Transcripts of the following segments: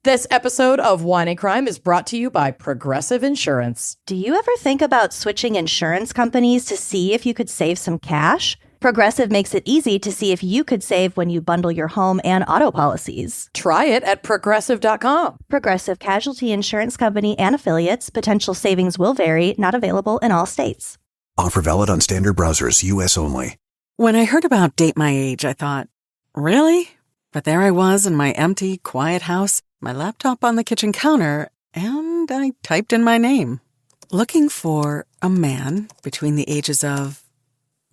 This episode of Wine and Crime is brought to you by Progressive Insurance. Do you ever think about switching insurance companies to see if you could save some cash? Progressive makes it easy to see if you could save when you bundle your home and auto policies. Try it at Progressive.com. Progressive Casualty Insurance Company and affiliates. Potential savings will vary. Not available in all states. Offer valid on standard browsers, U.S. only. When I heard about Date My Age, I thought, really? But there I was in my empty, quiet house, my laptop on the kitchen counter, and I typed in my name. Looking for a man between the ages of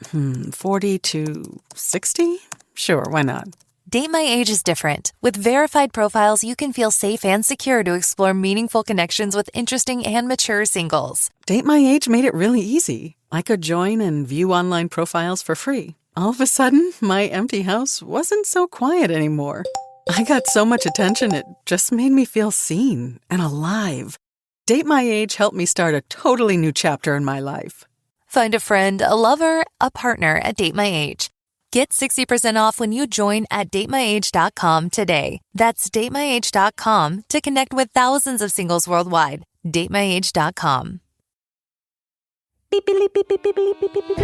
40 to 60? Sure, why not? Date My Age is different. With verified profiles, you can feel safe and secure to explore meaningful connections with interesting and mature singles. Date My Age made it really easy. I could join and view online profiles for free. All of a sudden, my empty house wasn't so quiet anymore. I got so much attention, it just made me feel seen and alive. Date My Age helped me start a totally new chapter in my life. Find a friend, a lover, a partner at Date My Age. Get 60% off when you join at datemyage.com today. That's datemyage.com to connect with thousands of singles worldwide. datemyage.com.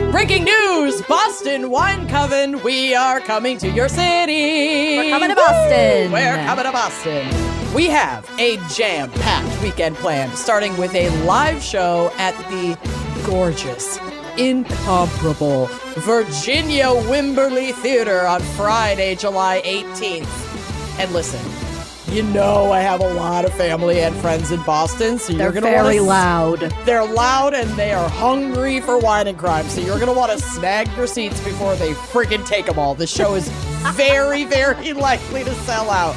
Breaking news! Boston Wine Coven, we are coming to your city. We're coming to Boston. We're coming to Boston. We have a jam-packed weekend planned, starting with a live show at the gorgeous, incomparable Virginia Wimberley Theater on Friday, July 18th. And listen, you know I have a lot of family and friends in Boston, so you're going to want to... They're very loud. They're loud and they are hungry for wine and crime, so you're going to want to snag your seats before they freaking take them all. The show is very, very likely to sell out.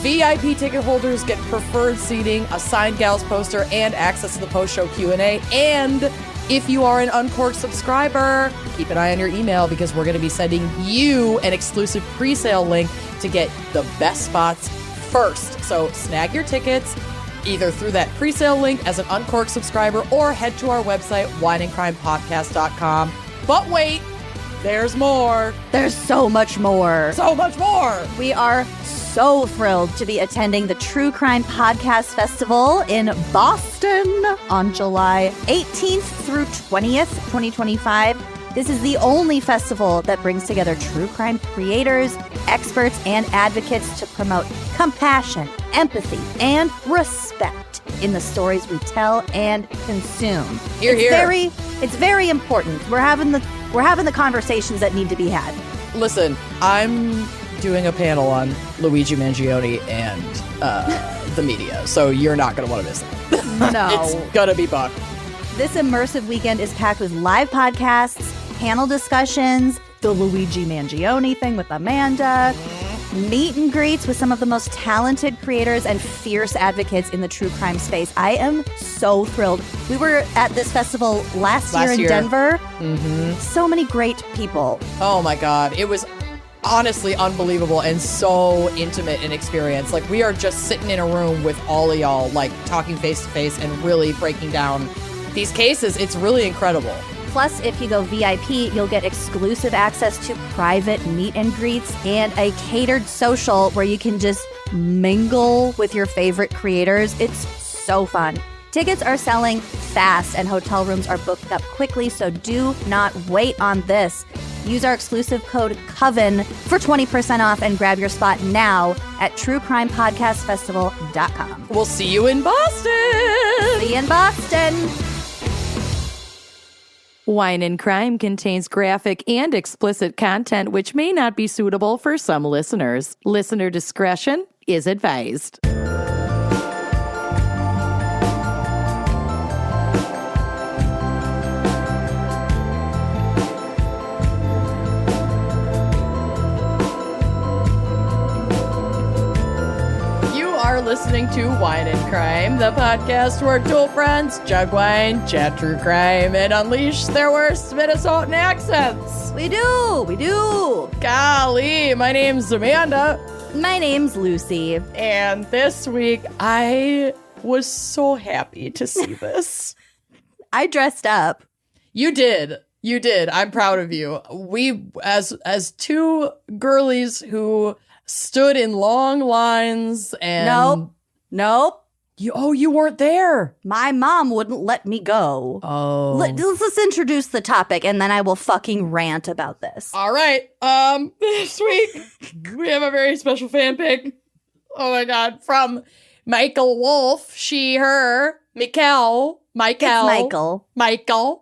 VIP ticket holders get preferred seating, a signed Gals poster, and access to the post-show Q&A. And if you are an Uncorked subscriber, keep an eye on your email because we're going to be sending you an exclusive pre-sale link to get the best spots first. So snag your tickets either through that pre-sale link as an Uncorked subscriber or head to our website, wineandcrimepodcast.com. But wait, there's more. There's so much more. So much more. We are so thrilled to be attending the True Crime Podcast Festival in Boston on July 18th through 20th, 2025. This is the only festival that brings together true crime creators, experts, and advocates to promote compassion, empathy, and respect in the stories we tell and consume. It's very important. We're having the conversations that need to be had. Listen, I'm doing a panel on Luigi Mangione and the media, so you're not going to want to miss it. No. It's going to be Buck. This immersive weekend is packed with live podcasts, panel discussions, the Luigi Mangione thing with Amanda, meet and greets with some of the most talented creators and fierce advocates in the true crime space. I am so thrilled. We were at this festival last year in Denver. Mm-hmm. So many great people. Oh my God. It was honestly unbelievable and so intimate an experience. Like, we are just sitting in a room with all of y'all, like talking face to face and really breaking down these cases. It's really incredible. Plus, if you go VIP, you'll get exclusive access to private meet and greets and a catered social where you can just mingle with your favorite creators. It's so fun. Tickets are selling fast and hotel rooms are booked up quickly, so do not wait on this. Use our exclusive code COVEN for 20% off and grab your spot now at truecrimepodcastfestival.com. We'll see you in Boston! See you in Boston! Wine and Crime contains graphic and explicit content which may not be suitable for some listeners. Listener discretion is advised. Are listening to Wine and Crime, the podcast where two friends jug wine, chat true crime, and unleash their worst Minnesotan accents. We do. Golly, my name's Amanda. My name's Lucy. And this week, I was so happy to see this. I dressed up. You did. I'm proud of you. We, as two girlies who stood in long lines and... Nope. You weren't there. My mom wouldn't let me go. Oh. Let's introduce the topic, and then I will fucking rant about this. All right. This week, we have a very special fan pick. Oh, my God. From Michael Wolf. She, her. Michael. It's Michael.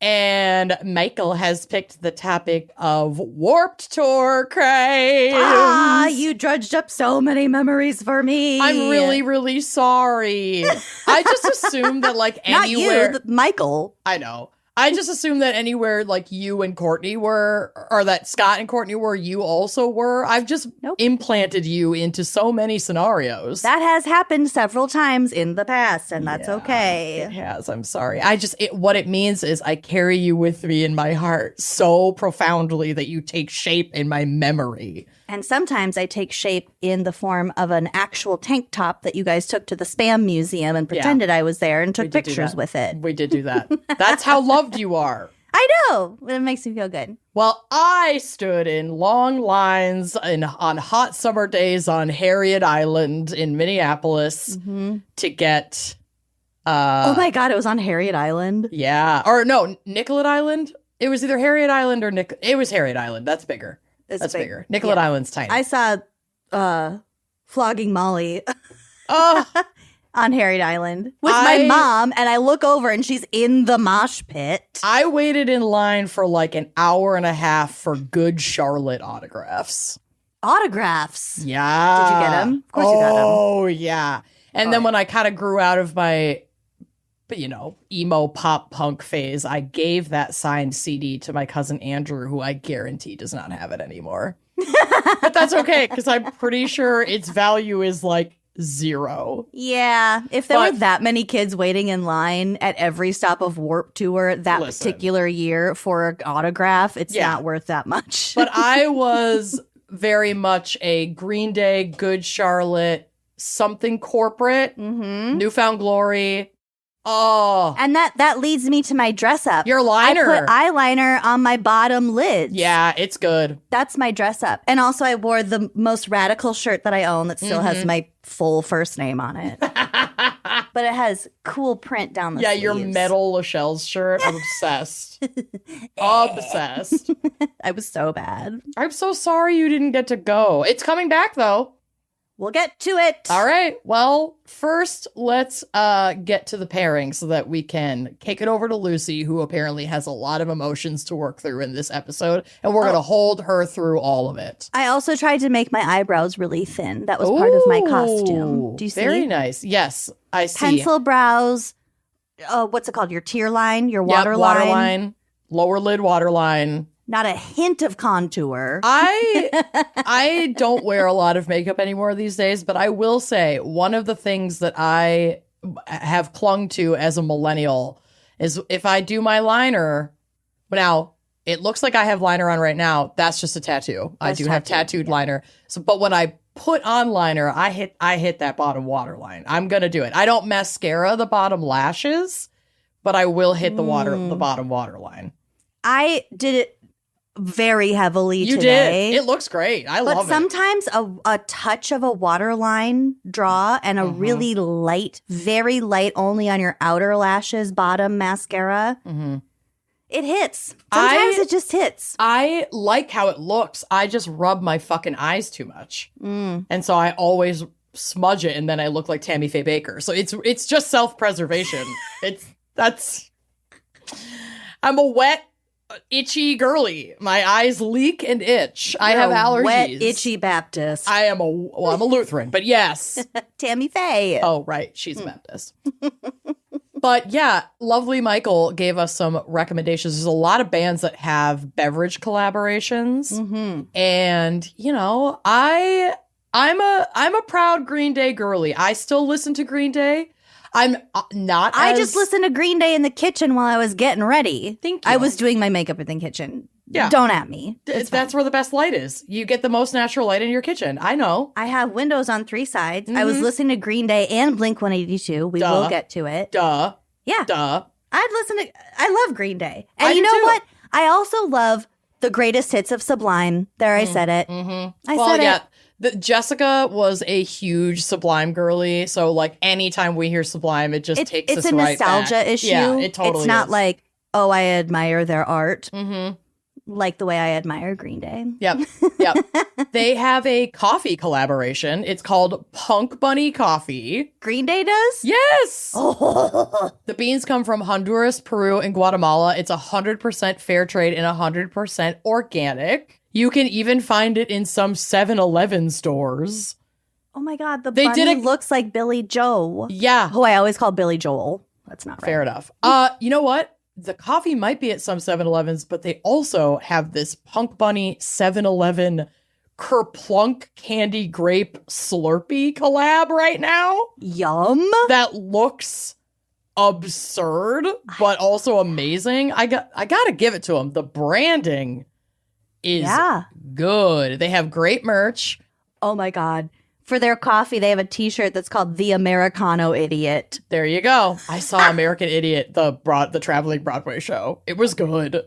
And Michael has picked the topic of Warped Tour crimes. You drudged up so many memories for me. I'm really, really sorry. I just assumed that, like, anywhere... Not you, Michael. I know. I just assumed that anywhere, like, you and Courtney were, or that Scott and Courtney were, you also were. I've just implanted you into so many scenarios. That has happened several times in the past, and that's okay. It has. I'm sorry. What it means is I carry you with me in my heart so profoundly that you take shape in my memory. And sometimes I take shape in the form of an actual tank top that you guys took to the Spam Museum and pretended I was there and took pictures with it. We did do that. That's how loved you are. I know. It makes me feel good. Well, I stood in long lines on hot summer days on Harriet Island in Minneapolis to get... oh my God, it was on Harriet Island? Yeah. Or no, Nicollet Island? It was either Harriet Island or It was Harriet Island. That's bigger. That's bigger. Nicollet Island's tiny. I saw Flogging Molly on Harriet Island with my mom, and I look over and she's in the mosh pit. I waited in line for like an hour and a half for Good Charlotte autographs. Autographs? Yeah. Did you get them? Of course you got them. Oh, yeah. And then when I kind of grew out of my... emo pop punk phase, I gave that signed CD to my cousin Andrew, who I guarantee does not have it anymore. But that's okay, because I'm pretty sure its value is like 0. Yeah, if there were that many kids waiting in line at every stop of Warped Tour that particular year for an autograph, it's not worth that much. But I was very much a Green Day, Good Charlotte, something corporate, Newfound Glory. Oh. And that leads me to my dress up. Your liner. I put eyeliner on my bottom lids. Yeah, it's good. That's my dress up. And also I wore the most radical shirt that I own that still has my full first name on it. But it has cool print down the sleeves. Yeah, your metal Lachelle's shirt. I'm obsessed. Obsessed. I was so bad. I'm so sorry you didn't get to go. It's coming back, though. We'll get to it. All right. Well, first, let's get to the pairing so that we can kick it over to Lucy, who apparently has a lot of emotions to work through in this episode, and we're going to hold her through all of it. I also tried to make my eyebrows really thin. That was part of my costume. Do you see? Very nice. Yes, I see. Pencil brows. What's it called? Your tear line, your waterline. Lower lid waterline. Not a hint of contour. I don't wear a lot of makeup anymore these days, but I will say one of the things that I have clung to as a millennial is if I do my liner, now it looks like I have liner on right now. That's just a tattoo. I do have tattooed liner. So, but when I put on liner, I hit that bottom waterline. I'm going to do it. I don't mascara the bottom lashes, but I will hit the bottom waterline. I did it very heavily you today. Did. It looks great. I love it. But sometimes a touch of a waterline draw and a really light, very light, only on your outer lashes, bottom mascara, it hits. Sometimes it just hits. I like how it looks. I just rub my fucking eyes too much. And so I always smudge it and then I look like Tammy Faye Baker. So it's just self-preservation. I'm a wet, itchy girly. My eyes leak and itch. I have allergies. Wet, itchy Baptist. I'm a Lutheran, but yes. Tammy Faye. Oh, right. She's a Baptist. But yeah, lovely Michael gave us some recommendations. There's a lot of bands that have beverage collaborations. And, I'm a proud Green Day girly. I still listen to Green Day. I'm not I just listened to Green Day in the kitchen while I was getting ready. Thank you. I was doing my makeup in the kitchen. Yeah. Don't at me. That's where the best light is. You get the most natural light in your kitchen. I know. I have windows on 3 sides. I was listening to Green Day and Blink-182. We will get to it. Duh. Yeah. Duh. I love Green Day. And you know what? I also love The greatest hits of Sublime. There, I said it. I said it. Jessica was a huge Sublime girly, so like anytime we hear Sublime, it just takes us right back. It's a nostalgia issue. Yeah, it totally It's not is. like, oh, I admire their art. Like the way I admire Green Day. Yep. They have a coffee collaboration. It's called Punk Bunny Coffee. Green Day does? Yes. The beans come from Honduras, Peru, and Guatemala. It's 100% fair trade and 100% organic. You can even find it in some 7-Eleven stores. Oh my God, the They bunny did looks like Billy Joe. Yeah. Who I always call Billy Joel. That's not right. Fair enough. You know what? The coffee might be at some 7-Elevens, but they also have this Punk Bunny 7-Eleven Kerplunk Candy Grape Slurpee collab right now. Yum. That looks absurd, but also amazing. I gotta give it to them. The branding is good. They have great merch. Oh my God. For their coffee, they have a t-shirt that's called The Americano Idiot. There you go. I saw American Idiot, the traveling Broadway show. It was good.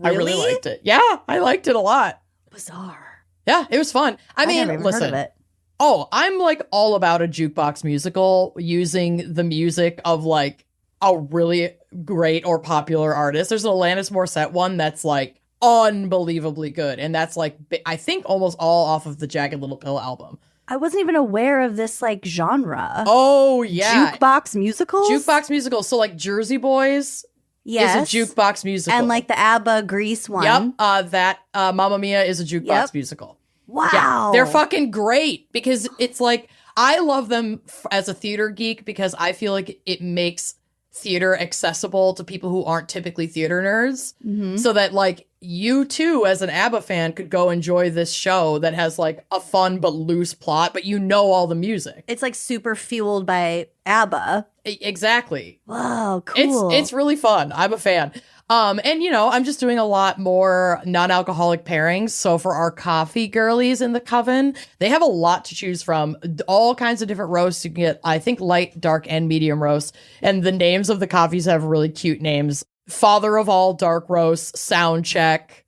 I really liked it. Yeah, I liked it a lot. Bizarre. Yeah, it was fun. I mean, never even listen. heard of it. Oh, I'm like all about a jukebox musical using the music of like a really great or popular artist. There's an Alanis Morissette one that's like unbelievably good. And that's like, I think almost all off of the Jagged Little Pill album. I wasn't even aware of this like genre. Oh, yeah. Jukebox musicals? Jukebox musicals. So like Jersey Boys is a jukebox musical. And like the ABBA Grease one. Yep. That Mamma Mia is a jukebox musical. Wow. Yeah, they're fucking great because it's like, I love them as a theater geek because I feel like it makes theater accessible to people who aren't typically theater nerds. So that like you too, as an ABBA fan, could go enjoy this show that has like a fun but loose plot, but you know all the music. It's like super fueled by ABBA. Exactly. Wow, cool. It's really fun. I'm a fan. And you know, I'm just doing a lot more non-alcoholic pairings. So for our coffee girlies in the coven, they have a lot to choose from. All kinds of different roasts. You can get, I think, light, dark, and medium roasts. And the names of the coffees have really cute names. Father of all dark roasts, Sound Check,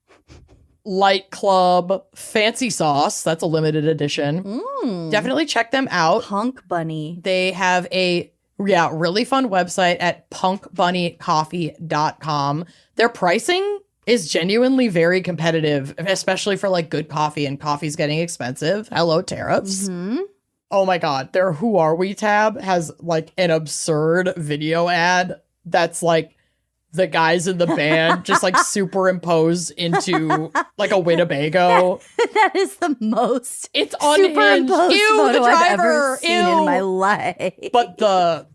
Light Club, Fancy Sauce. That's a limited edition. Definitely check them out. Punk Bunny. They have a really fun website at punkbunnycoffee.com. Their pricing is genuinely very competitive, especially for like good coffee, and coffee's getting expensive. Hello, tariffs. Oh my God. Their Who Are We tab has like an absurd video ad that's like the guys in the band just like superimposed into like a Winnebago. That is the most It's unhinged. superimposed Ew, photo the driver. I've ever seen Ew. in my life. But the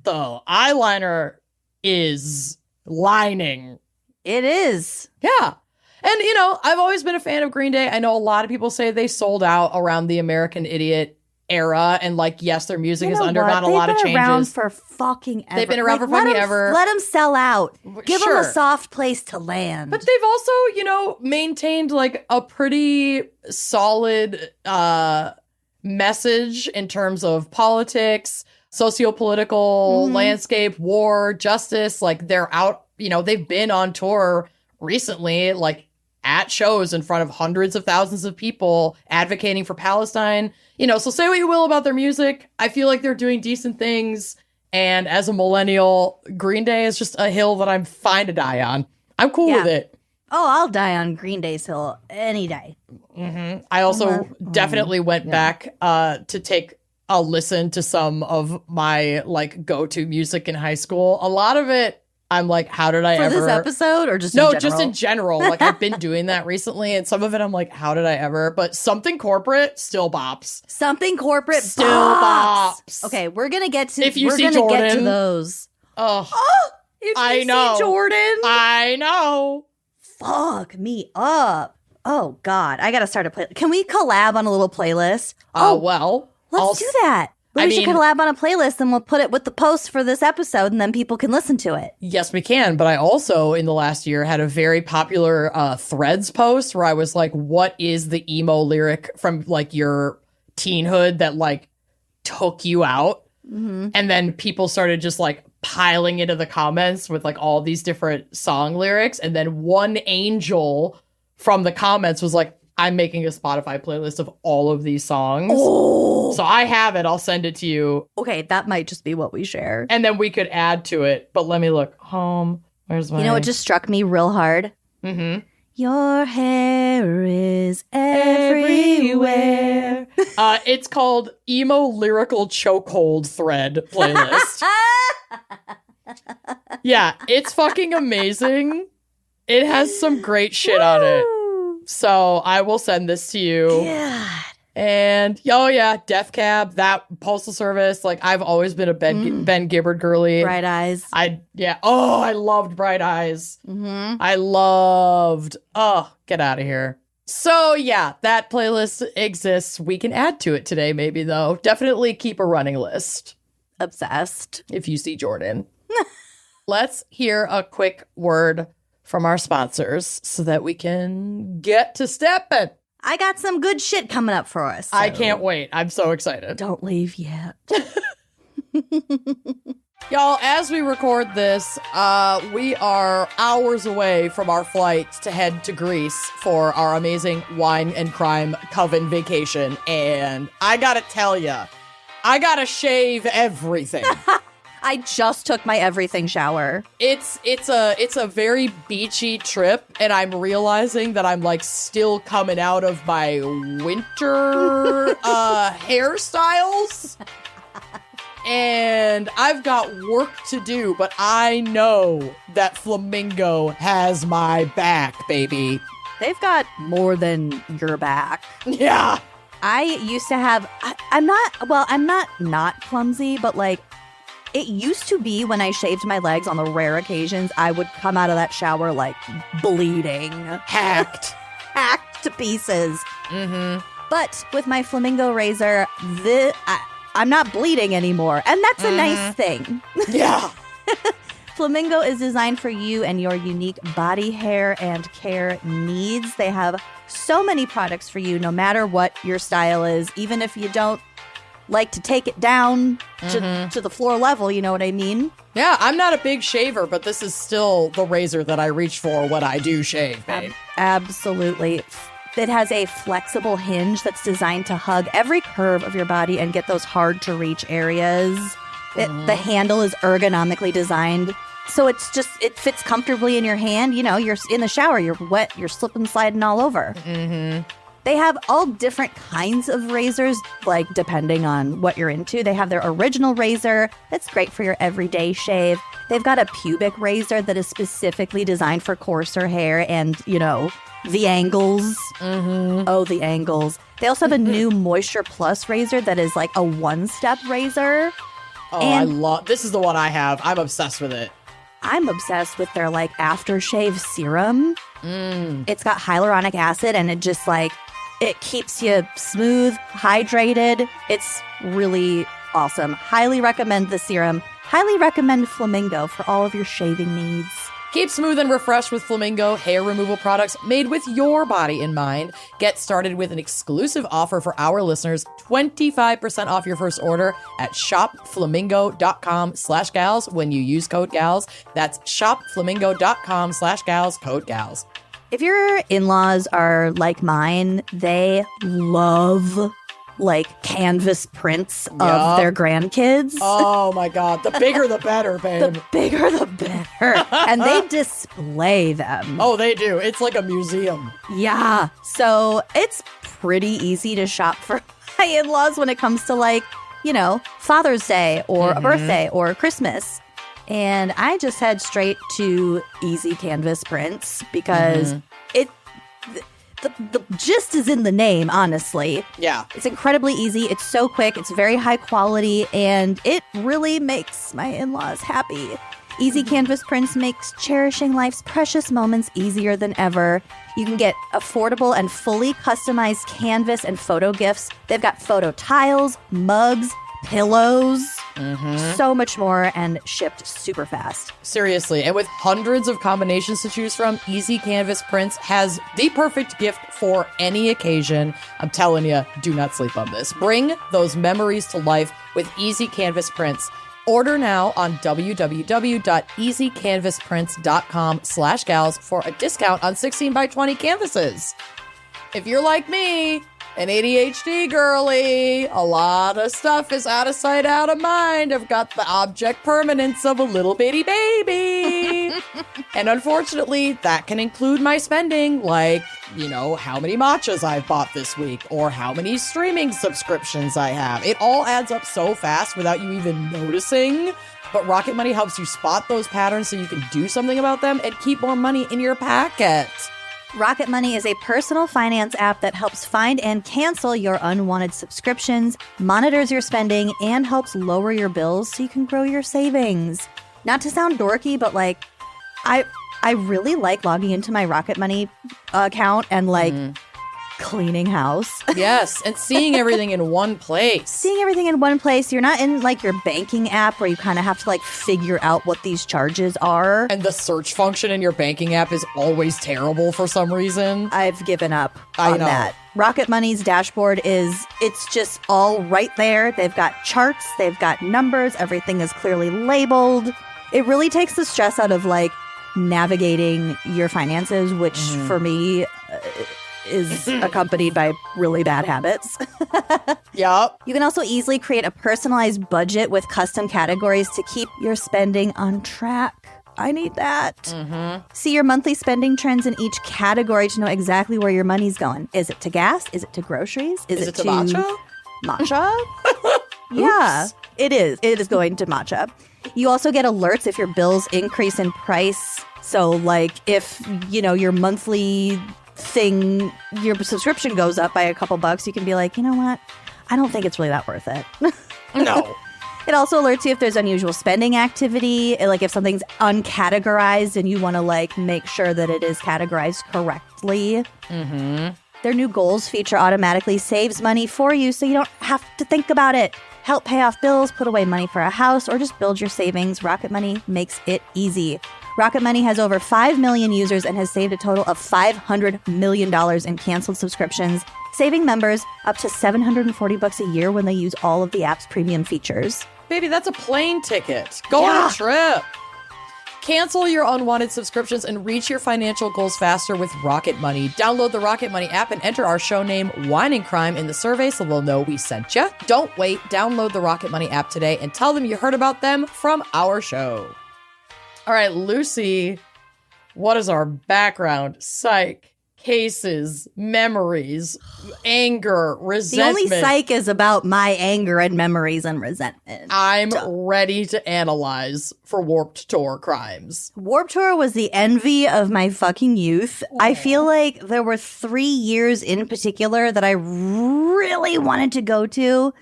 eyeliner is lining. It is. Yeah. And, you know, I've always been a fan of Green Day. I know a lot of people say they sold out around the American Idiot era. And, like, yes, their music has undergone a lot of changes. They've been around for fucking ever. They've been around for fucking ever. Let them sell out. Give them Sure. a soft place to land. But they've also, you know, maintained, like, a pretty solid message in terms of politics, socio-political landscape, war, justice. Like, they're out, you know, they've been on tour recently, like, at shows in front of hundreds of thousands of people advocating for Palestine. You know, so say what you will about their music. I feel like they're doing decent things. And as a millennial, Green Day is just a hill that I'm fine to die on. I'm cool with it. Oh, I'll die on Green Day's hill any day. I also definitely went back to take a listen to some of my like go-to music in high school. A lot of it, I'm like, how did I ever? For this episode or just in No, general? just in general. Like I've been doing that recently, and some of it I'm like, how did I ever? But Something Corporate still bops. Something Corporate Still bops. bops. Okay, we're gonna get to. If you we're see gonna Jordan. get to those. Oh, If I you know. see Jordan, I know. fuck me up. Oh God, I gotta start a play. Can we collab on a little playlist? Well, Let's do that. We should collab on a playlist, and we'll put it with the post for this episode, and then people can listen to it. Yes, we can. But I also, in the last year, had a very popular Threads post where I was like, what is the emo lyric from like your teenhood that like took you out? And then people started just like piling into the comments with like all these different song lyrics. And then one angel from the comments was like, I'm making a Spotify playlist of all of these songs. Oh. So I have it. I'll send it to you. Okay, that might just be what we share. And then we could add to it. But let me look. Home. Where's my... You know, it just struck me real hard. Mm-hmm. Your hair is everywhere. It's called Emo Lyrical Chokehold Thread Playlist. Yeah, it's fucking amazing. It has some great shit on it. So I will send this to you. God. And, oh yeah, Death Cab, that Postal Service. Like, I've always been a Ben Gibbard girly. Bright Eyes. I loved Bright Eyes. Mm-hmm. Get out of here. So yeah, that playlist exists. We can add to it today, maybe, though. Definitely keep a running list. Obsessed. If you see Jordan. Let's hear a quick word from our sponsors so that we can get to stepping. I got some good shit coming up for us. So I can't wait. I'm so excited. don't leave yet. Y'all, as we record this, we are hours away from our flight to head to Greece for our amazing wine and crime coven vacation. And I gotta tell ya, I gotta shave everything. I just took my everything shower. It's a very beachy trip, and I'm realizing that I'm like still coming out of my winter hairstyles. And I've got work to do, but I know that Flamingo has my back, baby. They've got more than your back. Yeah. I used to have, I'm not clumsy, but like, it used to be when I shaved my legs on the rare occasions, I would come out of that shower like bleeding. Hacked to pieces. Mm-hmm. But with my Flamingo razor, I'm not bleeding anymore. And that's a nice thing. Yeah. Flamingo is designed for you and your unique body hair and care needs. They have so many products for you, no matter what your style is, even if you don't like to take it down to the floor level, you know what I mean? Yeah, I'm not a big shaver, but this is still the razor that I reach for when I do shave, babe. Absolutely. It has a flexible hinge that's designed to hug every curve of your body and get those hard to reach areas. The handle is ergonomically designed, so it fits comfortably in your hand. You know, you're in the shower, you're wet, you're slipping, sliding all over. Mm-hmm. They have all different kinds of razors, like depending on what you're into. They have their original razor that's great for your everyday shave. They've got a pubic razor that is specifically designed for coarser hair and, you know, the angles. Mm-hmm. Oh, the angles. They also have a new Moisture Plus razor that is like a one-step razor. Oh, this is the one I have. I'm obsessed with it. I'm obsessed with their like aftershave serum. It's got hyaluronic acid and it just like, it keeps you smooth, hydrated. It's really awesome. Highly recommend the serum. Highly recommend Flamingo for all of your shaving needs. Keep smooth and refreshed with Flamingo hair removal products made with your body in mind. Get started with an exclusive offer for our listeners, 25% off your first order at shopflamingo.com/gals when you use code GALS. That's shopflamingo.com/gals, code GALS. If your in-laws are like mine, they love like canvas prints of their grandkids. Oh my God. The bigger the better, babe. The bigger the better. And they display them. Oh, they do. It's like a museum. Yeah. So it's pretty easy to shop for my in-laws when it comes to like, you know, Father's Day or a birthday or Christmas. And I just head straight to Easy Canvas Prints because the gist is in the name, honestly. Yeah. It's incredibly easy. It's so quick. It's very high quality. And it really makes my in-laws happy. Easy Canvas Prints makes cherishing life's precious moments easier than ever. You can get affordable and fully customized canvas and photo gifts. They've got photo tiles, mugs, pillows, so much more, and shipped super fast. Seriously, and with hundreds of combinations to choose from, Easy Canvas Prints has the perfect gift for any occasion. I'm telling you, do not sleep on this. Bring those memories to life with Easy Canvas Prints. Order now on www.easycanvasprints.com/gals for a discount on 16 by 20 canvases. If you're like me, an ADHD girly, a lot of stuff is out of sight, out of mind. I've got the object permanence of a little bitty baby. And unfortunately, that can include my spending, like, how many matchas I've bought this week, or how many streaming subscriptions I have. It all adds up so fast without you even noticing. But Rocket Money helps you spot those patterns so you can do something about them and keep more money in your pocket. Rocket Money is a personal finance app that helps find and cancel your unwanted subscriptions, monitors your spending, and helps lower your bills so you can grow your savings. Not to sound dorky, but I really like logging into my Rocket Money account and cleaning house. Yes, and seeing everything in one place. You're not in your banking app where you kind of have to figure out what these charges are. And the search function in your banking app is always terrible for some reason. I've given up on that. Rocket Money's dashboard it's just all right there. They've got charts, they've got numbers, everything is clearly labeled. It really takes the stress out of navigating your finances, which for me is accompanied by really bad habits. Yep. You can also easily create a personalized budget with custom categories to keep your spending on track. I need that. See your monthly spending trends in each category to know exactly where your money's going. Is it to gas? Is it to groceries? Is it to matcha? Matcha? Yeah, it is. It is going to matcha. You also get alerts if your bills increase in price. So if, your monthly thing, your subscription goes up by a couple bucks, you can be like, you know what? I don't think it's really that worth it. No. It also alerts you if there's unusual spending activity, if something's uncategorized and you want to make sure that it is categorized correctly. Their new goals feature automatically saves money for you so you don't have to think about it. Help pay off bills, put away money for a house, or just build your savings. Rocket Money makes it easy. Rocket Money has over 5 million users and has saved a total of $500 million in canceled subscriptions, saving members up to $740 a year when they use all of the app's premium features. Baby, that's a plane ticket. Go on a trip. Cancel your unwanted subscriptions and reach your financial goals faster with Rocket Money. Download the Rocket Money app and enter our show name, Wine and Crime, in the survey so they'll know we sent you. Don't wait. Download the Rocket Money app today and tell them you heard about them from our show. All right, Lucy, what is our background? Psych, cases, memories, anger, resentment. The only psych is about my anger and memories and resentment. I'm ready to analyze for Warped Tour crimes. Warped Tour was the envy of my fucking youth. I feel like there were 3 years in particular that I really wanted to go to,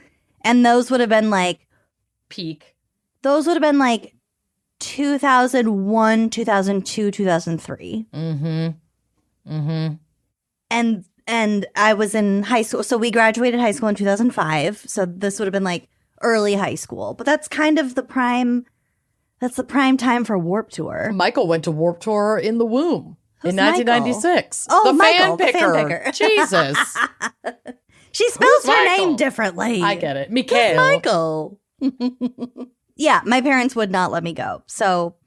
and those would have been peak. Those would have been 2001, 2002, 2003. And I was in high school. So we graduated high school in 2005. So this would have been early high school. But that's kind of the prime time for Warped Tour. Michael went to Warped Tour in the womb in 1996. Oh, the Michael, fan picker. the fan picker. Jesus. She spells her Michael? name differently. I get it. Mikhail. Michael. Yeah, my parents would not let me go. So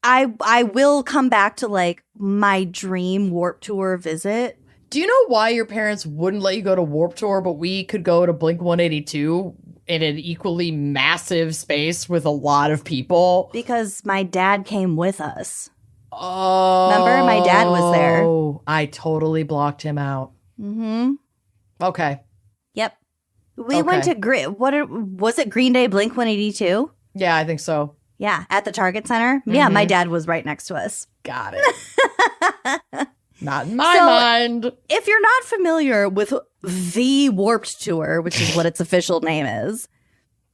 I will come back to my dream Warped Tour visit. Do you know why your parents wouldn't let you go to Warped Tour, but we could go to Blink-182 in an equally massive space with a lot of people? Because my dad came with us. Oh. Remember? My dad was there. Oh, I totally blocked him out. Okay. Yep. We went to was it Green Day Blink-182? Yeah, I think so. Yeah, at the Target Center. Yeah, my dad was right next to us. Got it. Not in my mind. If you're not familiar with the Warped Tour, which is what its official name is.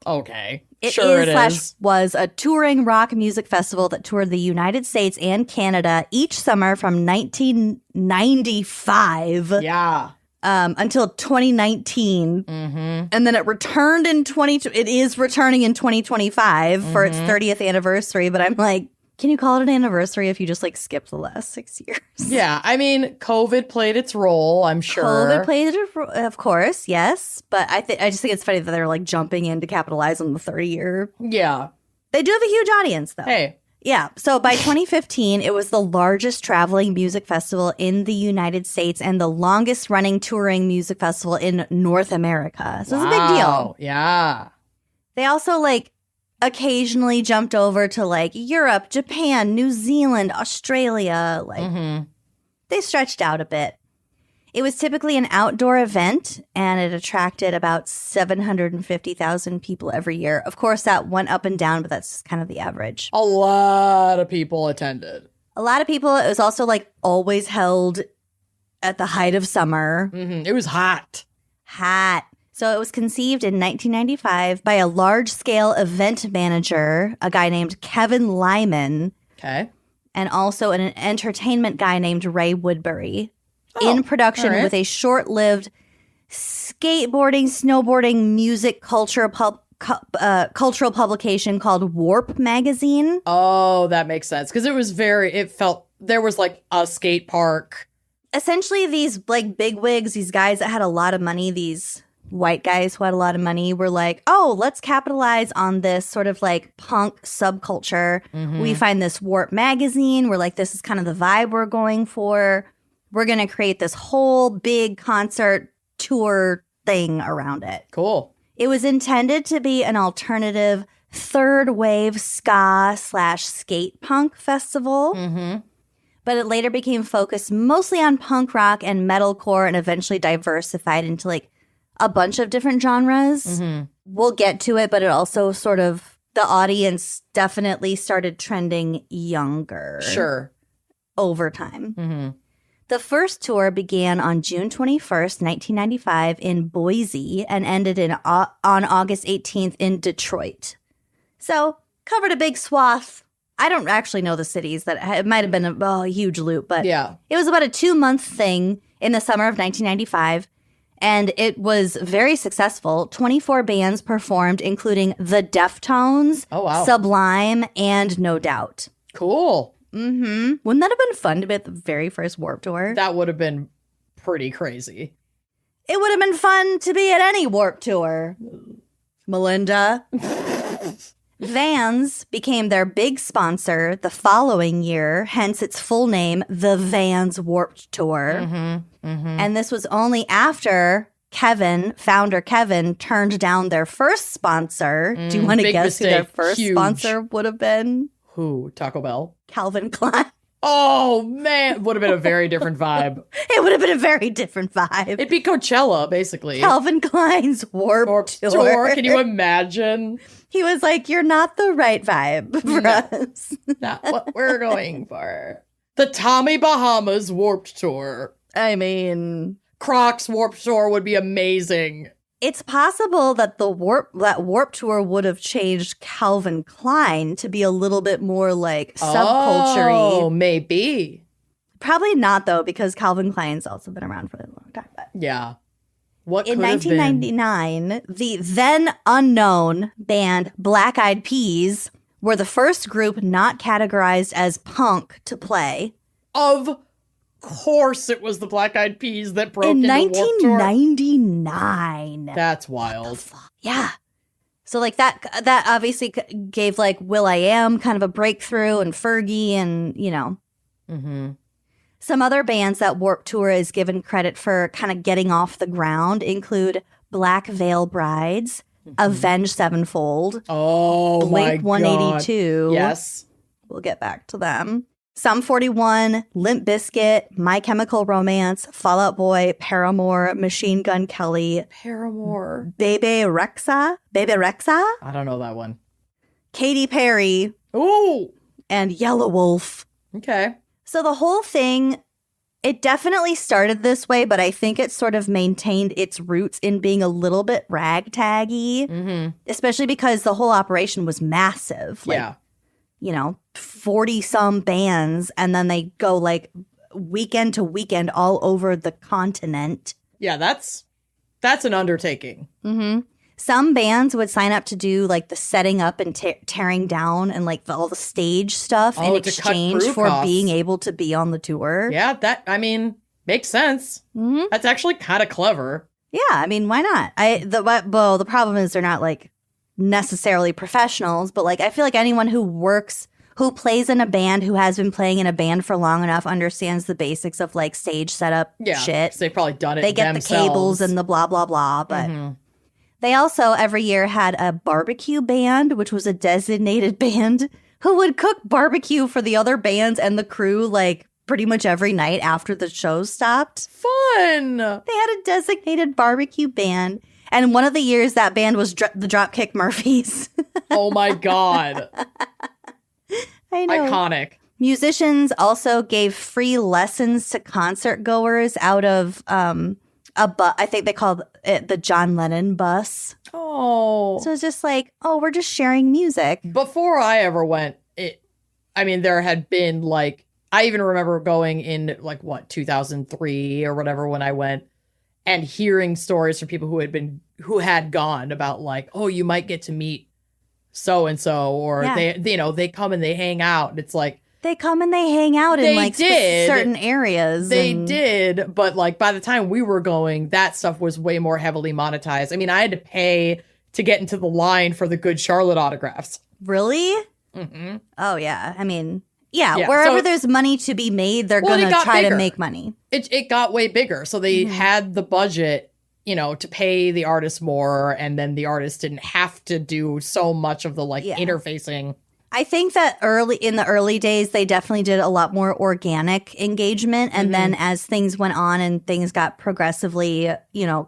Okay. It was a touring rock music festival that toured the United States and Canada each summer from 1995. Yeah. Until 2019. And then it returned in it is returning in 2025 for its 30th anniversary. But I'm Can you call it an anniversary if you just like skip the last 6 years? Yeah, I mean, COVID played its role, I'm sure. COVID played it, of course, yes. But I just think it's funny that they're like jumping in to capitalize on the 30-year. Yeah. They do have a huge audience, though. Hey. Yeah. So by 2015, it was the largest traveling music festival in the United States and the longest running touring music festival in North America. So it's a big deal. Yeah. They also like occasionally jumped over to like Europe, Japan, New Zealand, Australia. Like they stretched out a bit. It was typically an outdoor event and it attracted about 750,000 people every year. Of course, that went up and down, but that's kind of the average. A lot of people attended. A lot of people. It was also like always held at the height of summer. It was hot. Hot. So it was conceived in 1995 by a large-scale event manager, a guy named Kevin Lyman. Okay. And also an entertainment guy named Ray Woodbury. In production with a short-lived skateboarding, snowboarding, music cultural publication called Warp Magazine. Oh, that makes sense. Because it felt, there was like a skate park. Essentially, these like big wigs, these guys that had a lot of money, these white guys who had a lot of money were like, oh, let's capitalize on this sort of like punk subculture. We find this Warp Magazine. We're like, this is kind of the vibe we're going for. We're going to create this whole big concert tour thing around it. Cool. It was intended to be an alternative third wave ska / skate punk festival. But it later became focused mostly on punk rock and metalcore and eventually diversified into like a bunch of different genres. We'll get to it, but it also sort of, the audience definitely started trending younger. Sure. Over time. The first tour began on June 21st, 1995 in Boise and ended on August 18th in Detroit. So, covered a big swath. I don't actually know the cities. It might have been a huge loop, but yeah. It was about a 2-month thing in the summer of 1995, and it was very successful. 24 bands performed, including The Deftones, Sublime, and No Doubt. Cool. Wouldn't that have been fun to be at the very first Warped Tour? That would have been pretty crazy. It would have been fun to be at any Warped Tour. Melinda. Vans became their big sponsor the following year, hence its full name, the Vans Warped Tour. And this was only after founder Kevin, turned down their first sponsor. Do you want to guess who their first sponsor would have been? Who? Taco Bell? Calvin Klein. Oh, man. Would have been a very different vibe. It would have been a very different vibe. It'd be Coachella, basically. Calvin Klein's Warped Tour. Can you imagine? He was like, you're not the right vibe for us. Not what we're going for. The Tommy Bahamas Warped Tour. I mean, Crocs Warped Tour would be amazing. It's possible that that Warped Tour would have changed Calvin Klein to be a little bit more like subculture-y. Oh, maybe. Probably not, though, because Calvin Klein's also been around for a long time. But yeah. What in could have been? 1999, the then unknown band Black Eyed Peas were the first group not categorized as punk to play. Of course it was the Black Eyed Peas that broke in into Warped Tour. 1999. That's wild. Yeah. So like that obviously gave like will.i.am kind of a breakthrough and Fergie and, you know. Some other bands that Warped Tour is given credit for kind of getting off the ground include Black Veil Brides, Avenged Sevenfold, oh Blink my 182. God. Yes. We'll get back to them. Sum 41, Limp Bizkit, My Chemical Romance, Fall Out Boy, Paramore, Machine Gun Kelly, Paramore, Bebe Rexha. I don't know that one. Katy Perry. Ooh. And Yellow Wolf. Okay. So the whole thing, it definitely started this way, but I think it sort of maintained its roots in being a little bit ragtaggy, especially because the whole operation was massive. Like, yeah. You know, 40-some bands, and then they go like weekend to weekend all over the continent. Yeah, that's an undertaking. Some bands would sign up to do like the setting up and tearing down and like all the stage stuff in exchange for being able to be on the tour. Yeah, that, I mean, makes sense. Mm-hmm. That's actually kind of clever. Yeah, I mean, why not? The problem is they're not like necessarily professionals, but like I feel like anyone who plays in a band, who has been playing in a band for long enough, understands the basics of like stage setup shit. They've probably done it They get themselves. the cables and the blah, blah, blah. But they also every year had a barbecue band, which was a designated band who would cook barbecue for the other bands and the crew like pretty much every night after the show stopped. Fun! They had a designated barbecue band. And one of the years that band was the Dropkick Murphys. Oh my God. I know. Iconic. Musicians also gave free lessons to concert goers out of I think they called it the John Lennon bus. Oh. So it's just like, oh, we're just sharing music. Before I ever went, there had been like, I even remember going in like 2003 or whatever when I went and hearing stories from people who had gone about like, oh, you might get to meet so and so, or they come and they hang out. And it's like they come and they hang out in like certain areas. They did, but like by the time we were going, that stuff was way more heavily monetized. I mean, I had to pay to get into the line for the Good Charlotte autographs. Really? Mm-hmm. Oh yeah. I mean, yeah. Wherever there's money to be made, they're gonna try to make money. It got way bigger, so they had the budget, to pay the artist more, and then the artist didn't have to do so much of the interfacing. I think that in the early days, they definitely did a lot more organic engagement. And then as things went on and things got progressively,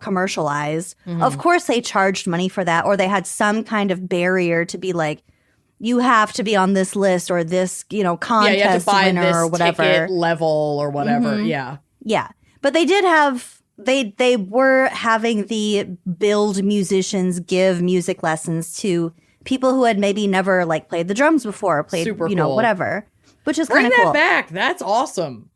commercialized, of course they charged money for that, or they had some kind of barrier to be like, you have to be on this list or this, contest you have to buy winner this or whatever. Ticket level or whatever. Yeah. Yeah. But they did have... They were having the build musicians give music lessons to people who had maybe never like played the drums before, played super cool. Whatever, which is kind of cool. Bring that back. That's awesome.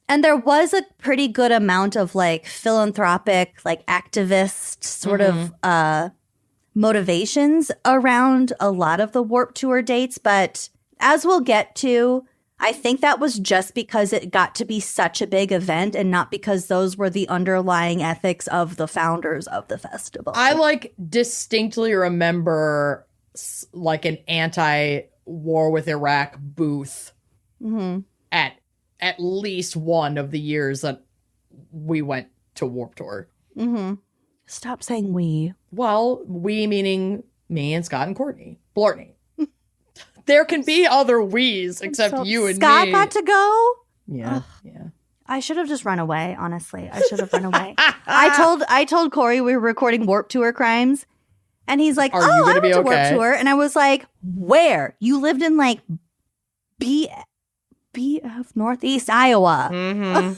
And there was a pretty good amount of like philanthropic, like activist sort of motivations around a lot of the Warped Tour dates. But as we'll get to, I think that was just because it got to be such a big event and not because those were the underlying ethics of the founders of the festival. I like distinctly remember like an anti-war with Iraq booth at least one of the years that we went to Warped Tour. Stop saying we. Well, we meaning me and Scott and Courtney Blortney. There can be other we's except you and Scott me. got to go? Yeah. Ugh. Yeah. I should have just run away, honestly. I should have run away. I told Corey we were recording Warped Tour Crimes, and he's like, I went to Warped Tour. And I was like, where? You lived in like BF Northeast Iowa. Mm-hmm.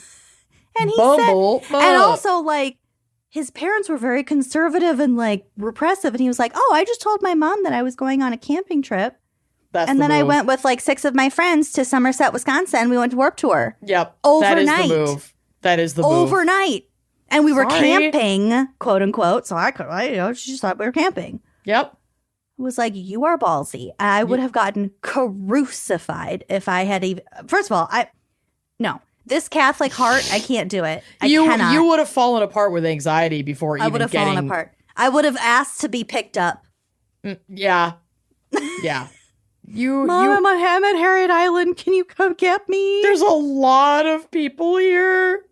And he said, and also like, his parents were very conservative and like repressive. And he was like, oh, I just told my mom that I was going on a camping trip. And then I went with like 6 of my friends to Somerset, Wisconsin. And we went to Warped Tour. Yep. Overnight. That is the move. That is the move. Overnight. And we were camping, quote unquote. So she just thought we were camping. Yep. It was like, you are ballsy. I would have gotten crucified if I had even. First of all, no. This Catholic heart, I can't do it. I cannot. You would have fallen apart with anxiety before even getting. I would have fallen apart. I would have asked to be picked up. Yeah. Yeah. Mom, I'm at Harriet Island. Can you come get me? There's a lot of people here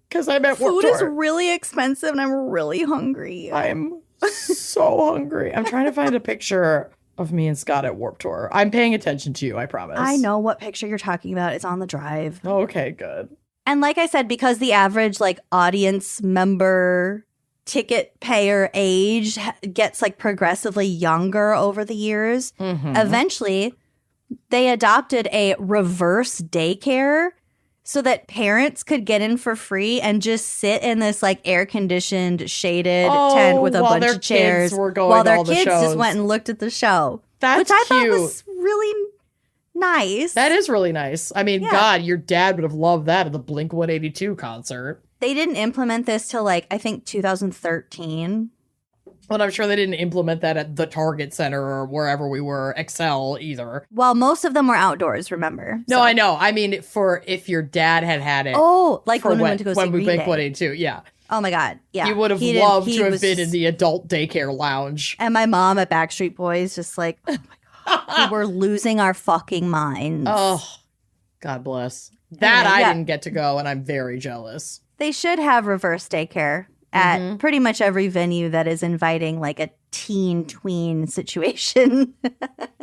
because I'm at Warped Tour. Food is really expensive and I'm really hungry. I'm so hungry. I'm trying to find a picture of me and Scott at Warped Tour. I'm paying attention to you, I promise. I know what picture you're talking about. It's on the drive. Okay, good. And like I said, because the average like audience member ticket payer age gets like progressively younger over the years, eventually they adopted a reverse daycare so that parents could get in for free and just sit in this like air conditioned shaded tent with a bunch of chairs while their kids just went and looked at the show. That's which I cute. thought was really nice. That is really nice. I mean, God, your dad would have loved that at the Blink-182 concert. They didn't implement this till like I think 2013. But I'm sure they didn't implement that at the Target Center or wherever we were, Excel either. Well, most of them were outdoors, remember? No, I know. I mean, for if your dad had it. Oh, like for when we went to go see when we Green Blink Day. 182, yeah. Oh my God, yeah. He would have didn't- loved he to have was- been in the adult daycare lounge. And my mom at Backstreet Boys just like, oh my God, we were losing our fucking minds. Oh, God bless. That Anyway, I yeah. didn't get to go, and I'm very jealous. They should have reverse daycare at pretty much every venue that is inviting like a teen tween situation.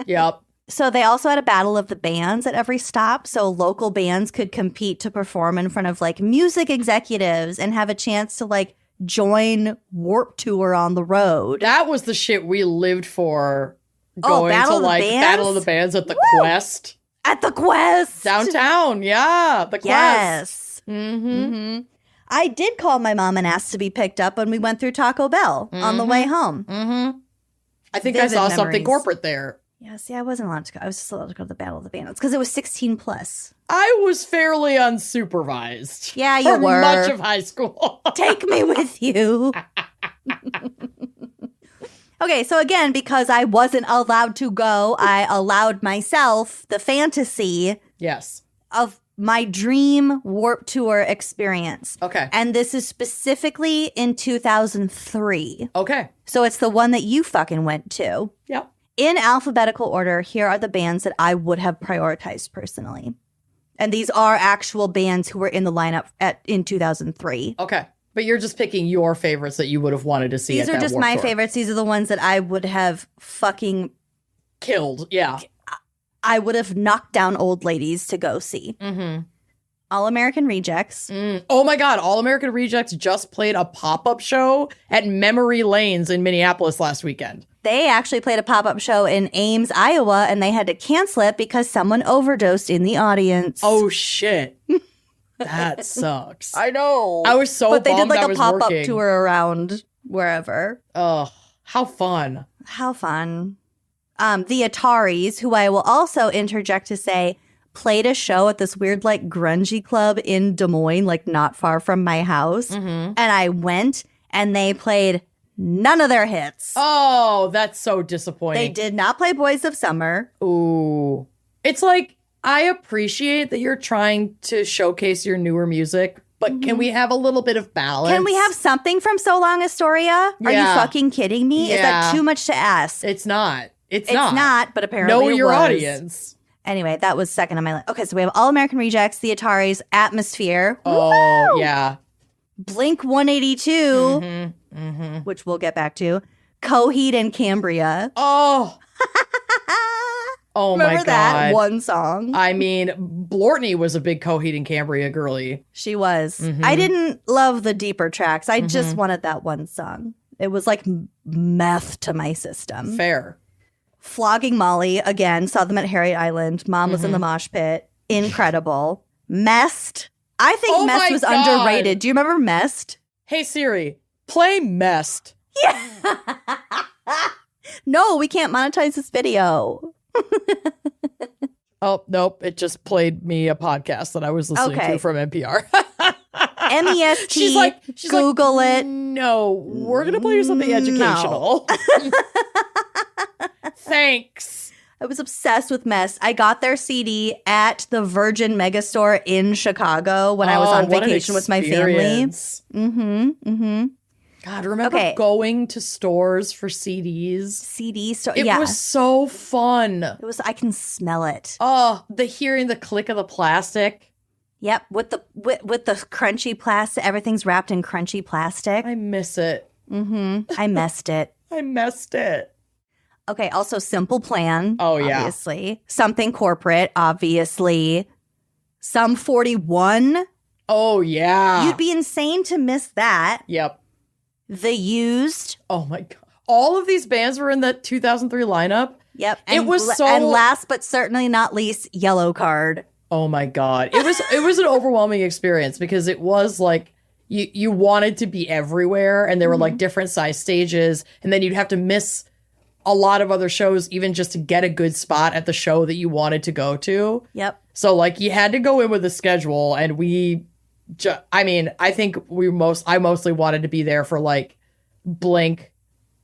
Yep. So they also had a battle of the bands at every stop. So local bands could compete to perform in front of like music executives and have a chance to like join Warped Tour on the road. That was the shit we lived for. Going Battle to of the like Bands? Battle of the Bands at the Quest. At the Quest. Downtown, yeah. The Quest. Yes. Mm-hmm. I did call my mom and ask to be picked up when we went through Taco Bell on the way home. Mm-hmm. I think I Vivid saw something memories. corporate there. Yeah, see, I wasn't allowed to go. I was just allowed to go to the Battle of the Bands because it was 16 plus. I was fairly unsupervised. Yeah, you for were. much of high school. Take me with you. Okay, so again, because I wasn't allowed to go, I allowed myself the fantasy Yes. of my dream Warped Tour experience. Okay. And this is specifically in 2003. Okay. So it's the one that you fucking went to. Yep. In alphabetical order, here are the bands that I would have prioritized personally. And these are actual bands who were in the lineup in 2003. Okay. But you're just picking your favorites that you would have wanted to see. These at are that just Warped my Tour. favorites. These are the ones that I would have fucking, Killed. Yeah. I would have knocked down old ladies to go see. Mm-hmm. All American Rejects. Oh my God. All American Rejects just played a pop-up show at Memory Lanes in Minneapolis last weekend. They actually played a pop-up show in Ames, Iowa, and they had to cancel it because someone overdosed in the audience. Oh shit. That sucks. I know. I was so But they did bummed like I a was pop-up working. tour around wherever. Oh, how fun. How fun. The Ataris, who I will also interject to say, played a show at this weird like grungy club in Des Moines, like not far from my house. Mm-hmm. And I went and they played none of their hits. Oh, that's so disappointing. They did not play Boys of Summer. Ooh. It's like, I appreciate that you're trying to showcase your newer music, but can we have a little bit of balance? Can we have something from So Long Astoria? Are you Yeah. fucking kidding me? Is that Yeah. too much to ask? It's not. It's It's not, but apparently Know it your was. audience. Anyway, that was second on my list. Okay, so we have All American Rejects, The Ataris, Atmosphere. Oh, Woo! yeah. Blink 182, Mm-hmm. which we'll get back to. Coheed and Cambria. Oh. Oh, my Remember God. that one song? I mean, Blortney was a big Coheed and Cambria girly. She was. Mhm. I didn't love the deeper tracks. I just wanted that one song. It was like meth to my system. Fair. Flogging Molly, again, saw them at Harriet Island. Mom was in the mosh pit. Incredible. Messed. I think Oh Messed my was God. underrated. Do you remember Messed? Hey, Siri, play Messed. Yeah. No, we can't monetize this video. Oh, nope. It just played me a podcast that I was listening Okay. to from NPR. MEST. She's like, Google it. No, we're going to play you something educational. Thanks. I was obsessed with Mess. I got their CD at the Virgin Megastore in Chicago when I was on what an vacation with my family. experience. Mm-hmm. God, remember Okay. going to stores for CDs? CD store. It Yeah. was so fun. It was. I can smell it. Oh, hearing the click of the plastic. Yep. With the crunchy plastic. Everything's wrapped in crunchy plastic. I miss it. I messed it. I messed it. Okay. Also, Simple Plan. Oh, yeah. Obviously. Something Corporate. Obviously. Sum 41. Oh, yeah. You'd be insane to miss that. Yep. The Used. Oh, my God. All of these bands were in the 2003 lineup. Yep. It was so- And last but certainly not least, Yellow Card. Oh my God. It was an overwhelming experience because it was like you wanted to be everywhere and there were like different size stages and then you'd have to miss a lot of other shows even just to get a good spot at the show that you wanted to go to. Yep. So like you had to go in with a schedule and I think I mostly wanted to be there for like Blink,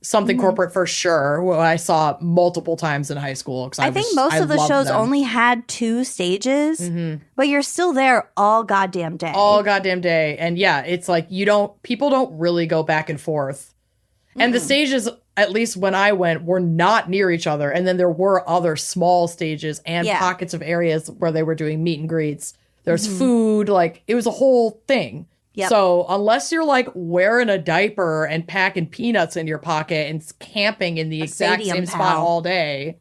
something corporate for sure, what I saw multiple times in high school. I think most of the shows only had 2 stages, but you're still there all goddamn day. All goddamn day. And yeah, it's like people don't really go back and forth. And the stages, at least when I went, were not near each other. And then there were other small stages and pockets of areas where they were doing meet and greets. There's food, like it was a whole thing. Yep. So unless you're like wearing a diaper and packing peanuts in your pocket and camping in the exact same spot all day,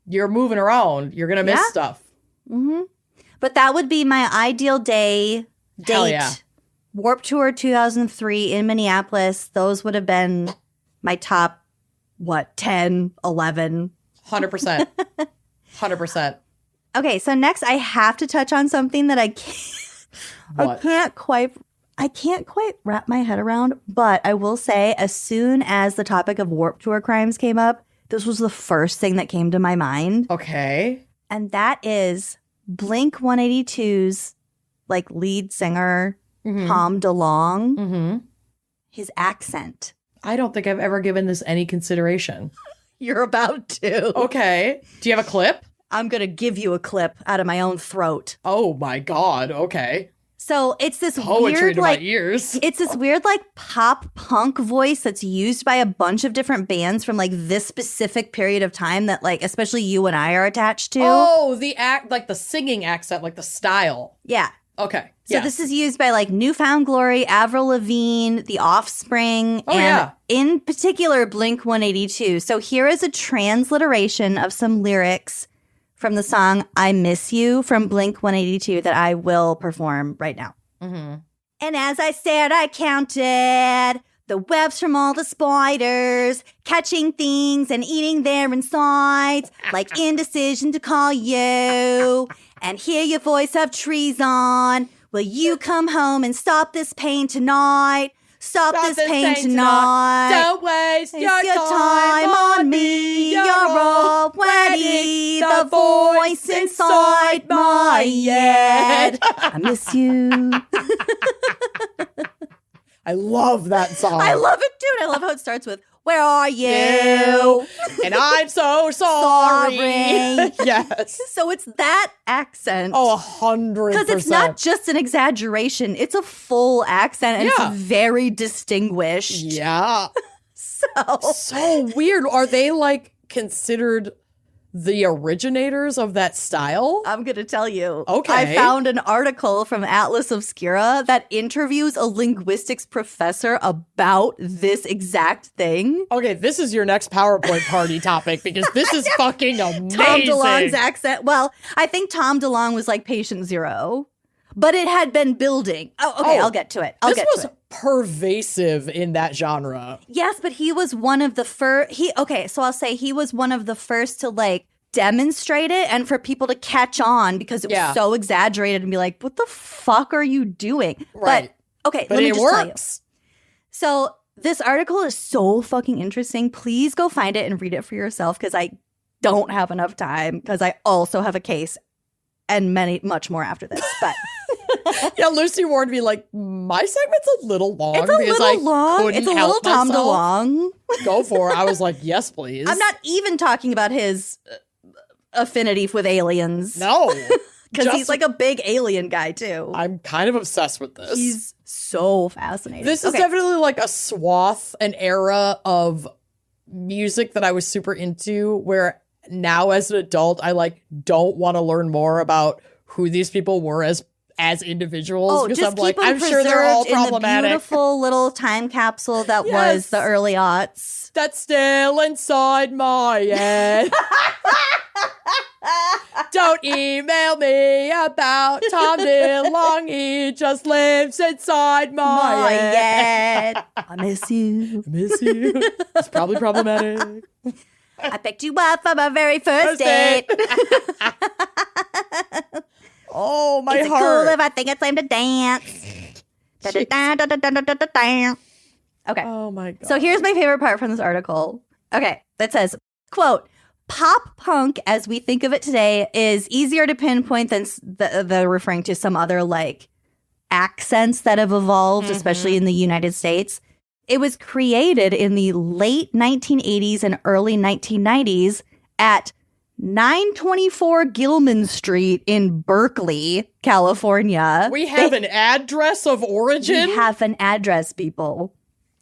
you're moving around. You're going to miss stuff. But that would be my ideal date. Hell yeah. Warped Tour 2003 in Minneapolis. Those would have been my top, 10, 11. 100%. 100%. Okay, so next I have to touch on something that I can't quite wrap my head around, but I will say as soon as the topic of Warped Tour crimes came up, this was the first thing that came to my mind. Okay. And that is Blink 182's lead singer, Tom DeLonge, his accent. I don't think I've ever given this any consideration. You're about to. Okay. Do you have a clip? I'm going to give you a clip out of my own throat. Oh my God. Okay. So it's this Poetry weird, to my ears. It's this weird, pop punk voice that's used by a bunch of different bands from this specific period of time that especially you and I are attached to. Oh, the the singing accent, the style. Yeah. Okay. So this is used by Newfound Glory, Avril Lavigne, The Offspring, and in particular Blink 182. So here is a transliteration of some lyrics from the song I Miss You from Blink 182 that I will perform right now. And as I stared, I counted the webs from all the spiders, catching things and eating their insides, like indecision to call you and hear your voice of treason. Will you come home and stop this pain tonight? Stop this pain tonight. Don't waste your time on me. You're already the voice inside my head. I miss you. I love that song. I love it, dude. I love how it starts with, where are you? And I'm so sorry. Yes. So it's that accent. Oh, 100%. Because it's not just an exaggeration. It's a full accent and it's very distinguished. Yeah. So weird. Are they considered the originators of that style? I'm going to tell you. Okay. I found an article from Atlas Obscura that interviews a linguistics professor about this exact thing. Okay, this is your next PowerPoint party topic because this is fucking amazing. Tom DeLonge's accent. Well, I think Tom DeLonge was patient zero, but it had been building. Oh, okay, I'll get to it. This was pervasive in that genre. Yes, but he was one of the first. So I'll say he was one of the first to demonstrate it and for people to catch on because it was so exaggerated and be like, what the fuck are you doing? Right. But let me just tell you. So this article is so fucking interesting. Please go find it and read it for yourself because I don't have enough time because I also have a case and much more after this. But yeah, Lucy warned me my segment's a little long. It's a little long. It's a little Tom DeLonge. Go for it. I was like, yes, please. I'm not even talking about his affinity with aliens. No. Because he's a big alien guy, too. I'm kind of obsessed with this. He's so fascinating. This is definitely a swath, an era of music that I was super into where now as an adult, I don't want to learn more about who these people were as individuals. Because just keep them I'm sure they're all problematic. In the beautiful little time capsule that was the early aughts. That's still inside my head. Don't email me about Tom DeLonge. He just lives inside my head. I miss you. I miss you. It's probably problematic. I picked you up on my very first date. Oh, my Is it heart. cool if I think it's time to dance? Okay. Oh, my God. So here's my favorite part from this article. Okay. That says, quote, pop punk as we think of it today is easier to pinpoint than the referring to some other accents that have evolved, especially in the United States. It was created in the late 1980s and early 1990s at 924 Gilman Street in Berkeley, California. We have an address of origin? We have an address, people.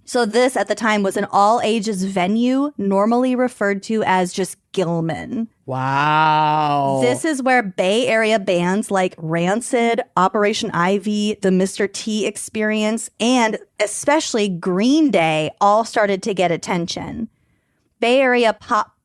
So this, at the time, was an all-ages venue, normally referred to as just Gilman. Wow. This is where Bay Area bands like Rancid, Operation Ivy, the Mr. T Experience, and especially Green Day all started to get attention. Bay Area pop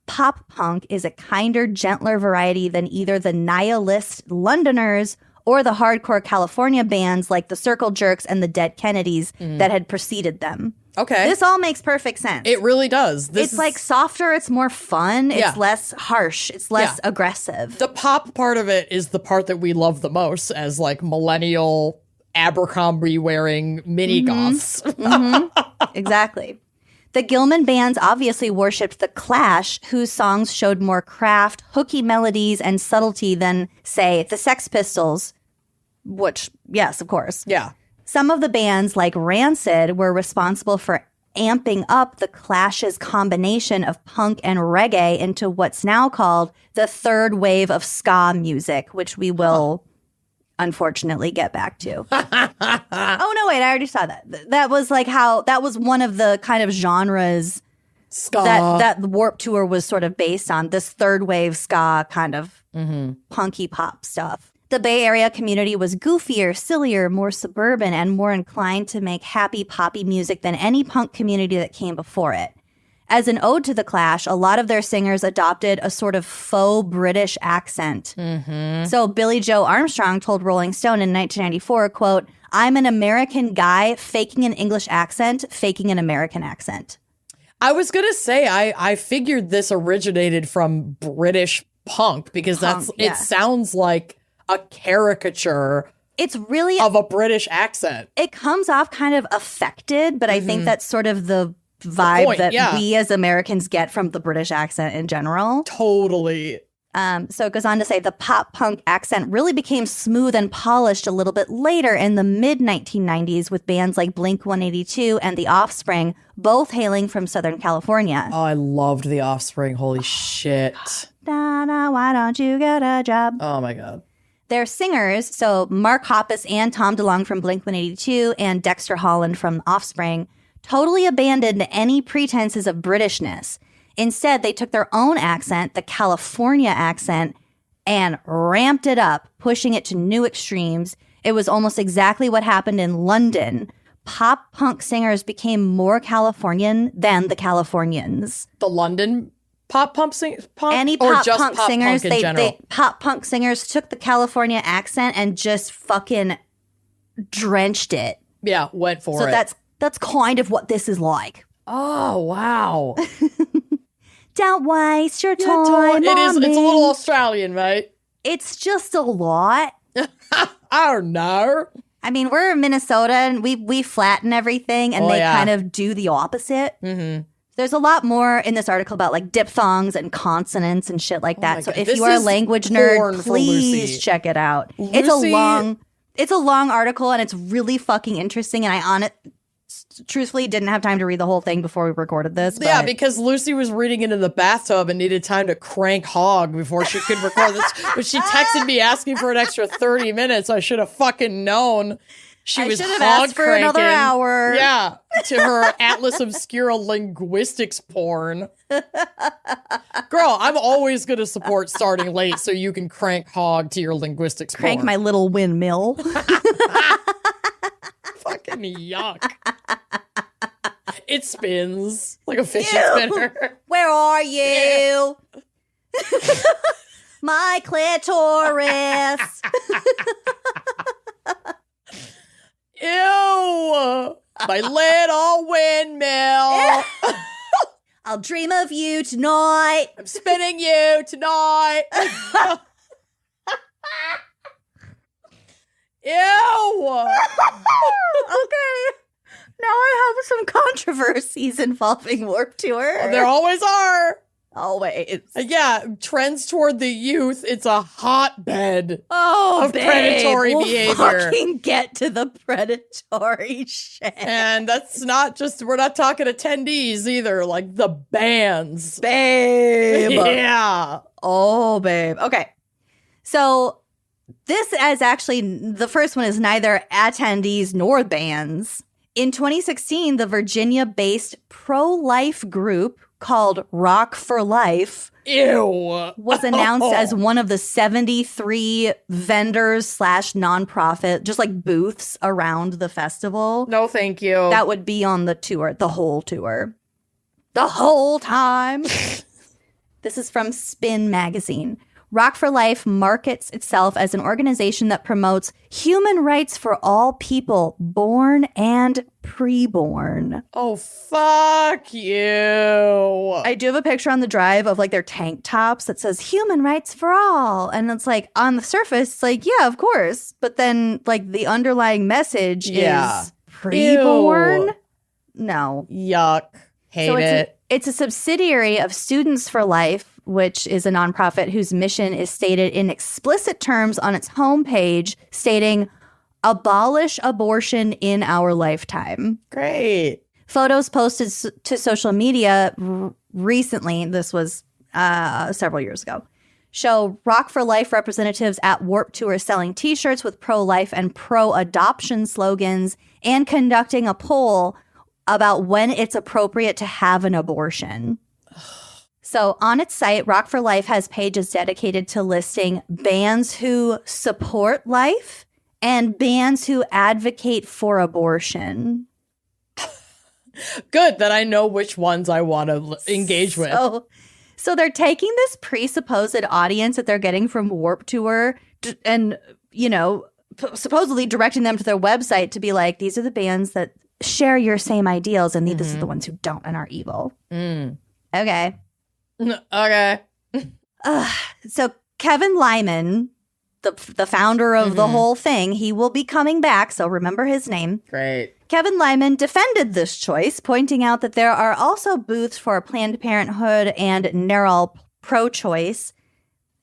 punk is a kinder, gentler variety than either the nihilist Londoners or the hardcore California bands like the Circle Jerks and the Dead Kennedys that had preceded them. Okay. This all makes perfect sense. It really does. It's like softer, it's more fun, Yeah. it's less harsh, it's less aggressive. The pop part of it is the part that we love the most as like millennial Abercrombie wearing mini goths. Exactly. The Gilman bands obviously worshipped The Clash, whose songs showed more craft, hooky melodies, and subtlety than, say, the Sex Pistols, which, yes, of course. Yeah. Some of the bands, like Rancid, were responsible for amping up The Clash's combination of punk and reggae into what's now called the third wave of ska music, which we will unfortunately get back to. Oh, no, wait, I already saw that. That was like that was one of the kind of genres Ska. that the Warped Tour was sort of based on, this third wave ska kind of punky pop stuff. The Bay Area community was goofier, sillier, more suburban, and more inclined to make happy poppy music than any punk community that came before it. As an ode to The Clash, a lot of their singers adopted a sort of faux British accent. So Billy Joe Armstrong told Rolling Stone in 1994, quote, "I'm an American guy faking an English accent, faking an American accent." I was going to say, I figured this originated from British punk because it sounds like a caricature It's really, of a British accent. it comes off kind of affected, but I think that's sort of the vibe point, that yeah. we as Americans get from the British accent in general. Totally. So it goes on to say the pop punk accent really became smooth and polished a little bit later in the mid-1990s with bands like Blink-182 and The Offspring, both hailing from Southern California. Oh, I loved The Offspring. Holy shit. Da-da, why don't you get a job? Oh my God. Their singers, so Mark Hoppus and Tom DeLonge from Blink-182 and Dexter Holland from Offspring, totally abandoned any pretenses of Britishness. Instead, they took their own accent, the California accent, and ramped it up, pushing it to new extremes. It was almost exactly what happened in London. Pop punk singers became more Californian than the Californians. The London pop punk Any or pop just punk pop singers, punk in general? pop punk singers took the California accent and just fucking drenched it. Yeah, went for So it. that's kind of what this is like. Oh, wow. Don't waste your time. It is. on It's a me. little Australian, mate. It's just a lot. I don't know. I mean, we're in Minnesota and we flatten everything, and Oh, they yeah. kind of do the opposite. Mm-hmm. There's a lot more in this article about like diphthongs and consonants and shit like that. my So God. if This you are a is language porn nerd, for Lucy. please check it out. Lucy- It's a long article and it's really fucking interesting. And I truthfully didn't have time to read the whole thing before we recorded this. Yeah, but- because Lucy was reading it in the bathtub and needed time to crank hog before she could record this. But she texted me asking for an extra 30 minutes. I should have fucking known. I Was should have hog asked for another cranking. hour. Yeah, to her Atlas Obscura linguistics porn. Girl, I'm always going to support starting late so you can crank hog to your linguistics Crank porn. my little windmill. Fucking yuck. It spins like a fishing spinner. Where are you? My clitoris. Ew! My little windmill. I'll dream of you tonight. I'm spinning you tonight. Ew! Okay. Now I have some controversies involving Warped Tour. There always are. Always. Yeah, trends toward the youth. It's a hotbed of babe, predatory we'll behavior. Fucking get to the predatory shit. And that's not just, we're not talking attendees either, like the bands. Babe. Yeah. Oh, babe. Okay. So this is actually, the first one is neither attendees nor bands. In 2016, the Virginia-based pro-life group called Rock for Life was announced as one of the 73 vendors / nonprofit, just like booths around the festival. No, thank you. That would be on the tour, the whole tour. The whole time. This is from Spin Magazine. Rock for Life markets itself as an organization that promotes human rights for all people, born and preborn. Oh, fuck you. I do have a picture on the drive of like their tank tops that says human rights for all. And it's like on the surface, it's like, yeah, of course. But then like the underlying message is preborn. Ew. No. Yuck. Hate it. It's a subsidiary of Students for Life, which is a nonprofit whose mission is stated in explicit terms on its homepage, stating, abolish abortion in our lifetime. Great. Photos posted to social media recently, this was several years ago, show Rock for Life representatives at Warped Tour selling T-shirts with pro-life and pro-adoption slogans and conducting a poll about when it's appropriate to have an abortion. So on its site, Rock for Life has pages dedicated to listing bands who support life and bands who advocate for abortion. Good that I know which ones I want to engage with. So they're taking this presupposed audience that they're getting from Warped Tour and, you know, supposedly directing them to their website to be like, these are the bands that share your same ideals and this is the ones who don't and are evil. Okay. Okay. So Kevin Lyman, the founder of the whole thing, he will be coming back, so remember his name. Great. Kevin Lyman defended this choice, pointing out that there are also booths for Planned Parenthood and NARAL pro-choice,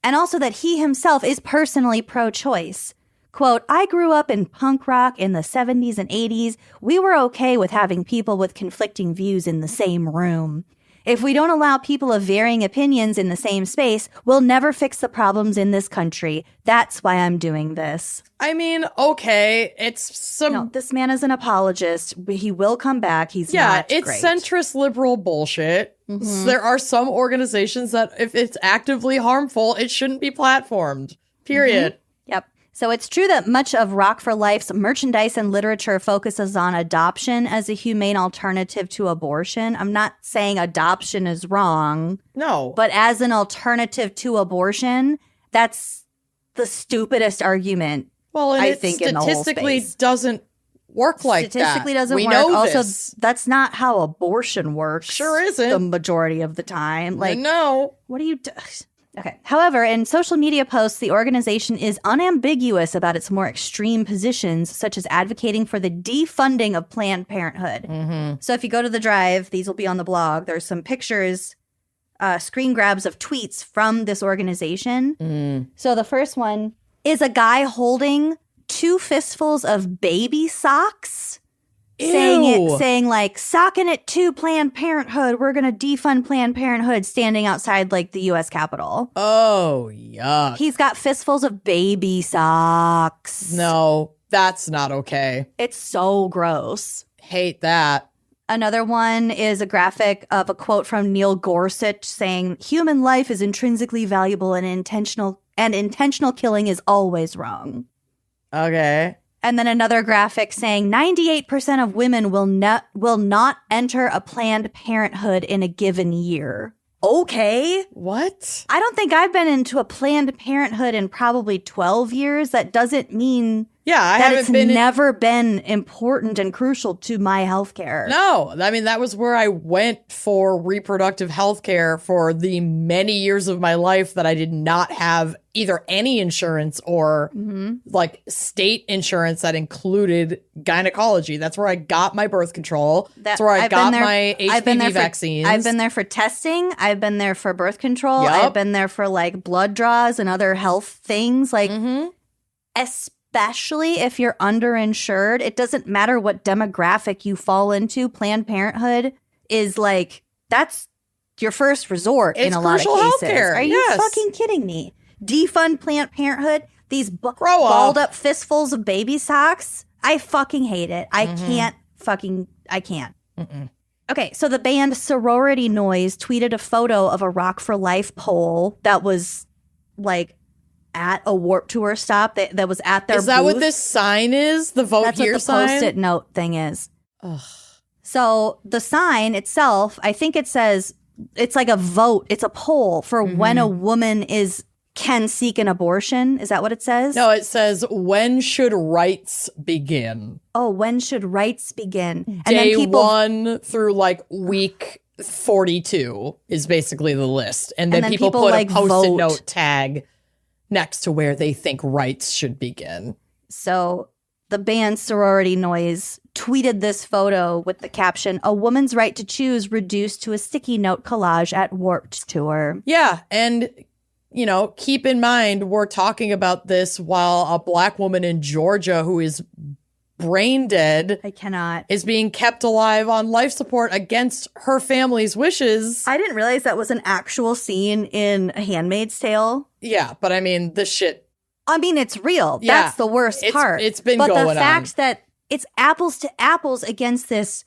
and also that he himself is personally pro-choice. Quote, I grew up in punk rock in the 70s and 80s. We were okay with having people with conflicting views in the same room. If we don't allow people of varying opinions in the same space, we'll never fix the problems in this country. That's why I'm doing this. I mean, okay, it's some... No, this man is an apologist. He will come back. He's not it's great. centrist liberal bullshit. So there are some organizations that if it's actively harmful, it shouldn't be platformed. Period. Yep. So it's true that much of Rock for Life's merchandise and literature focuses on adoption as a humane alternative to abortion. I'm not saying adoption is wrong. No. But as an alternative to abortion, that's the stupidest argument. Well, and I it think in the whole statistically space. doesn't work like that. Statistically doesn't we work. Know also, this. that's not how abortion works. Sure isn't. The majority of the time. Like, no. What do you do? Okay. However, in social media posts, the organization is unambiguous about its more extreme positions, such as advocating for the defunding of Planned Parenthood. So if you go to the drive, these will be on the blog. There's some pictures, screen grabs of tweets from this organization. So the first one is a guy holding 2 fistfuls of baby socks. Saying like, socking it to Planned Parenthood. We're going to defund Planned Parenthood, standing outside like the U.S. Capitol. Oh, yuck. He's got fistfuls of baby socks. No, that's not okay. It's so gross. Hate that. Another one is a graphic of a quote from Neil Gorsuch saying, human life is intrinsically valuable and intentional killing is always wrong. Okay. And then another graphic saying 98% of women will not enter a Planned Parenthood in a given year. Okay. What? I don't think I've been into a Planned Parenthood in probably 12 years. That doesn't mean Yeah, I that haven't it's been never been important and crucial to my healthcare. No, I mean, that was where I went for reproductive health care for the many years of my life that I did not have either any insurance or like state insurance that included gynecology. That's where I got my birth control. That's where I got my HPV vaccines. I've been there for testing. I've been there for birth control. Yep. I've been there for like blood draws and other health things. Like, especially if you're underinsured, it doesn't matter what demographic you fall into. Planned Parenthood is like, that's your first resort in a lot of cases. Healthcare. Are you fucking kidding me? Defund Planned Parenthood. These balled up fistfuls of baby socks. I fucking hate it. I can't. Okay, so the band Sorority Noise tweeted a photo of a Rock for Life pole that was like at a Warped Tour stop that was at their booth. Is that what this sign is? The vote That's here what the sign? Post-it note thing is. Ugh. So the sign itself, I think it says, it's like a vote. It's a poll for when a woman can seek an abortion. Is that what it says? No, it says, when should rights begin? Oh, when should rights begin? And Day then people, 1 through like week 42 is basically the list. And then people put like a post-it vote. note tag next to where they think rights should begin. So the band Sorority Noise tweeted this photo with the caption, "A woman's right to choose reduced to a sticky note collage at Warped Tour." Yeah, and you know, keep in mind we're talking about this while a black woman in Georgia who is brain dead is being kept alive on life support against her family's wishes. I didn't realize that was an actual scene in A Handmaid's Tale. Yeah, but I mean, the shit. I mean, it's real. Yeah, that's the worst part. It's been but going on. But the fact that it's apples to apples against this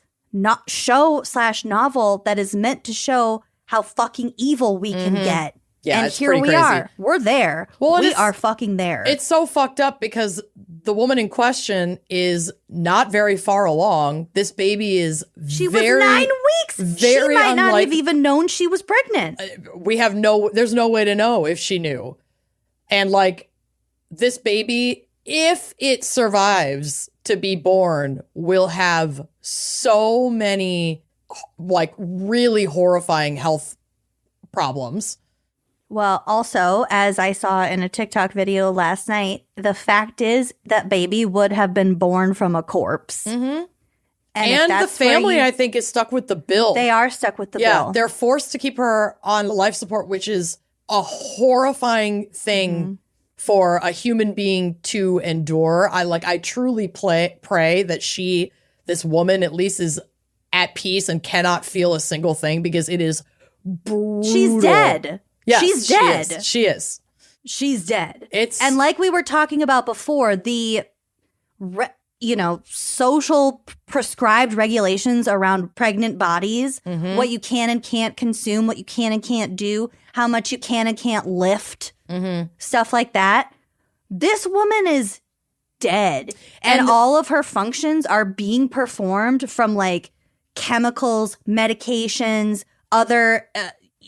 show/novel that is meant to show how fucking evil we can get. Yeah, and it's here pretty we crazy. are. We're there. Well, we are fucking there. It's so fucked up because the woman in question is not very far along. This baby is She was 9 weeks. She might not have even known she was pregnant. There's no way to know if she knew. And like, this baby, if it survives to be born, will have so many like really horrifying health problems. Well, also, as I saw in a TikTok video last night, the fact is that baby would have been born from a corpse. And the family, I think, is stuck with the bill. They are stuck with the bill. Yeah, they're forced to keep her on life support, which is a horrifying thing for a human being to endure. I truly pray that this woman at least is at peace and cannot feel a single thing, because it is brutal. She's dead. Yes, she's dead. She is. She's dead. And like we were talking about before, the social prescribed regulations around pregnant bodies, what you can and can't consume, what you can and can't do, how much you can and can't lift, stuff like that. This woman is dead. And all of her functions are being performed from like chemicals, medications, other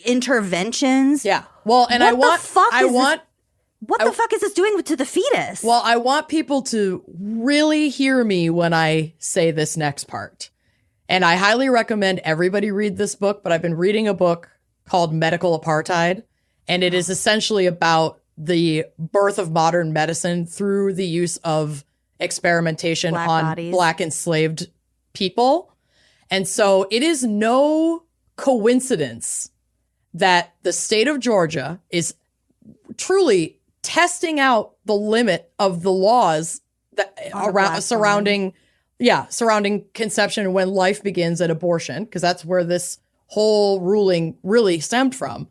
interventions. Yeah. Well, and what the fuck is this doing to the fetus? Well, I want people to really hear me when I say this next part. And I highly recommend everybody read this book, but I've been reading a book called Medical Apartheid, and it is essentially about the birth of modern medicine through the use of experimentation on Black enslaved people. And so it is no coincidence that the state of Georgia is truly testing out the limit of the laws that surrounding conception when life begins at abortion, because that's where this whole ruling really stemmed from.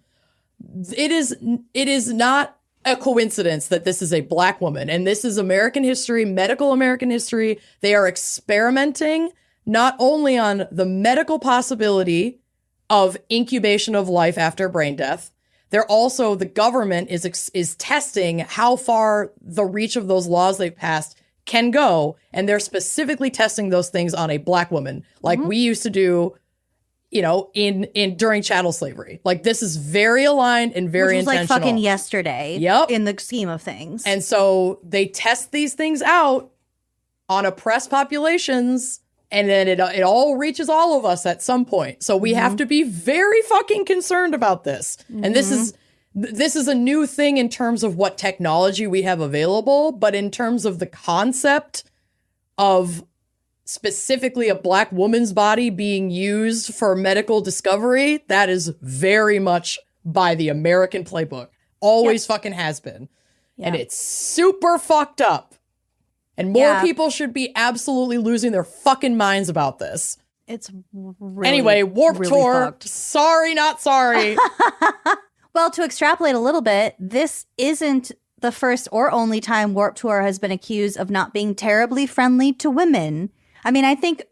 It is not a coincidence that this is a Black woman, and this is American history, medical American history. They are experimenting not only on the medical possibility of incubation of life after brain death, the government is testing how far the reach of those laws they've passed can go, and they're specifically testing those things on a Black woman, like we used to do you know, in during chattel slavery. Like, this is very aligned and very Which was intentional. like fucking yesterday. Yep. In the scheme of things. And so they test these things out on oppressed populations, and then it all reaches all of us at some point. So we have to be very fucking concerned about this. And this is a new thing in terms of what technology we have available, but in terms of the concept of specifically a Black woman's body being used for medical discovery, that is very much by the American playbook. Always fucking has been. And it's super fucked up. And more people should be absolutely losing their fucking minds about this. It's really, anyway, Warped really Tour. fucked. Sorry, not sorry. Well, to extrapolate a little bit, this isn't the first or only time Warped Tour has been accused of not being terribly friendly to women. I mean, I think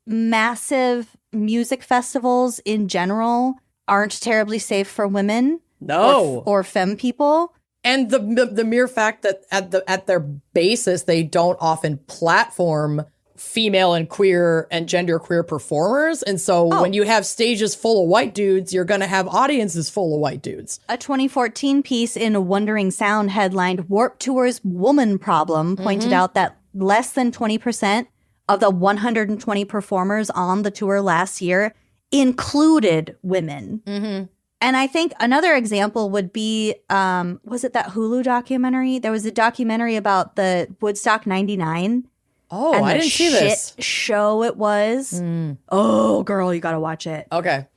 massive music festivals in general aren't terribly safe for women. No. Or femme people. And the mere fact that at their basis, they don't often platform female and queer and genderqueer performers. And so when you have stages full of white dudes, you're going to have audiences full of white dudes. A 2014 piece in Wondering Sound headlined Warped Tour's Woman Problem pointed out that less than 20% of the 120 performers on the tour last year included women. And I think another example would be, was it that Hulu documentary? There was a documentary about the Woodstock 99. Oh, and I the didn't see this. Show it was. Oh, girl, you got to watch it. Okay.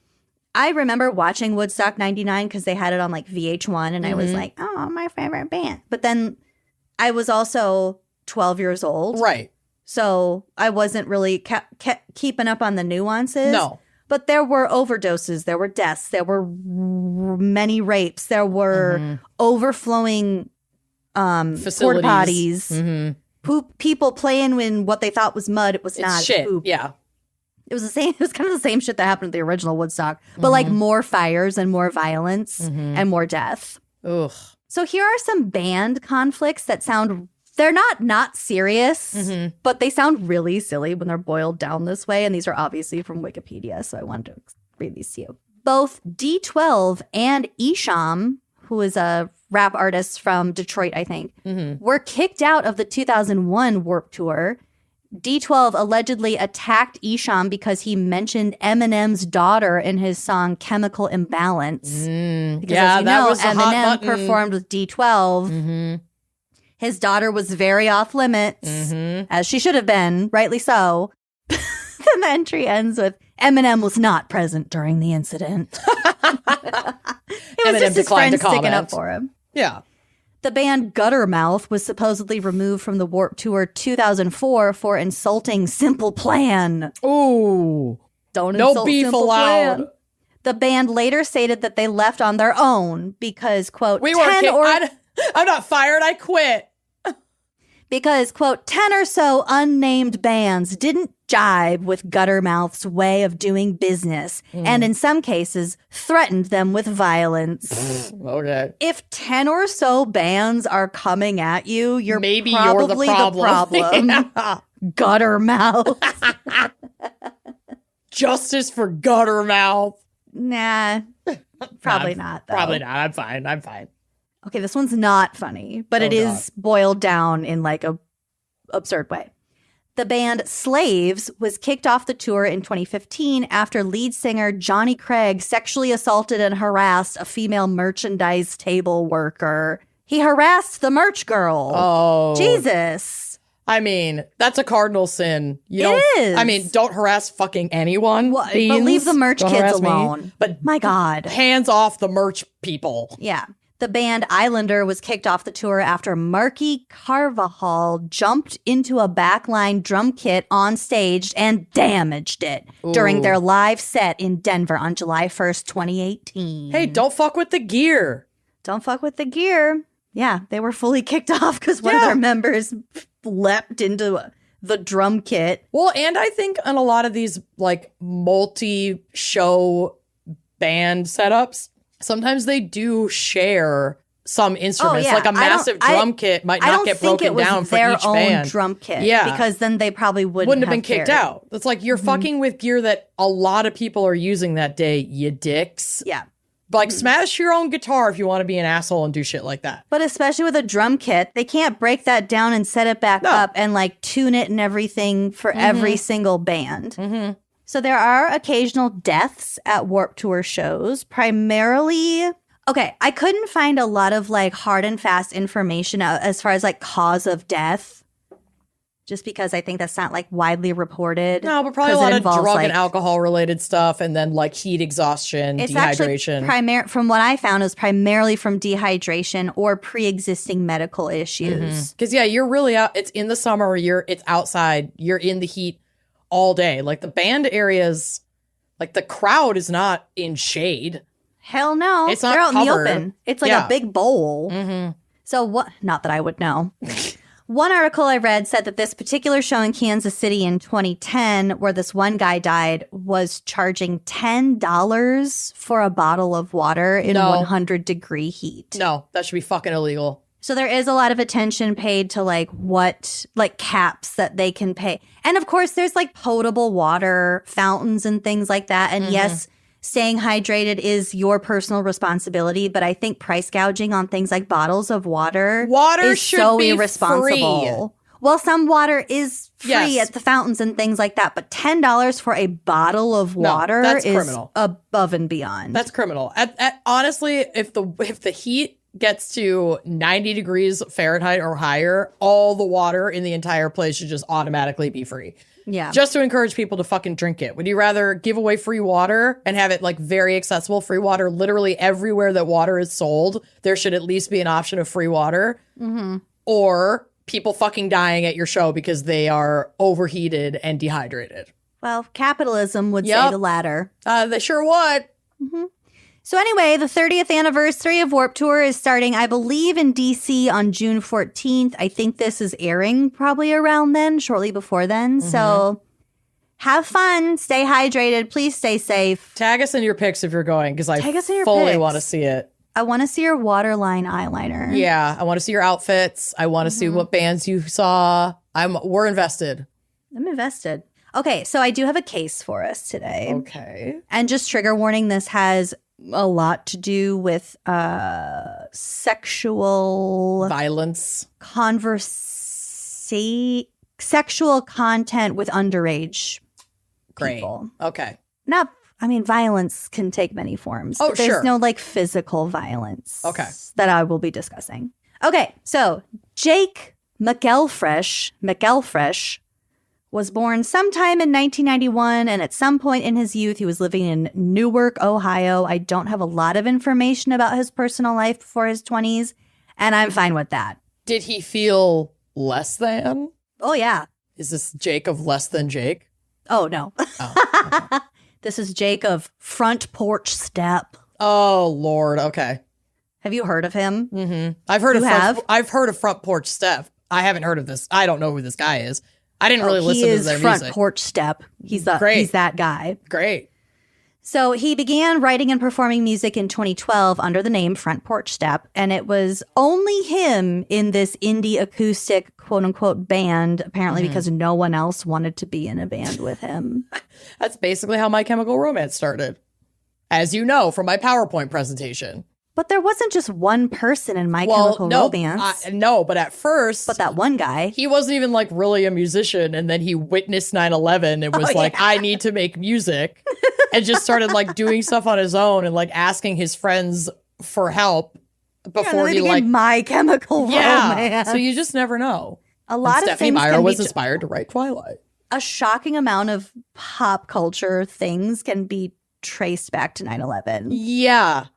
I remember watching Woodstock 99 because they had it on like VH1 and I was like, oh, my favorite band. But then I was also 12 years old. Right. So I wasn't really kept keeping up on the nuances. No. But there were overdoses, there were deaths, there were many rapes, there were overflowing porta potties, poop, people playing in what they thought was mud. It was not shit. poop. Yeah. It was the same. It was kind of the same shit that happened at the original Woodstock, but like more fires and more violence and more death. Ugh. So here are some band conflicts that sound. They're not serious, but they sound really silly when they're boiled down this way. And these are obviously from Wikipedia, so I wanted to read these to you. Both D12 and Esham, who is a rap artist from Detroit, I think, were kicked out of the 2001 Warped Tour. D12 allegedly attacked Esham because he mentioned Eminem's daughter in his song Chemical Imbalance. Because as you know, Eminem performed with D12. His daughter was very off limits, as she should have been, rightly so. Then the entry ends with, Eminem was not present during the incident. It was just his friend sticking up for him. Yeah. The band Guttermouth was supposedly removed from the Warped Tour 2004 for insulting Simple Plan. Ooh. Don't no insult beef Simple allowed. Plan. The band later stated that they left on their own because, quote, I'm not fired, I quit. Because, quote, 10 or so unnamed bands didn't jibe with Guttermouth's way of doing business and in some cases threatened them with violence. Okay. If 10 or so bands are coming at you, Maybe probably you're the problem. Yeah. Guttermouth. Justice for Guttermouth. Nah, probably not, though. Probably not. I'm fine. Okay, this one's not funny, but it is boiled down in like a absurd way. The band Slaves was kicked off the tour in 2015 after lead singer Johnny Craig sexually assaulted and harassed a female merchandise table worker. He harassed the merch girl. Oh. Jesus. I mean, that's a cardinal sin. It is. I mean, don't harass fucking anyone. Well, but leave the merch kids alone. Me. But my God. Hands off the merch people. Yeah. The band Islander was kicked off the tour after Marky Carvajal jumped into a backline drum kit on stage and damaged it during their live set in Denver on July 1st, 2018. Hey, don't fuck with the gear. Don't fuck with the gear. Yeah, they were fully kicked off because one of their members leapt into the drum kit. Well, and I think on a lot of these like multi-show band setups, sometimes they do share some instruments. yeah. Like a massive drum kit might not get broken down for their each own band. drum kit. Yeah. Because then they probably wouldn't have been kicked cared. out. It's like you're fucking with gear that a lot of people are using that day, you dicks. Yeah. Like, smash your own guitar if you want to be an asshole and do shit like that. But especially with a drum kit, they can't break that down and set it back up and like tune it and everything for every single band. Mm-hmm. So there are occasional deaths at Warped Tour shows, primarily. Okay, I couldn't find a lot of like hard and fast information as far as like cause of death. Just because I think that's not like widely reported. No, but probably a lot of drug and alcohol related stuff, and then like heat exhaustion, it's dehydration. Actually from what I found, is primarily from dehydration or pre-existing medical issues. Because you're really out. It's in the summer. It's outside. You're in the heat all day. Like the band areas, like the crowd is not in shade. Hell no, it's not They're out covered. in the open. It's like a big bowl. Mm-hmm. So what? Not that I would know. One article I read said that this particular show in Kansas City in 2010, where this one guy died, was charging $10 for a bottle of water in 100-degree heat. No, that should be fucking illegal. So there is a lot of attention paid to like caps that they can pay. And of course, there's like potable water fountains and things like that. And yes, staying hydrated is your personal responsibility, but I think price gouging on things like bottles of water is should so be irresponsible. Free. Well, some water is free at the fountains and things like that, but $10 for a bottle of water that's is criminal. Above and beyond. That's criminal. Honestly, if the heat gets to 90 degrees Fahrenheit or higher, all the water in the entire place should just automatically be free. Yeah. Just to encourage people to fucking drink it. Would you rather give away free water and have it like very accessible? Free water literally everywhere that water is sold, there should at least be an option of free water. Mm-hmm. Or people fucking dying at your show because they are overheated and dehydrated. Well, capitalism would say the latter. They sure would. Mm-hmm. So anyway, the 30th anniversary of Warped Tour is starting, I believe, in DC on June 14th. I think this is airing probably around then, shortly before then. Mm-hmm. So have fun, stay hydrated, please stay safe. Tag us in your pics if you're going, because I fully pics. want to see it. I want to see your waterline eyeliner. Yeah, I want to see your outfits. I want to see what bands you saw. We're invested. I'm invested. Okay, so I do have a case for us today. Okay. And just trigger warning, this has a lot to do with sexual violence, sexual content with underage people. Okay. Violence can take many forms. Oh, but there's sure. no like physical violence. Okay. That I will be discussing. Okay, so Jake McElfresh was born sometime in 1991, and at some point in his youth, he was living in Newark, Ohio. I don't have a lot of information about his personal life before his 20s, and I'm fine with that. Did he feel less than? Oh, yeah. Is this Jake of Less Than Jake? Oh, no. Oh, okay. This is Jake of Front Porch Step. Oh, Lord. Okay. Have you heard of him? Mm-hmm. I've heard of Front Porch Step. I haven't heard of this. I don't know who this guy is. I didn't really listen to their Front music. Porch Step. He's that guy. Great. So he began writing and performing music in 2012 under the name Front Porch Step, and it was only him in this indie acoustic quote-unquote band, apparently because no one else wanted to be in a band with him. That's basically how My Chemical Romance started, as you know from my PowerPoint presentation. But there wasn't just one person in My Chemical Romance. No, but at first... But that one guy. He wasn't even like really a musician, and then he witnessed 9/11 and was I need to make music, and just started like doing stuff on his own and like asking his friends for help before he like... My Chemical Romance. So you just never know. A lot of Stephanie things Meyer can was be inspired to write Twilight. A shocking amount of pop culture things can be traced back to 9/11. Yeah.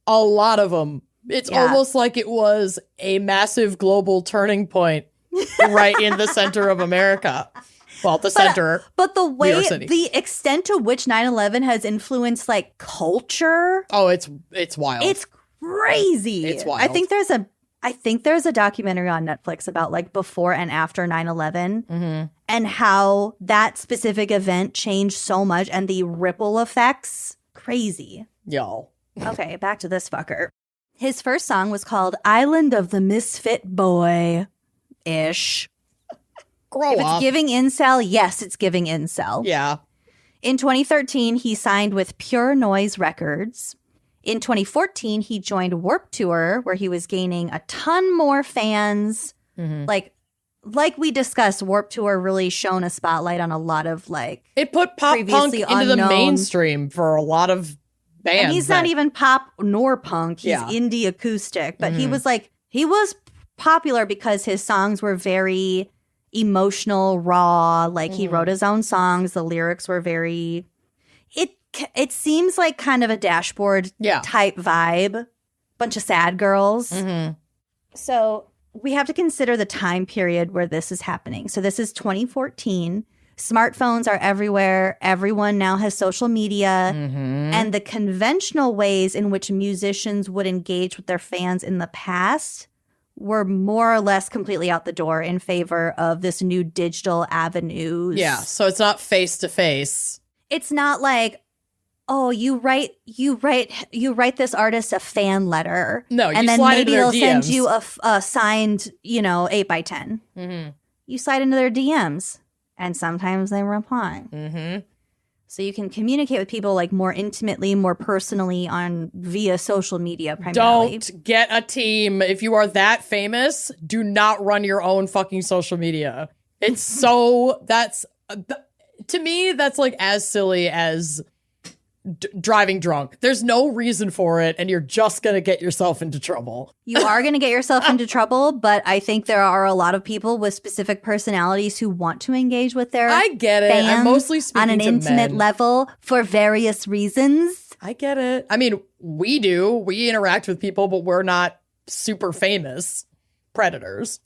A lot of them. It's almost like it was a massive global turning point right in the center of America. Well, center. But the way, New York City. the extent to which 9/11 has influenced like culture. Oh, it's wild. It's crazy. It's wild. I think there's a documentary on Netflix about like before and after 9/11 and how that specific event changed so much and the ripple effects. Crazy. Y'all. Okay, back to this fucker. His first song was called Island of the Misfit Boy-ish. Grow If up. it's giving incel, yes, it's giving incel. Yeah. In 2013, he signed with Pure Noise Records. In 2014, he joined Warped Tour, where he was gaining a ton more fans. Like we discussed, Warped Tour really shone a spotlight on a lot of It put pop punk previously into the unknown- mainstream for a lot of bands. And he's not even pop nor punk. He's Yeah. indie acoustic. But he was popular because his songs were very emotional, raw. He wrote his own songs. The lyrics were very... It seems like kind of a Dashboard type vibe. Bunch of sad girls. So we have to consider the time period where this is happening. So this is 2014. Smartphones are everywhere. Everyone now has social media. And the conventional ways in which musicians would engage with their fans in the past were more or less completely out the door in favor of this new digital avenues. Yeah, so it's not face to face. It's not like, oh, you write this artist a fan letter. No, you and then slide maybe into their they'll send DMs. you a signed, 8x10. You slide into their DMs, and sometimes they reply. So you can communicate with people more intimately, more personally via social media primarily. Don't get a team. If you are that famous, do not run your own fucking social media. It's so, to me, that's as silly as driving drunk. There's no reason for it, and you're just going to get yourself into trouble. You are going to get yourself into trouble, but I think there are a lot of people with specific personalities who want to engage with their I get it. fans I'm mostly speaking on an to intimate men. level for various reasons. I get it. I mean, we do. We interact with people, but we're not super famous predators.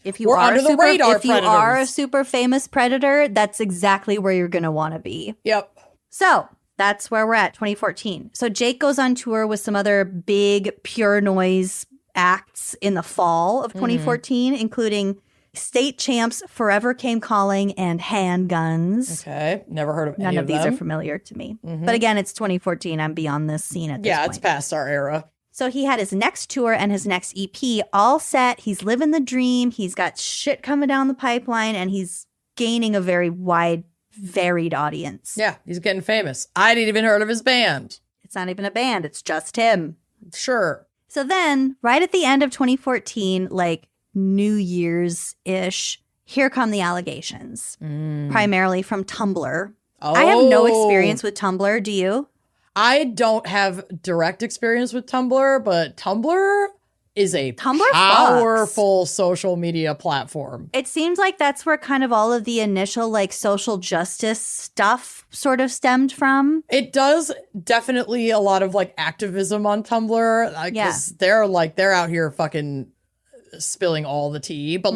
If you We're are under the radar if you are a predators. super famous predator, that's exactly where you're going to want to be. Yep. So that's where we're at, 2014. So Jake goes on tour with some other big Pure Noise acts in the fall of 2014, including State Champs, Forever Came Calling, and Handguns. Okay. Never heard of None any of these them. are familiar to me. But again, it's 2014. I'm beyond this scene at this Yeah, point. it's past our era. So he had his next tour and his next EP all set. He's living the dream. He's got shit coming down the pipeline, and he's gaining a very wide, varied audience. Yeah, he's getting famous. I didn't even heard of his band. It's not even a band. It's just him. Sure. So then, right at the end of 2014, New Year's-ish, here come the allegations, primarily from Tumblr. Oh. I have no experience with Tumblr. Do you? I don't have direct experience with Tumblr, but Tumblr is a Tumblr powerful social media platform. It seems like that's where kind of all of the initial social justice stuff sort of stemmed from. It does definitely a lot of activism on Tumblr. Yeah. They're out here fucking spilling all the tea, but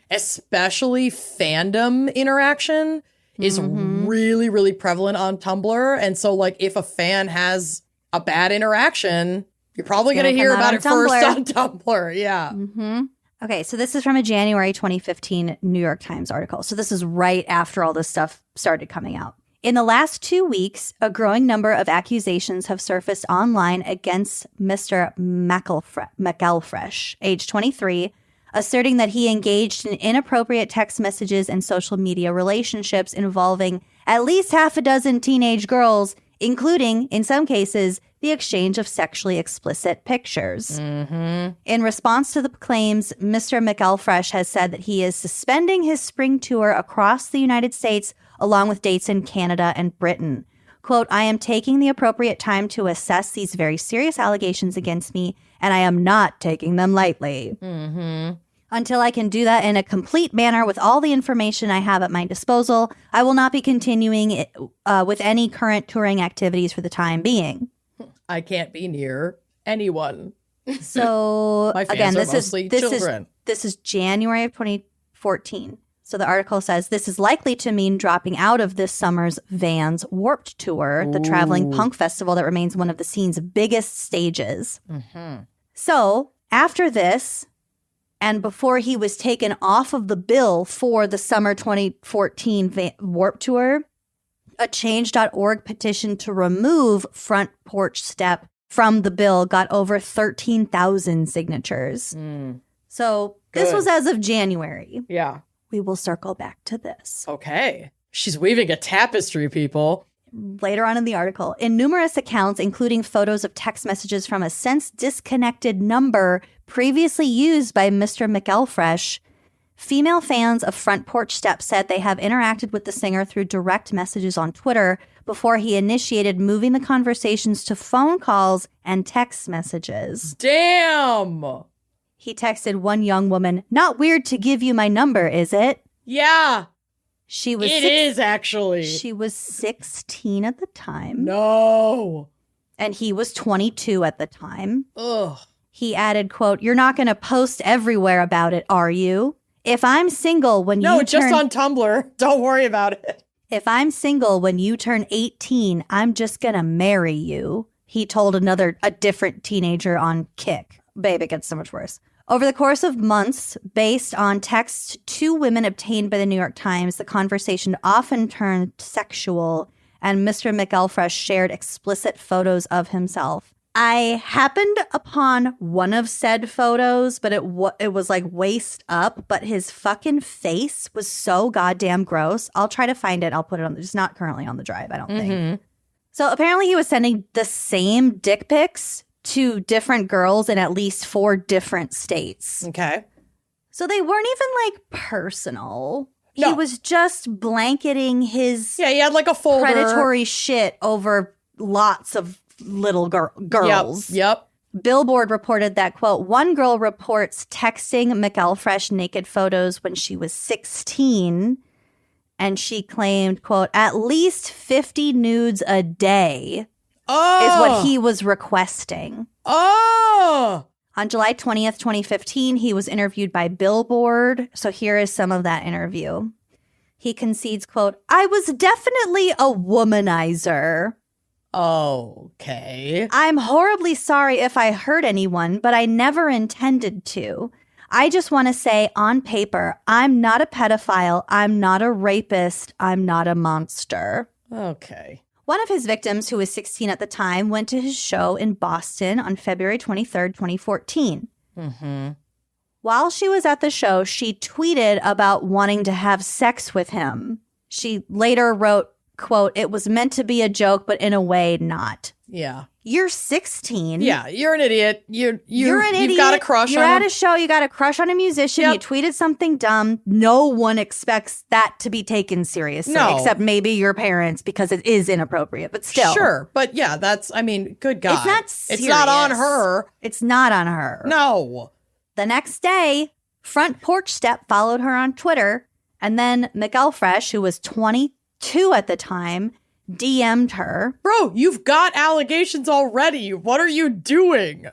especially fandom interaction is really, really prevalent on Tumblr. And so if a fan has a bad interaction, you're probably going to hear come out about it on first Tumblr. on Tumblr. Yeah. Okay, so this is from a January 2015 New York Times article. So this is right after all this stuff started coming out. In the last 2 weeks, a growing number of accusations have surfaced online against Mr. McElfresh, age 23, asserting that he engaged in inappropriate text messages and social media relationships involving at least half a dozen teenage girls, including, in some cases, the exchange of sexually explicit pictures. In response to the claims, Mr. McElfresh has said that he is suspending his spring tour across the United States, along with dates in Canada and Britain. Quote, I am taking the appropriate time to assess these very serious allegations against me, and I am not taking them lightly. Until I can do that in a complete manner with all the information I have at my disposal, I will not be continuing with any current touring activities for the time being. I can't be near anyone. So My fans again, are this mostly is children. this is January of 2014. So the article says this is likely to mean dropping out of this summer's Vans Warped Tour, the traveling punk festival that remains one of the scene's biggest stages. So after this, and before he was taken off of the bill for the summer 2014 Warped Tour, a change.org petition to remove Front Porch Step from the bill got over 13,000 signatures. So this was as of January. Yeah. We will circle back to this. Okay. She's weaving a tapestry, people. Later on in the article, in numerous accounts, including photos of text messages from a since disconnected number previously used by Mr. McElfresh, female fans of Front Porch Step said they have interacted with the singer through direct messages on Twitter before he initiated moving the conversations to phone calls and text messages. Damn! He texted one young woman, "Not weird to give you my number, is it?" Yeah, She was it is actually. She was 16 at the time. No. And he was 22 at the time. Ugh. He added, quote, "You're not going to post everywhere about it, are you? If I'm single when No, you just turn... on Tumblr. Don't worry about it. If I'm single when you turn 18, I'm just going to marry you," he told a different teenager on Kick. Babe, it gets so much worse. Over the course of months, based on texts two women obtained by the New York Times, the conversation often turned sexual, and Mr. McElfresh shared explicit photos of himself. I happened upon one of said photos, but it was like waist up, but his fucking face was so goddamn gross. I'll try to find it. I'll put it on. It's not currently on the drive, I don't think. So apparently he was sending the same dick pics to different girls in at least 4 different states. Okay. So they weren't even like personal. No. He was just blanketing his Yeah, he had like a folder. predatory shit over lots of little girls. Yep. Billboard reported that, quote, one girl reports texting McElfresh naked photos when she was 16, and she claimed, quote, at least 50 nudes a day is what he was requesting. Oh! On July 20th, 2015, he was interviewed by Billboard. So here is some of that interview. He concedes, quote, "I was definitely a womanizer. Okay. I'm horribly sorry if I hurt anyone, but I never intended to. I just want to say on paper, I'm not a pedophile. I'm not a rapist. I'm not a monster." Okay. One of his victims, who was 16 at the time, went to his show in Boston on February 23rd, 2014. While she was at the show, she tweeted about wanting to have sex with him. She later wrote, quote, "It was meant to be a joke, but in a way, not." Yeah. You're 16. Yeah, you're an idiot. You're an idiot. You've got a crush You're on at him. a show. You got a crush on a musician. Yep. You tweeted something dumb. No one expects that to be taken seriously, No. except maybe your parents, because it is inappropriate. But still, Sure, but yeah, good God. It's not It's not on serious. her. It's not on her. No. The next day, Front Porch Step followed her on Twitter, and then McElfresh, who was 22 at the time, DM'd her. Bro, you've got allegations already. What are you doing?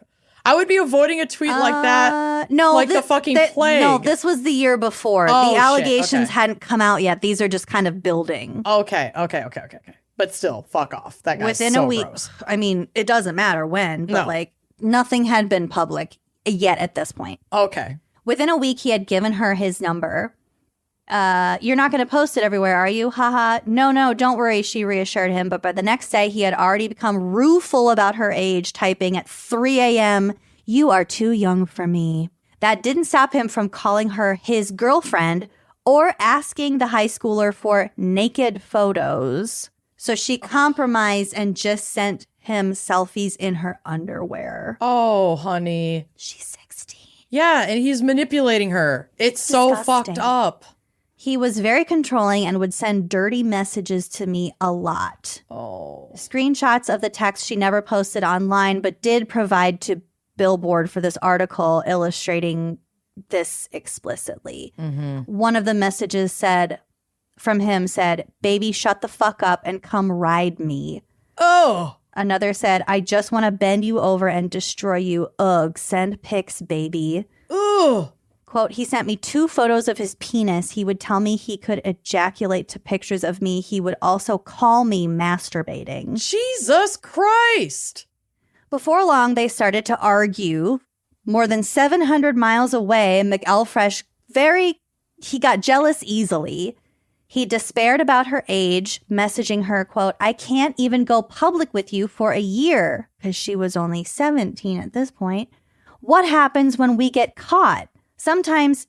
I would be avoiding a tweet like that. No, like the fucking plague. No, this was the year before. Oh, the shit, allegations okay. hadn't come out yet. These are just kind of building. Okay. But still, fuck off. That guy's Within so a week, gross. I mean, it doesn't matter when, but No. like nothing had been public yet at this point. Okay. Within a week, he had given her his number. You're not going to post it everywhere, are you? Haha. No, don't worry, she reassured him. But by the next day, he had already become rueful about her age, typing at 3 a.m., "You are too young for me." That didn't stop him from calling her his girlfriend or asking the high schooler for naked photos. So she compromised and just sent him selfies in her underwear. Oh, honey. She's 16. Yeah, and he's manipulating her. It's so Disgusting. fucked up. He was very controlling and would send dirty messages to me a lot. Oh. Screenshots of the text she never posted online, but did provide to Billboard for this article illustrating this explicitly. One of the messages from him said, "Baby, shut the fuck up and come ride me." Oh. Another said, "I just want to bend you over and destroy you. Ugh, send pics, baby." Ugh. Quote, "He sent me 2 photos of his penis. He would tell me he could ejaculate to pictures of me. He would also call me masturbating." Jesus Christ. Before long, they started to argue. More than 700 miles away, McElfresh he got jealous easily. He despaired about her age, messaging her, quote, I can't even go public with you for a year, because she was only 17 at this point. What happens when we get caught? Sometimes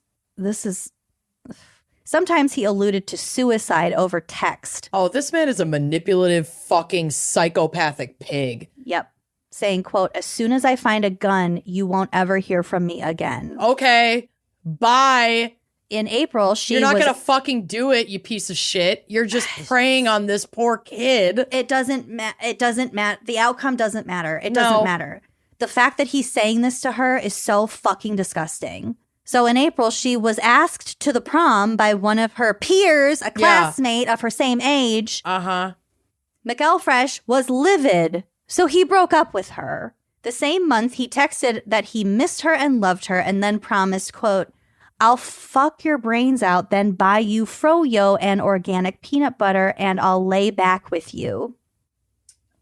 he alluded to suicide over text. Oh, this man is a manipulative fucking psychopathic pig. Yep. Saying, quote, as soon as I find a gun, you won't ever hear from me again. Okay, bye. In April, You're not going to fucking do it, you piece of shit. You're just preying on this poor kid. It doesn't matter. The outcome doesn't matter. It doesn't matter. The fact that he's saying this to her is so fucking disgusting. So in April, she was asked to the prom by one of her peers, a classmate of her same age. McElfresh was livid, so he broke up with her. The same month, he texted that he missed her and loved her and then promised, quote, I'll fuck your brains out, then buy you froyo and organic peanut butter, and I'll lay back with you.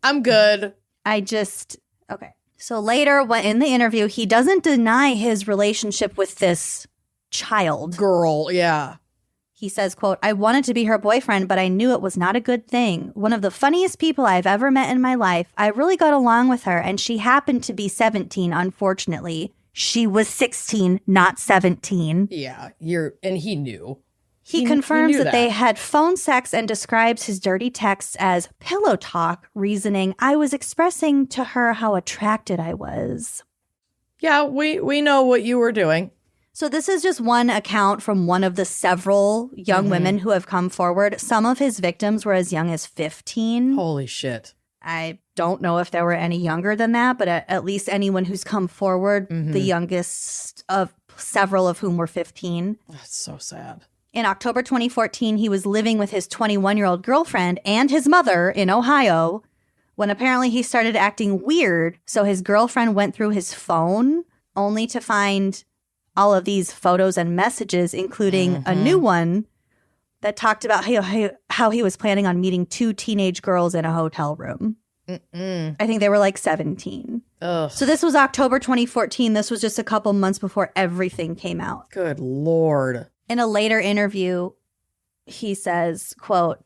I'm good. Okay. So later, in the interview, he doesn't deny his relationship with this child. Girl, yeah. He says, quote, I wanted to be her boyfriend, but I knew it was not a good thing. One of the funniest people I've ever met in my life. I really got along with her, and she happened to be 17, unfortunately. She was 16, not 17. Yeah, and he knew. He confirms that they had phone sex and describes his dirty texts as pillow talk, reasoning, I was expressing to her how attracted I was. Yeah, we know what you were doing. So this is just one account from one of the several young women who have come forward. Some of his victims were as young as 15. Holy shit. I don't know if there were any younger than that, but at least anyone who's come forward, the youngest of several of whom were 15. That's so sad. In October 2014, he was living with his 21-year-old girlfriend and his mother in Ohio when apparently he started acting weird. So his girlfriend went through his phone only to find all of these photos and messages, including a new one that talked about how he was planning on meeting 2 teenage girls in a hotel room. I think they were like 17. Ugh. So this was October 2014. This was just a couple months before everything came out. Good Lord. In a later interview, he says, quote,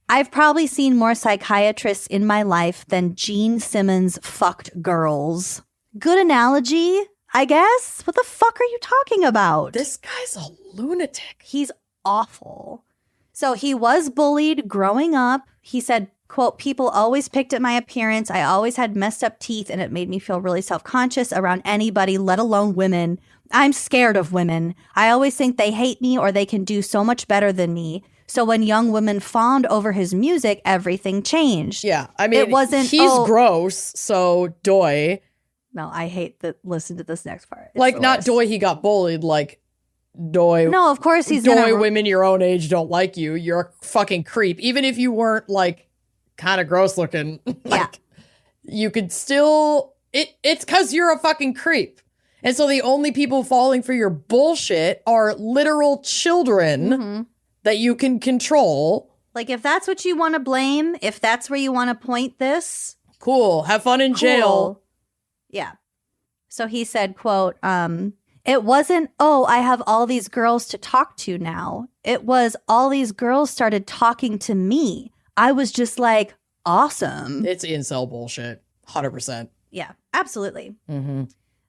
I've probably seen more psychiatrists in my life than Gene Simmons fucked girls. Good analogy, I guess. What the fuck are you talking about? This guy's a lunatic. He's awful. So he was bullied growing up. He said, quote, people always picked at my appearance. I always had messed up teeth, and it made me feel really self-conscious around anybody, let alone women. I'm scared of women. I always think they hate me or they can do so much better than me. So when young women fawned over his music, everything changed. Yeah, I mean, he's gross, so doy. No, I hate that. Listen to this next part. It's like, not doy he got bullied, like, doy. No, of course he's doy women your own age don't like you. You're a fucking creep. Even if you weren't, like, kind of gross looking. Like, you could still... It's because you're a fucking creep. And so the only people falling for your bullshit are literal children that you can control. Like, if that's what you want to blame, if that's where you want to point this. Cool. Have fun in jail. Yeah. So he said, quote, it wasn't, oh, I have all these girls to talk to now. It was all these girls started talking to me. I was just like, awesome. It's incel bullshit. 100%. Yeah, absolutely.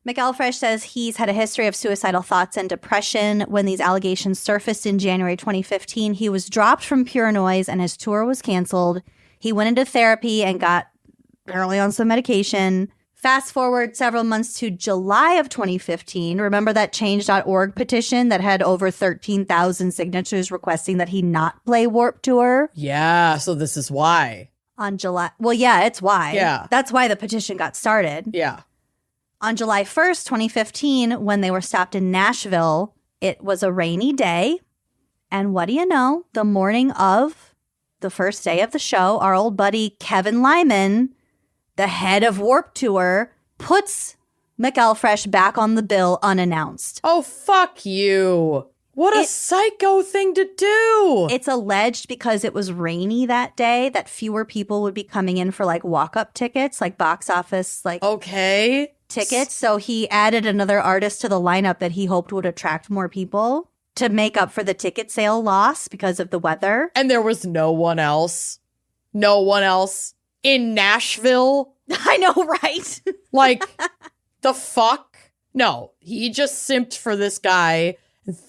McElfresh says he's had a history of suicidal thoughts and depression. When these allegations surfaced in January 2015, he was dropped from Pure Noise and his tour was canceled. He went into therapy and got apparently on some medication. Fast forward several months to July of 2015. Remember that change.org petition that had over 13,000 signatures requesting that he not play Warped Tour? Yeah, so this is why. On July... Well, yeah, it's why. Yeah. That's why the petition got started. Yeah. On July 1st, 2015, when they were stopped in Nashville, it was a rainy day. And what do you know? The morning of the first day of the show, our old buddy Kevin Lyman, the head of Warped Tour, puts McElfresh back on the bill unannounced. Oh, fuck you. What a psycho thing to do. It's alleged because it was rainy that day that fewer people would be coming in for like walk-up tickets, like box office, like tickets. So he added another artist to the lineup that he hoped would attract more people to make up for the ticket sale loss because of the weather. And there was no one else. No one else in Nashville. I know, right? Like, the fuck? No, he just simped for this guy,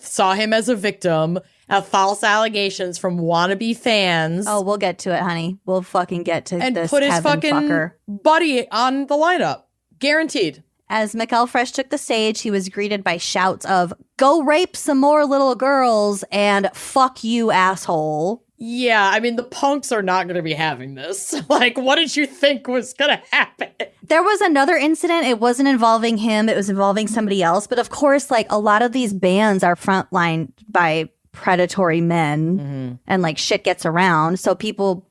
saw him as a victim of false allegations from wannabe fans. Oh, we'll get to it, honey. We'll fucking get to and this put his Kevin fucking fucker. buddy on the lineup. Guaranteed. As McElfresh took the stage, he was greeted by shouts of, "Go rape some more little girls," and "Fuck you, asshole." Yeah, I mean, the punks are not going to be having this. Like, what did you think was going to happen? There was another incident. It wasn't involving him. It was involving somebody else. But of course, like, a lot of these bands are frontlined by predatory men and like shit gets around. So people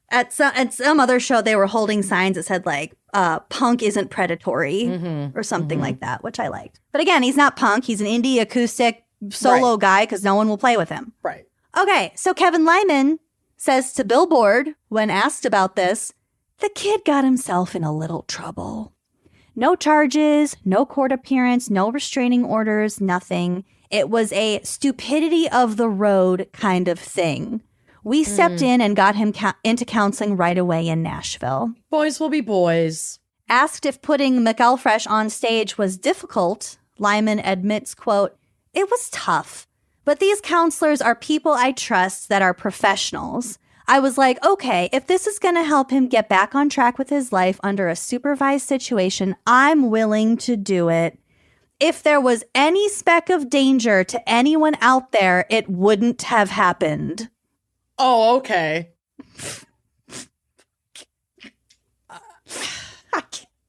at some other show, they were holding signs that said like, punk isn't predatory or something like that, which I liked. But again, he's not punk. He's an indie acoustic solo guy because no one will play with him. Right. Okay, so Kevin Lyman says to Billboard when asked about this, the kid got himself in a little trouble. No charges, no court appearance, no restraining orders, nothing. It was a stupidity of the road kind of thing. We stepped in and got him into counseling right away in Nashville. Boys will be boys. Asked if putting McElfresh on stage was difficult, Lyman admits, quote, "It was tough. But these counselors are people I trust that are professionals. I was like, okay, if this is going to help him get back on track with his life under a supervised situation, I'm willing to do it. If there was any speck of danger to anyone out there, it wouldn't have happened." Oh, okay.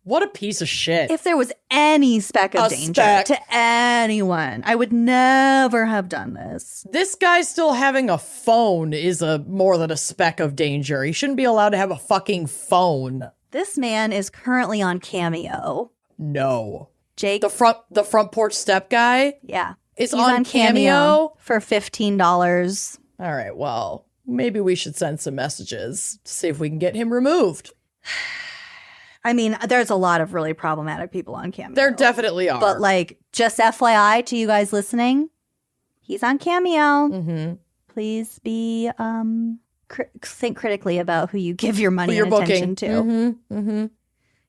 What a piece of shit. If there was any speck of danger to anyone, I would never have done this. This guy still having a phone is more than a speck of danger. He shouldn't be allowed to have a fucking phone. This man is currently on Cameo. No. Jake, The front porch step guy? yeah, Is he's on Cameo for $15. All right, well, maybe we should send some messages to see if we can get him removed. I mean, there's a lot of really problematic people on Cameo. There definitely are. But like, just FYI to you guys listening, he's on Cameo. Mm-hmm. Please be think critically about who you give your money and attention to. Mm-hmm. Mm-hmm.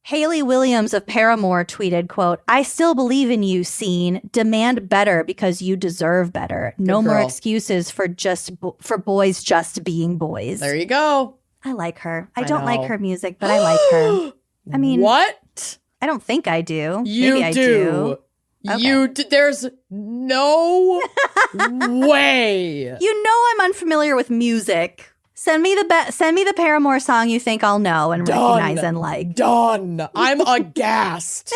Haley Williams of Paramore tweeted, quote, "I still believe in you, scene. Demand better because you deserve better. No more excuses for boys just being boys." There you go. I like her. I I don't know. like her music, but I like her. I mean, what? I don't think I do. You Maybe I do. Okay. You do. There's no way. You know I'm unfamiliar with music. Send me the Paramore song you think I'll know and recognize and like. Done. I'm aghast.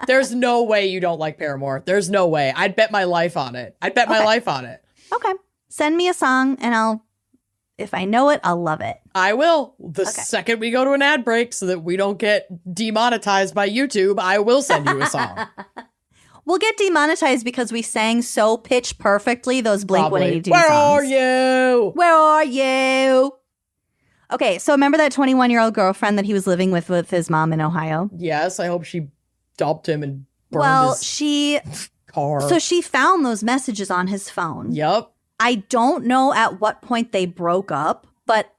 There's no way you don't like Paramore. There's no way. I'd bet my life on it. Okay. Send me a song and if I know it, I'll love it. I will. The second we go to an ad break so that we don't get demonetized by YouTube, I will send you a song. We'll get demonetized because we sang so pitch perfectly those Blink-182 Where songs. are you? Where are you? Okay, so remember that 21-year-old girlfriend that he was living with his mom in Ohio? Yes, I hope she dumped him and burned his car. So she found those messages on his phone. Yep. I don't know at what point they broke up, but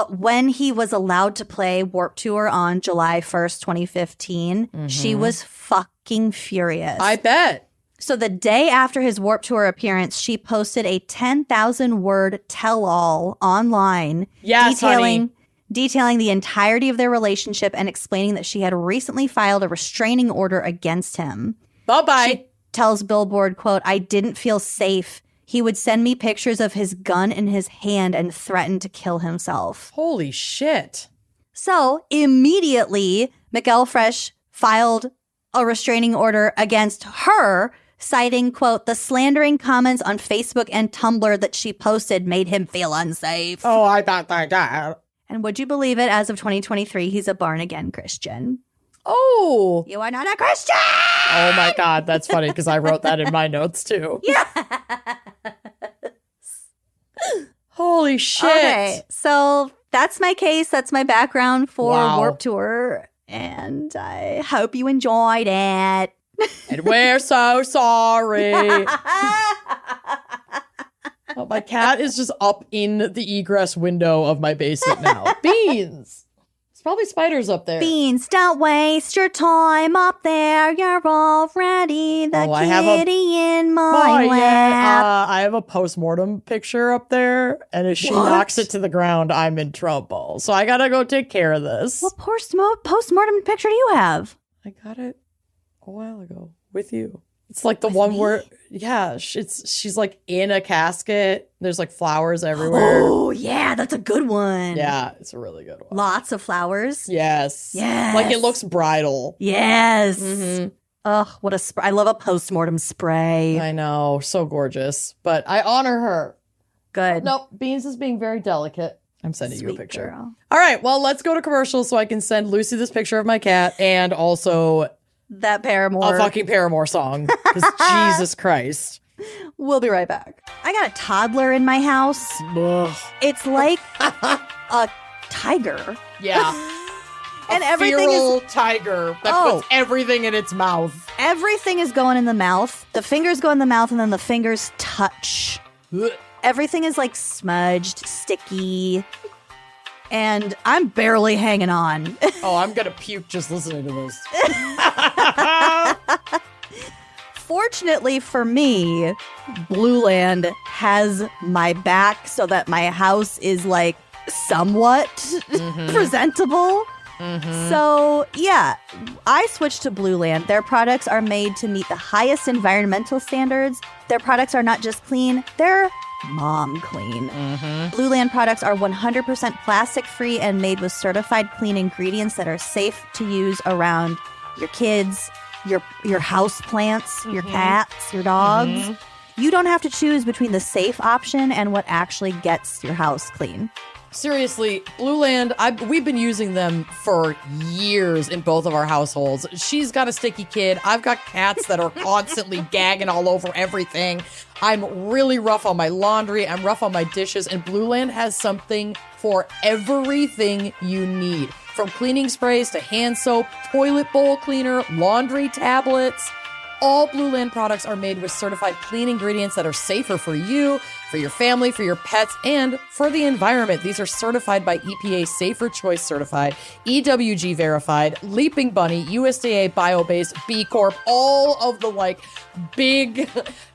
when he was allowed to play Warped Tour on July 1st, 2015, she was fucking furious. I bet. So the day after his Warped Tour appearance, she posted a 10,000-word tell-all online detailing the entirety of their relationship and explaining that she had recently filed a restraining order against him. Bye-bye. She tells Billboard, quote, "I didn't feel safe. He would send me pictures of his gun in his hand and threaten to kill himself." Holy shit. So immediately, McElfresh filed a restraining order against her, citing, quote, "the slandering comments on Facebook and Tumblr that she posted made him feel unsafe." Oh, I thought that. And would you believe it, as of 2023, he's a born-again Christian. Oh. You are not a Christian! Oh my God, that's funny because I wrote that in my notes too. Yeah. Holy shit. Okay, so that's my case. That's my background for Wow. Warped Tour. And I hope you enjoyed it. And we're so sorry. Oh, my cat is just up in the egress window of my basement now. Beans! There's probably spiders up there. Beans, don't waste your time up there. You're already the kitty in my lap. I have a postmortem picture up there, and if she knocks it to the ground, I'm in trouble. So I gotta go take care of this. What postmortem picture do you have? I got it a while ago with you. It's like the one where, she's like in a casket. There's like flowers everywhere. Oh, yeah, that's a good one. Yeah, it's a really good one. Lots of flowers. Yes. Yes. Like it looks bridal. Yes. Mm-hmm. Oh, what a I love a postmortem spray. I know. So gorgeous. But I honor her. Good. Nope. Beans is being very delicate. I'm sending you a Sweet picture. girl. All right. Well, let's go to commercials so I can send Lucy this picture of my cat and also That Paramore. a fucking Paramore song. Because Jesus Christ. We'll be right back. I got a toddler in my house. Ugh. It's like a tiger. Yeah. And a everything feral tiger that puts everything in its mouth. Everything is going in the mouth. The fingers go in the mouth and then the fingers touch. Ugh. Everything is like smudged, sticky. And I'm barely hanging on. Oh, I'm going to puke just listening to this. Fortunately for me, Blue Land has my back so that my house is like somewhat presentable. So, yeah, I switched to Blue Land. Their products are made to meet the highest environmental standards. Their products are not just clean, they're mom clean. Blue Land products are 100% plastic free and made with certified clean ingredients that are safe to use around your kids, your house plants, your cats, your dogs. You don't have to choose between the safe option and what actually gets your house clean. Seriously, Blue Land, we've been using them for years in both of our households. She's got a sticky kid. I've got cats that are constantly gagging all over everything. I'm really rough on my laundry. I'm rough on my dishes. And Blue Land has something for everything you need. From cleaning sprays to hand soap, toilet bowl cleaner, laundry tablets. All Blue Land products are made with certified clean ingredients that are safer for you, for your family, for your pets, and for the environment. These are certified by EPA Safer Choice certified, EWG verified, Leaping Bunny, USDA bio-based, B Corp, all of the like big,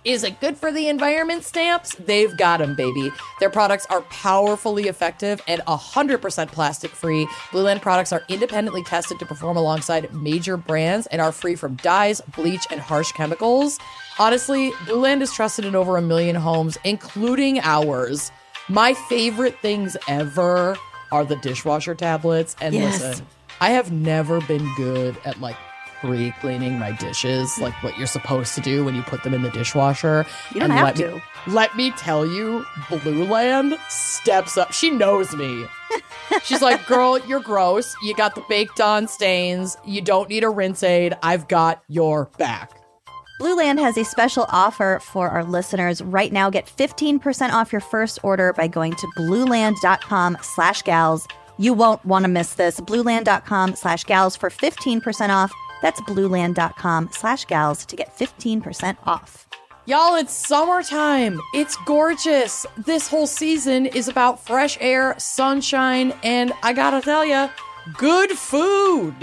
is it good for the environment stamps? They've got them, baby. Their products are powerfully effective and 100% plastic free. Blue Land products are independently tested to perform alongside major brands and are free from dyes, bleach, and harsh chemicals. Honestly, Blue Land is trusted in over 1 million homes, including ours. My favorite things ever are the dishwasher tablets. And listen, I have never been good at like pre-cleaning my dishes, like what you're supposed to do when you put them in the dishwasher. You don't have to. Let me tell you, Blue Land steps up. She knows me. She's like, girl, you're gross. You got the baked on stains. You don't need a rinse aid. I've got your back. Blue Land has a special offer for our listeners. Right now, get 15% off your first order by going to blueland.com/gals. You won't want to miss this. Blueland.com/gals for 15% off. That's blueland.com/gals to get 15% off. Y'all, it's summertime. It's gorgeous. This whole season is about fresh air, sunshine, and I gotta tell ya, good food.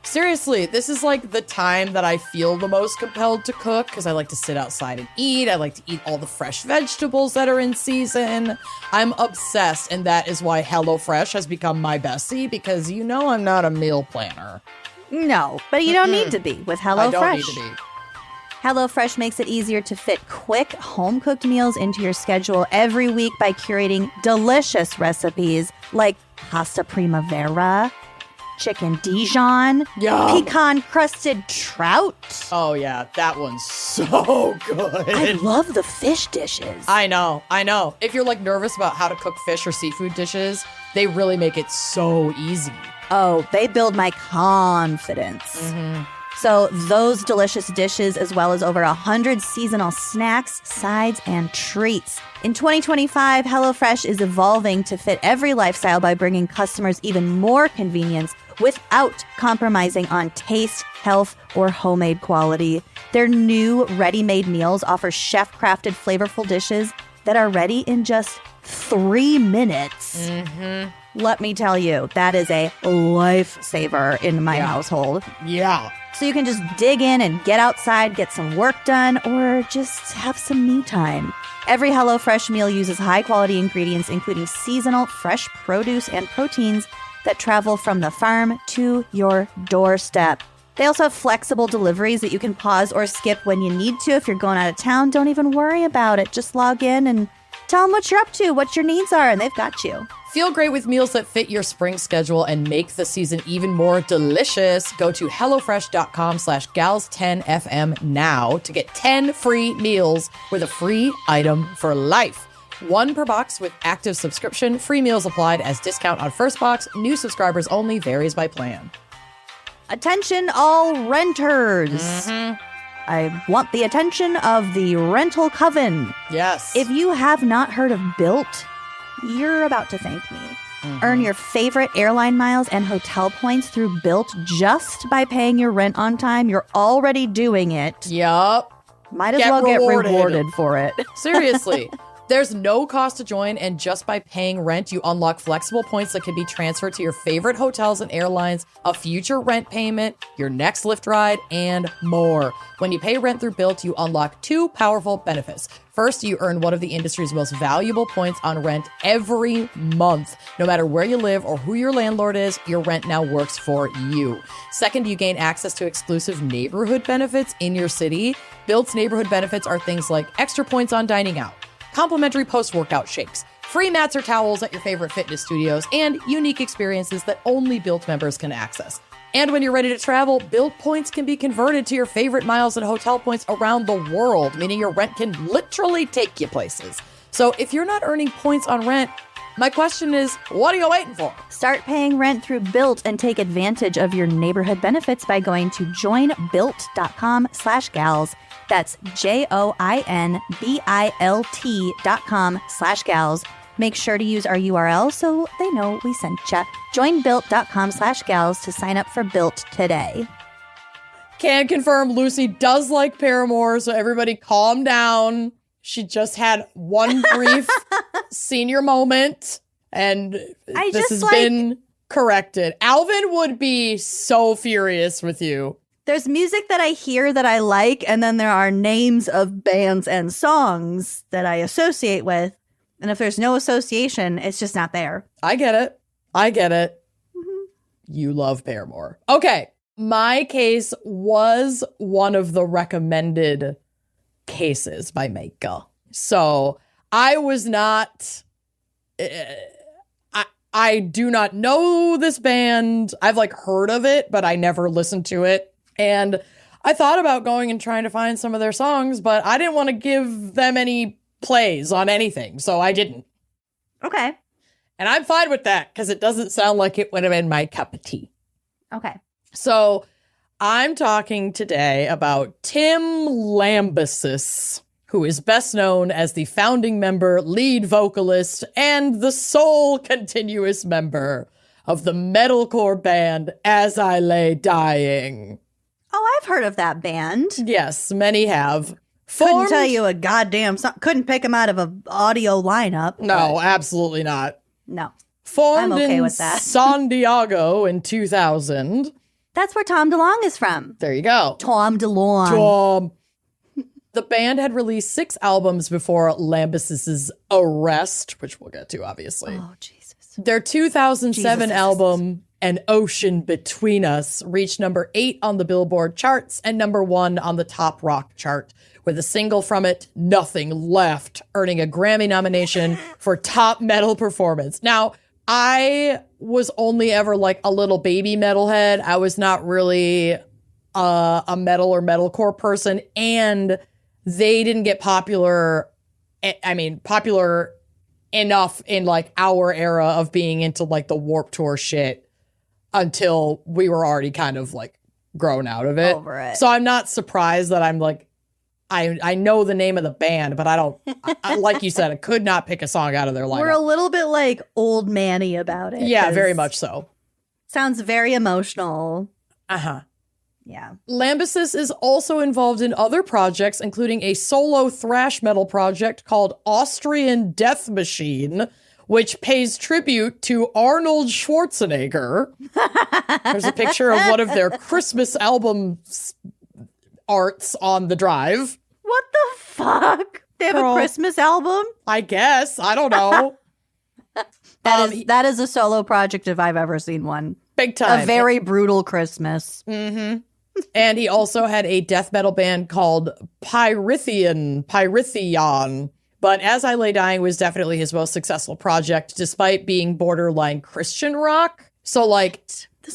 Seriously, this is like the time that I feel the most compelled to cook because I like to sit outside and eat. I like to eat all the fresh vegetables that are in season. I'm obsessed, and that is why HelloFresh has become my bestie because you know I'm not a meal planner. No, but you don't need to be with HelloFresh. I don't need to be. HelloFresh makes it easier to fit quick, home-cooked meals into your schedule every week by curating delicious recipes like pasta primavera, chicken Dijon, pecan-crusted trout. Oh, yeah, that one's so good. I love the fish dishes. I know. If you're like nervous about how to cook fish or seafood dishes, they really make it so easy. Oh, they build my confidence. So those delicious dishes, as well as over 100 seasonal snacks, sides, and treats. In 2025, HelloFresh is evolving to fit every lifestyle by bringing customers even more convenience without compromising on taste, health, or homemade quality. Their new ready-made meals offer chef-crafted flavorful dishes that are ready in just 3 minutes. Let me tell you, that is a lifesaver in my household. Yeah. So you can just dig in and get outside, get some work done, or just have some me time. Every HelloFresh meal uses high-quality ingredients, including seasonal, fresh produce and proteins that travel from the farm to your doorstep. They also have flexible deliveries that you can pause or skip when you need to. If you're going out of town, don't even worry about it. Just log in and tell them what you're up to, what your needs are, and they've got you. Feel great with meals that fit your spring schedule and make the season even more delicious. Go to HelloFresh.com/gals10FM now to get 10 free meals with a free item for life. 1 per box with active subscription. Free meals applied as discount on first box. New subscribers only. Varies by plan. Attention, all renters. I want the attention of the rental coven. Yes. If you have not heard of Built, you're about to thank me. Earn your favorite airline miles and hotel points through Built just by paying your rent on time. You're already doing it. Yup. Might as well get rewarded for it. Seriously. There's no cost to join, and just by paying rent, you unlock flexible points that can be transferred to your favorite hotels and airlines, a future rent payment, your next Lyft ride, and more. When you pay rent through Built, you unlock 2 powerful benefits. First, you earn one of the industry's most valuable points on rent every month. No matter where you live or who your landlord is, your rent now works for you. Second, you gain access to exclusive neighborhood benefits in your city. Built's neighborhood benefits are things like extra points on dining out, complimentary post-workout shakes, free mats or towels at your favorite fitness studios, and unique experiences that only Built members can access. And when you're ready to travel, Built points can be converted to your favorite miles and hotel points around the world, meaning your rent can literally take you places. So if you're not earning points on rent, my question is, what are you waiting for? Start paying rent through Built and take advantage of your neighborhood benefits by going to joinbuilt.com/gals. That's JOINBILT.com/gals. Make sure to use our URL so they know we sent ya. Joinbuilt.com/gals to sign up for Built today. Can confirm Lucy does like Paramore, so everybody calm down. She just had one brief senior moment, and this has been corrected. Alvin would be so furious with you. There's music that I hear that I like, and then there are names of bands and songs that I associate with. And if there's no association, it's just not there. I get it. You love Paramore. Okay. My case was one of the recommended cases by Micah. So I was not... I do not know this band. I've heard of it, but I never listened to it. And I thought about going and trying to find some of their songs, but I didn't want to give them any plays on anything, so I didn't. Okay. And I'm fine with that, because it doesn't sound like it would have been my cup of tea. Okay. So I'm talking today about Tim Lambesis, who is best known as the founding member, lead vocalist, and the sole continuous member of the metalcore band As I Lay Dying. Oh, I've heard of that band. Yes, many have. Couldn't tell you a goddamn song. Couldn't pick them out of an audio lineup. No, absolutely not. No. Formed I'm okay in with that. San Diego in 2000. That's where Tom DeLonge is from. There you go. Tom DeLonge. Tom. The band had released 6 albums before Lambesis' arrest, which we'll get to, obviously. Oh, Jesus. Their 2007 Jesus. album, An Ocean Between Us, reached number 8 on the Billboard charts and number 1 on the top rock chart, with a single from it, Nothing Left, earning a Grammy nomination for top metal performance. Now, I was only ever a little baby metalhead. I was not really a metal or metalcore person, and they didn't get popular. I mean, popular enough in our era of being into the Warped Tour shit until we were already kind of grown out of it. Over it. So I'm not surprised that I'm I know the name of the band, but I don't, like you said, I could not pick a song out of their lineup. We're a little bit old manny about it. Yeah, very much so. Sounds very emotional. Uh-huh. Yeah. Lambesis is also involved in other projects, including a solo thrash metal project called Austrian Death Machine, which pays tribute to Arnold Schwarzenegger. There's a picture of one of their Christmas album arts on the drive. What the fuck? They have a Christmas album? I guess. I don't know. That is a solo project if I've ever seen one. Big time. A very brutal Christmas. Mm-hmm. And he also had a death metal band called Pyrithion. But As I Lay Dying was definitely his most successful project, despite being borderline Christian rock. So, like,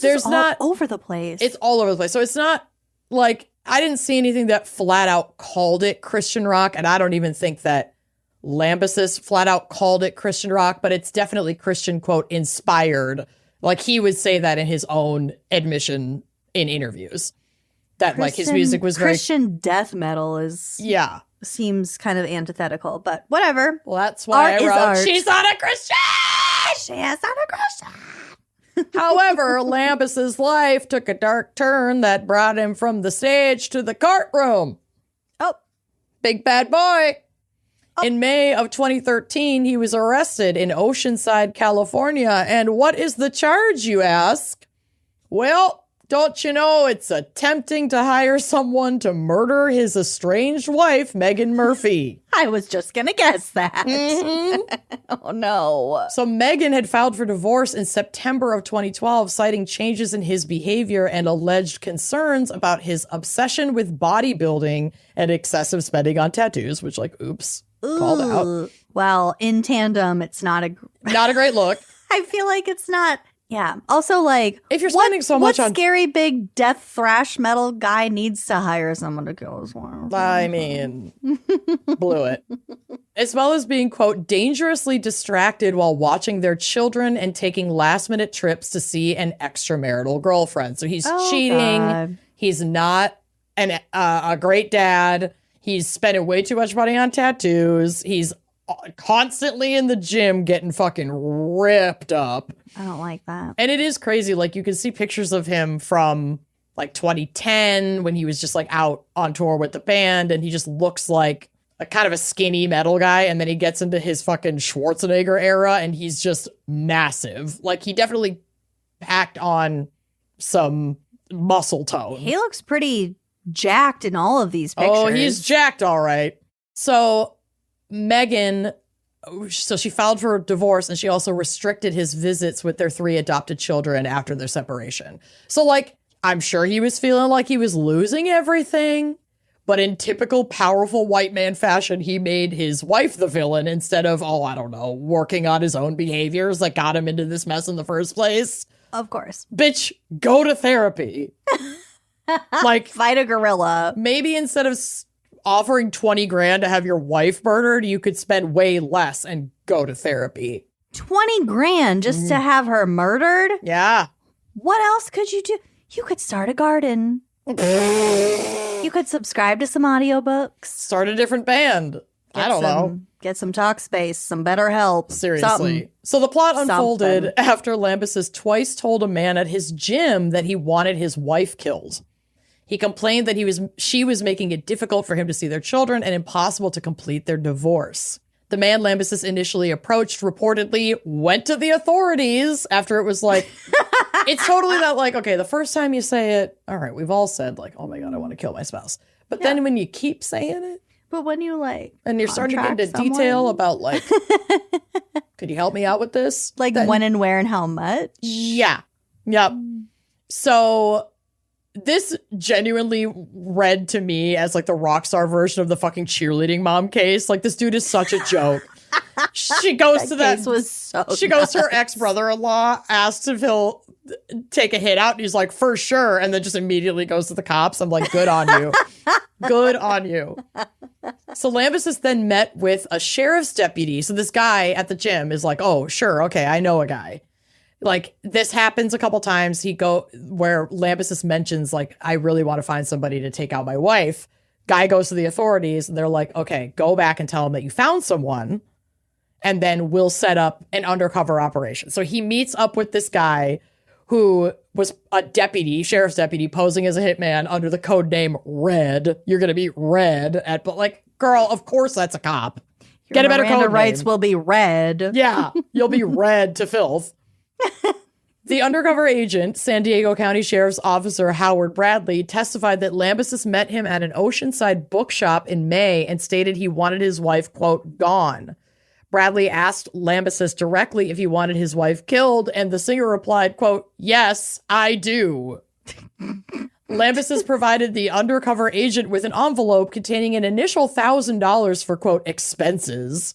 There's all over the place. It's all over the place. So it's not like, I didn't see anything that flat out called it Christian rock, and I don't even think that Lambesis flat out called it Christian rock, but it's definitely Christian, quote, inspired. Like, he would say that in his own admission in interviews. That, like, his music was very... Christian death metal is... Yeah. Seems kind of antithetical, but whatever. Well, that's why art I wrote, art. she's not a Christian! She is not a Christian! However, Lambes's life took a dark turn that brought him from the stage to the courtroom. Oh. Big bad boy. Oh. In May of 2013, he was arrested in Oceanside, California. And what is the charge, you ask? Well, don't you know it's attempting to hire someone to murder his estranged wife, Megan Murphy. I was just going to guess that. Mm-hmm. Oh, no. So Megan had filed for divorce in September of 2012, citing changes in his behavior and alleged concerns about his obsession with bodybuilding and excessive spending on tattoos, which, like, oops, called out. Well, in tandem, it's not a great look. I feel like it's not. Yeah. Also, like, if you're spending so much on scary big death thrash metal guy needs to hire someone to go as well. I mean, blew it. As well as being, quote, dangerously distracted while watching their children and taking last minute trips to see an extramarital girlfriend. So he's cheating. God. He's not a great dad. He's spending way too much money on tattoos. He's constantly in the gym getting fucking ripped up. I don't like that. And it is crazy. Like, you can see pictures of him from, like, 2010 when he was just, like, out on tour with the band, and he just looks like a kind of a skinny metal guy, and then he gets into his fucking Schwarzenegger era, and he's just massive. Like, he definitely packed on some muscle tone. He looks pretty jacked in all of these pictures. Oh, he's jacked, all right. So Megan, so she filed for divorce, and she also restricted his visits with their 3 adopted children after their separation. So, like, I'm sure he was feeling like he was losing everything, but in typical powerful white man fashion, he made his wife the villain instead of, I don't know, working on his own behaviors that got him into this mess in the first place. Of course. Bitch, go to therapy. Like, fight a gorilla. Maybe instead of offering 20 grand to have your wife murdered, you could spend way less and go to therapy. 20 grand just to have her murdered? Yeah. What else could you do? You could start a garden. You could subscribe to some audiobooks. Start a different band. I don't know. Get some talk space, some better help. Seriously. Something. So the plot unfolded after Lambesis twice told a man at his gym that he wanted his wife killed. He complained that she was making it difficult for him to see their children and impossible to complete their divorce. The man Lambesis initially approached reportedly went to the authorities after it was like, it's totally not like, okay, the first time you say it, all right, we've all said like, oh my God, I want to kill my spouse. But then when you keep saying it. But when you like, and you're starting to get into detail about like, could you help me out with this? Like when and where and how much? Yeah. Yep. So this genuinely read to me as like the rock star version of the fucking cheerleading mom case. Like, this dude is such a joke. She goes to that. Was so she goes to her ex-brother-in-law, asks if he'll take a hit out, and he's like, for sure, and then just immediately goes to the cops. I'm like, good on you. Good on you. So Lambesis then met with a sheriff's deputy. So this guy at the gym is like, oh, sure, okay, I know a guy. Like, this happens a couple times. Where Lambesis mentions, like, I really want to find somebody to take out my wife. Guy goes to the authorities, and they're like, okay, go back and tell him that you found someone, and then we'll set up an undercover operation. So he meets up with this guy who was a sheriff's deputy, posing as a hitman under the code name Red. You're going to be Red but like, girl, of course that's a cop. Get a better Miranda code rights name. will be red. Yeah, you'll be red to filth. The undercover agent, San Diego County Sheriff's Officer Howard Bradley, testified that Lambesis met him at an Oceanside bookshop in May and stated he wanted his wife, quote, gone. Bradley asked Lambesis directly if he wanted his wife killed, and the singer replied, quote, yes, I do. Lambesis provided the undercover agent with an envelope containing an initial $1,000 for, quote, expenses,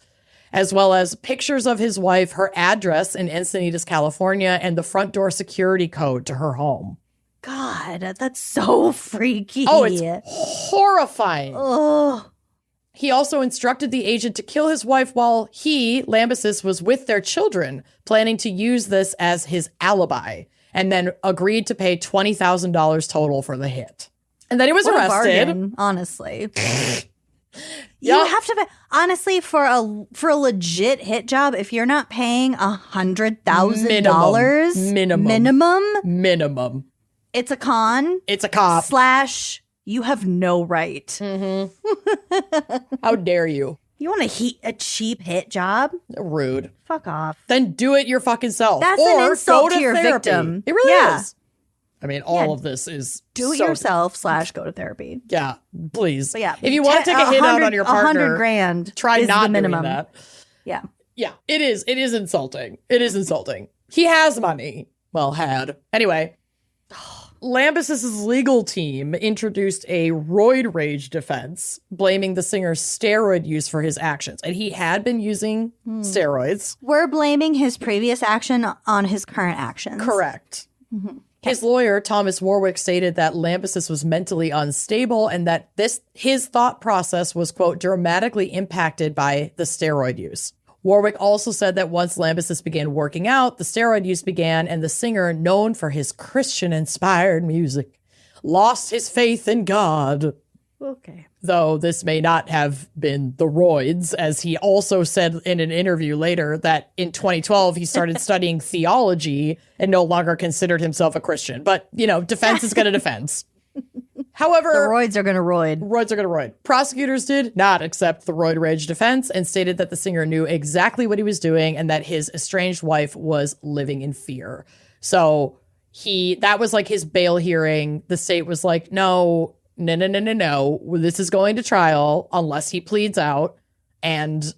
as well as pictures of his wife, her address in Encinitas, California, and the front door security code to her home. God, that's so freaky. Oh, it's horrifying. Oh. He also instructed the agent to kill his wife while he, Lambesis, was with their children, planning to use this as his alibi, and then agreed to pay $20,000 total for the hit. And then he was What a arrested. bargain, honestly. Yeah. You have to pay, honestly, for a legit hit job, if you're not paying $100,000 minimum, it's a con. It's a cop. / you have no right. How dare you? You want a cheap hit job? Rude. Fuck off. Then do it your fucking self. That's or an insult go to your therapy. victim. It really Yeah. is. I mean, all of this is Do it so- yourself / go to therapy. Yeah, please. But yeah, If you want to take a hit out on your partner, $100,000 try is not the minimum. doing that. Yeah. Yeah, it is. It is insulting. It is insulting. He has money. Well, had. Anyway, Lambesis' legal team introduced a roid rage defense, blaming the singer's steroid use for his actions. And he had been using steroids. We're blaming his previous action on his current actions. Correct. His lawyer, Thomas Warwick, stated that Lambesis was mentally unstable and that his thought process was, quote, dramatically impacted by the steroid use. Warwick also said that once Lambesis began working out, the steroid use began, and the singer, known for his Christian-inspired music, lost his faith in God. Okay. Though this may not have been the roids, as he also said in an interview later that in 2012 he started studying theology and no longer considered himself a Christian. But, you know, defense is going to defense. However, The roids are going to roid. roids are going to roid. Prosecutors did not accept the roid rage defense and stated that the singer knew exactly what he was doing and that his estranged wife was living in fear. So that was like his bail hearing. The state was like, no. This is going to trial unless he pleads out and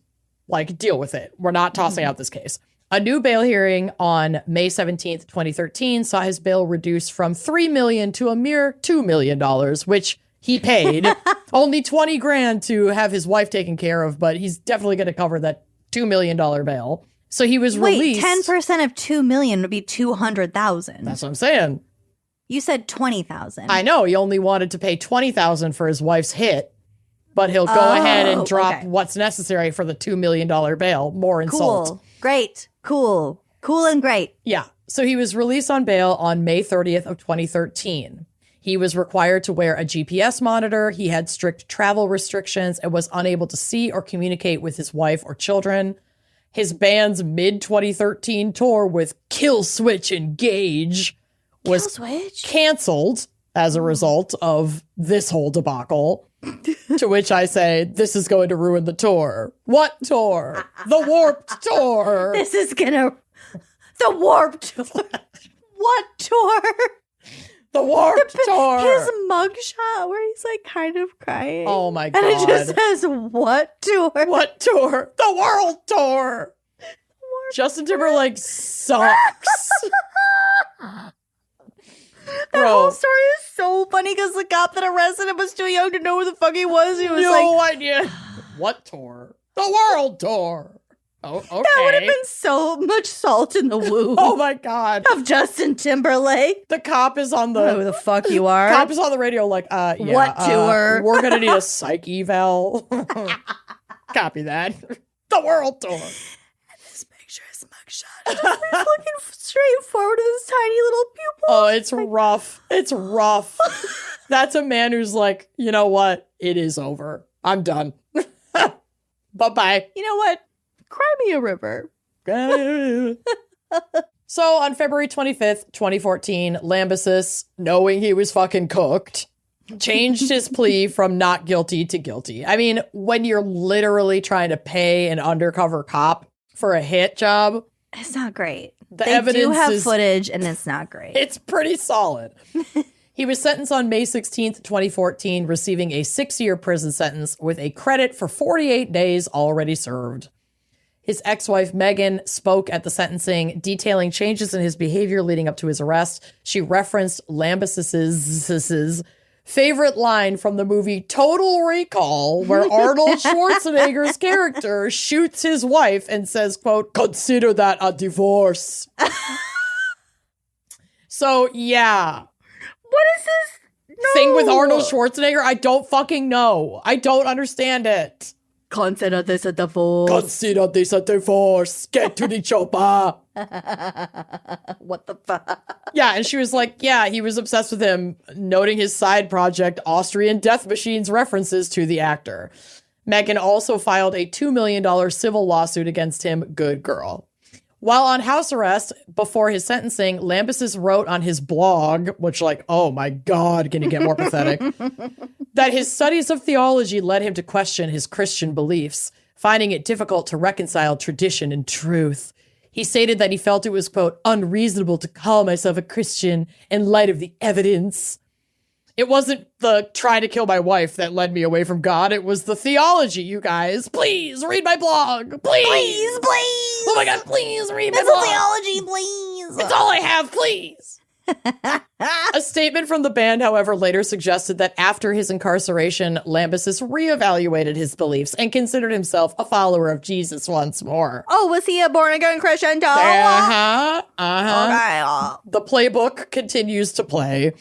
like deal with it. We're not tossing out this case. A new bail hearing on May 17th, 2013 saw his bail reduced from $3 million to a mere $2 million, which he paid. Only $20,000 to have his wife taken care of, but he's definitely going to cover that $2 million bail. So he was released. 10% of $2 million would be $200,000. That's what I'm saying. You said $20,000. I know he only wanted to pay $20,000 for his wife's hit, but he'll go ahead and drop okay. what's necessary for the $2 million bail. More insult. Cool. Great. Cool and great. Yeah. So he was released on bail on May 30th of 2013. He was required to wear a GPS monitor. He had strict travel restrictions and was unable to see or communicate with his wife or children. His band's mid-2013 tour with Kill Switch Engage was canceled as a result of this whole debacle. To which I say, this is going to ruin the tour. What tour? The Warped Tour. This is gonna... The Warped Tour. What tour? The Warped Tour. His mugshot where he's like kind of crying. Oh my God. And it just says, what tour? What tour? The World Tour. Justin Timberlake sucks. That whole story is so funny because the cop that arrested him was too young to know who the fuck he was. He was No idea. What tour? The World Tour. Oh, okay. That would have been so much salt in the wound. Oh my God. Of Justin Timberlake. The cop is on Who the fuck you are. Cop is on the radio like, yeah, what tour? We're going to need a psych eval. Copy that. The World Tour. This picture is mugshot. He's looking straight forward with his tiny little pupils. Oh, it's rough. It's rough. That's a man who's like, you know what? It is over. I'm done. Bye-bye. You know what? Cry me a river. So on February 25th, 2014, Lambesis, knowing he was fucking cooked, changed his plea from not guilty to guilty. I mean, when you're literally trying to pay an undercover cop for a hit job, It's not great. the They evidence do have is footage, and it's not great. it's pretty solid. He was sentenced on May 16th, 2014, receiving a 6-year prison sentence with a credit for 48 days already served. His ex-wife, Megan, spoke at the sentencing, detailing changes in his behavior leading up to his arrest. She referenced Lambesis's favorite line from the movie Total Recall, where Arnold Schwarzenegger's character shoots his wife and says, quote, "Consider that a divorce." So, yeah. What is this? No. Thing with Arnold Schwarzenegger? I don't fucking know. I don't understand it. Consider this a divorce. Consider this a divorce. Get to the chopper. What the fuck? Yeah, and she was like, yeah, he was obsessed with him, noting his side project, Austrian Death Machine's references to the actor. Megan also filed a $2 million civil lawsuit against him. Good girl. While on house arrest before his sentencing, Lambesis wrote on his blog, which, like, oh my God, can you get more pathetic, that his studies of theology led him to question his Christian beliefs, finding it difficult to reconcile tradition and truth. He stated that he felt it was, quote, unreasonable to call myself a Christian in light of the evidence. It wasn't the trying to kill my wife that led me away from God. It was the theology, you guys. Please read my blog. Please. Please, please. Oh my God, please read my It's blog. a theology, please. It's all I have, please. A statement from the band, however, later suggested that after his incarceration, Lambesis reevaluated his beliefs and considered himself a follower of Jesus once more. Oh, was he a born-again Christian too? Okay. Okay. The playbook continues to play.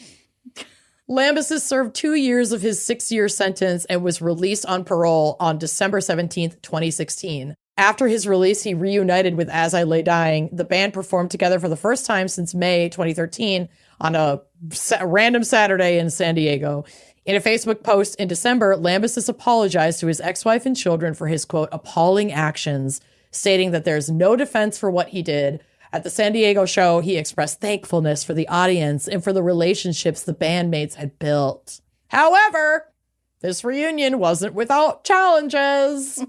Lambesis served 2 years of his 6-year sentence and was released on parole on December 17th, 2016. After his release, he reunited with As I Lay Dying. The band performed together for the first time since May 2013 on a random Saturday in San Diego. In a Facebook post in December, Lambesis apologized to his ex-wife and children for his, quote, appalling actions, stating that there's no defense for what he did. At the San Diego show, he expressed thankfulness for the audience and for the relationships the bandmates had built. However, this reunion wasn't without challenges.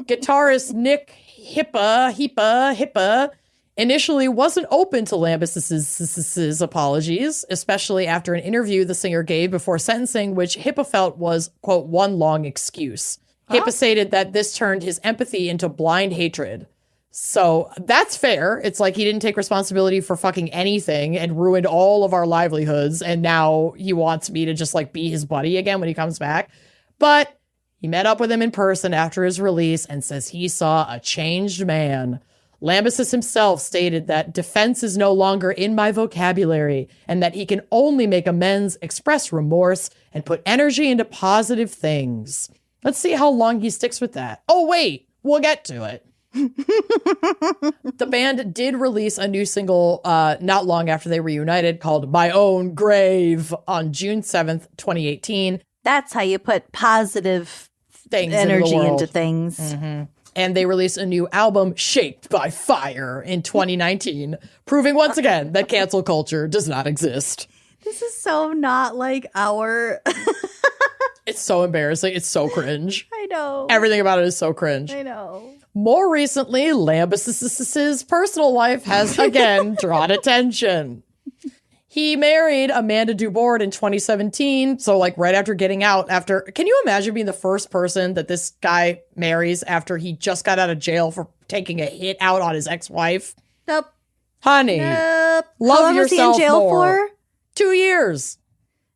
Guitarist Nick Hippa initially wasn't open to Lambesis's apologies, especially after an interview the singer gave before sentencing, which Hippa felt was, quote, one long excuse. Hippa stated that this turned his empathy into blind hatred. So that's fair. It's like he didn't take responsibility for fucking anything and ruined all of our livelihoods. And now he wants me to just like be his buddy again when he comes back. But he met up with him in person after his release and says he saw a changed man. Lambesis himself stated that defense is no longer in my vocabulary and that he can only make amends, express remorse, and put energy into positive things. Let's see how long he sticks with that. Oh, wait, we'll get to it. The band did release a new single not long after they reunited called My Own Grave on June 7th, 2018. That's how you put positive Things energy into into things. Mm-hmm. And they released a new album, Shaped by Fire, in 2019, proving once again that cancel culture does not exist. This is so not like our... It's so embarrassing. It's so cringe. I know. Everything about it is so cringe. I know. More recently, Lambesis's personal life has again drawn attention. He married Amanda Dubord in 2017. So like right after getting out, can you imagine being the first person that this guy marries after he just got out of jail for taking a hit out on his ex-wife? Nope. Honey, Nope. love How long was he in yourself jail more. for? 2 years.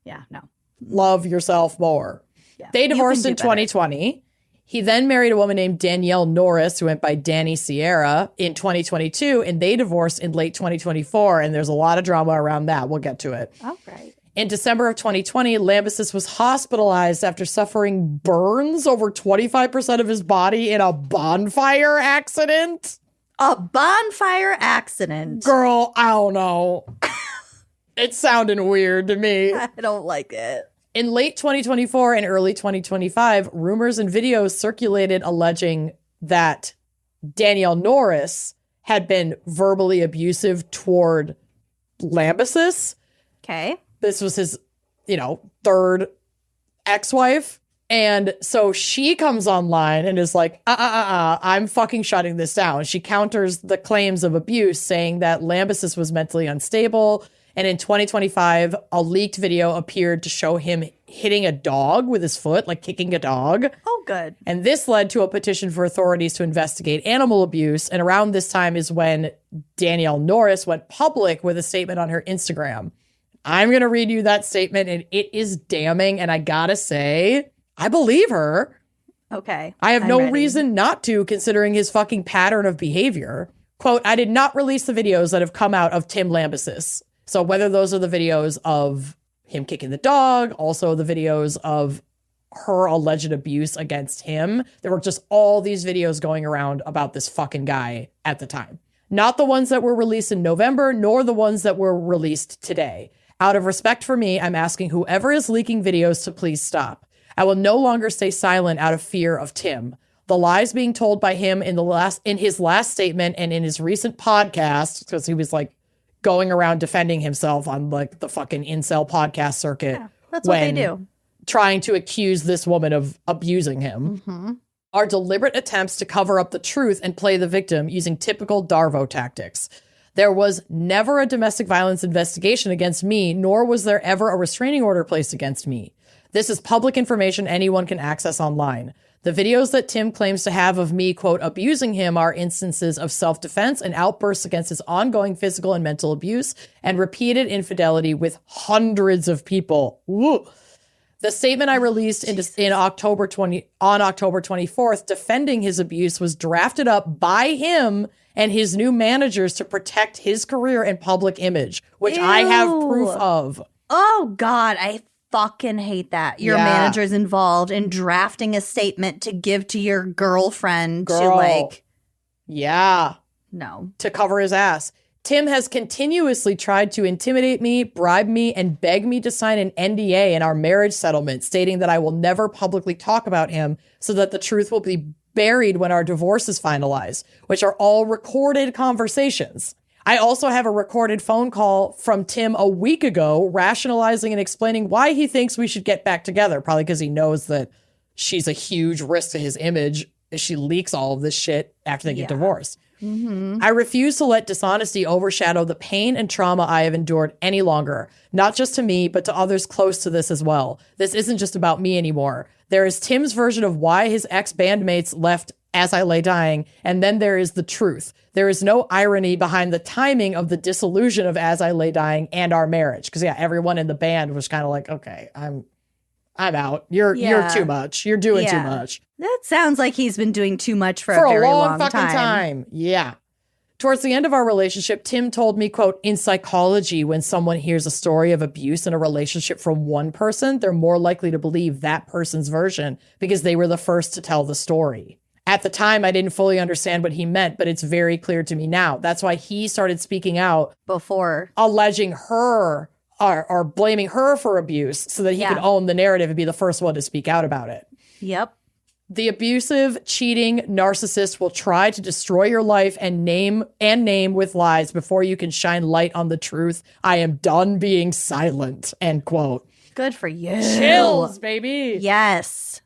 Yeah, no. Love yourself more. Yeah. They You can divorced do in better. 2020. He then married a woman named Danielle Norris, who went by Danny Sierra, in 2022, and they divorced in late 2024, and there's a lot of drama around that. We'll get to it. All right. In December of 2020, Lambesis was hospitalized after suffering burns over 25% of his body in a bonfire accident. A bonfire accident. Girl, I don't know. It's sounding weird to me. I don't like it. In late 2024 and early 2025, rumors and videos circulated alleging that Danielle Norris had been verbally abusive toward Lambesis. Okay. This was his, third ex-wife. And so she comes online and is like, I'm fucking shutting this down. She counters the claims of abuse, saying that Lambesis was mentally unstable. And in 2025, a leaked video appeared to show him hitting a dog with his foot, like kicking a dog. Oh, good. And this led to a petition for authorities to investigate animal abuse. And around this time is when Danielle Norris went public with a statement on her Instagram. I'm going to read you that statement, and it is damning. And I gotta say, I believe her. Okay. I have I'm no ready. reason not to, considering his fucking pattern of behavior. Quote, I did not release the videos that have come out of Tim Lambesis. So whether those are the videos of him kicking the dog, also the videos of her alleged abuse against him, there were just all these videos going around about this fucking guy at the time. Not the ones that were released in November, nor the ones that were released today. Out of respect for me, I'm asking whoever is leaking videos to please stop. I will no longer stay silent out of fear of Tim. The lies being told by him in his last statement and in his recent podcast, because he was like going around defending himself on like the fucking incel podcast circuit. Yeah, that's what they do. Trying to accuse this woman of abusing him. Are deliberate attempts to cover up the truth and play the victim using typical Darvo tactics. There was never a domestic violence investigation against me, nor was there ever a restraining order placed against me. This is public information anyone can access online. The videos that Tim claims to have of me, quote, abusing him are instances of self-defense and outbursts against his ongoing physical and mental abuse and repeated infidelity with hundreds of people. Woo. The statement I released on October 24th defending his abuse was drafted up by him and his new managers to protect his career and public image, which I have proof of. Oh, God, I fucking hate that. Your manager's involved in drafting a statement to give to your girlfriend to like... Yeah. No. To cover his ass. Tim has continuously tried to intimidate me, bribe me, and beg me to sign an NDA in our marriage settlement, stating that I will never publicly talk about him so that the truth will be buried when our divorce is finalized, which are all recorded conversations. I also have a recorded phone call from Tim a week ago, rationalizing and explaining why he thinks we should get back together, probably because he knows that she's a huge risk to his image if she leaks all of this shit after they get divorced. I refuse to let dishonesty overshadow the pain and trauma I have endured any longer, not just to me, but to others close to this as well. This isn't just about me anymore. There is Tim's version of why his ex-bandmates left As I Lay Dying, and then there is the truth. There is no irony behind the timing of the dissolution of As I Lay Dying and our marriage. Because everyone in the band was kind of like, okay, I'm out. You're too much. You're doing too much. That sounds like he's been doing too much for a very long fucking time. Yeah. Towards the end of our relationship, Tim told me, quote, in psychology, when someone hears a story of abuse in a relationship from one person, they're more likely to believe that person's version because they were the first to tell the story. At the time, I didn't fully understand what he meant, but it's very clear to me now. That's why he started speaking out before, alleging her or blaming her for abuse so that he could own the narrative and be the first one to speak out about it. Yep. The abusive, cheating narcissist will try to destroy your life and name with lies before you can shine light on the truth. I am done being silent, end quote. Good for you. Chills, baby. Yes.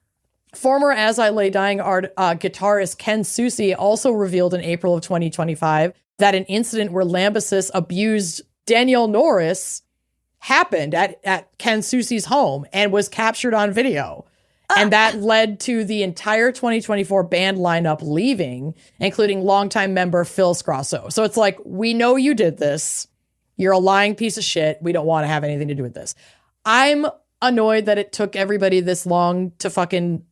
Former As I Lay Dying guitarist Ken Susi also revealed in April of 2025 that an incident where Lambesis abused Danielle Norris happened at Ken Susi's home and was captured on video. And that led to the entire 2024 band lineup leaving, including longtime member Phil Scrosso. So it's like, we know you did this. You're a lying piece of shit. We don't want to have anything to do with this. I'm annoyed that it took everybody this long to fucking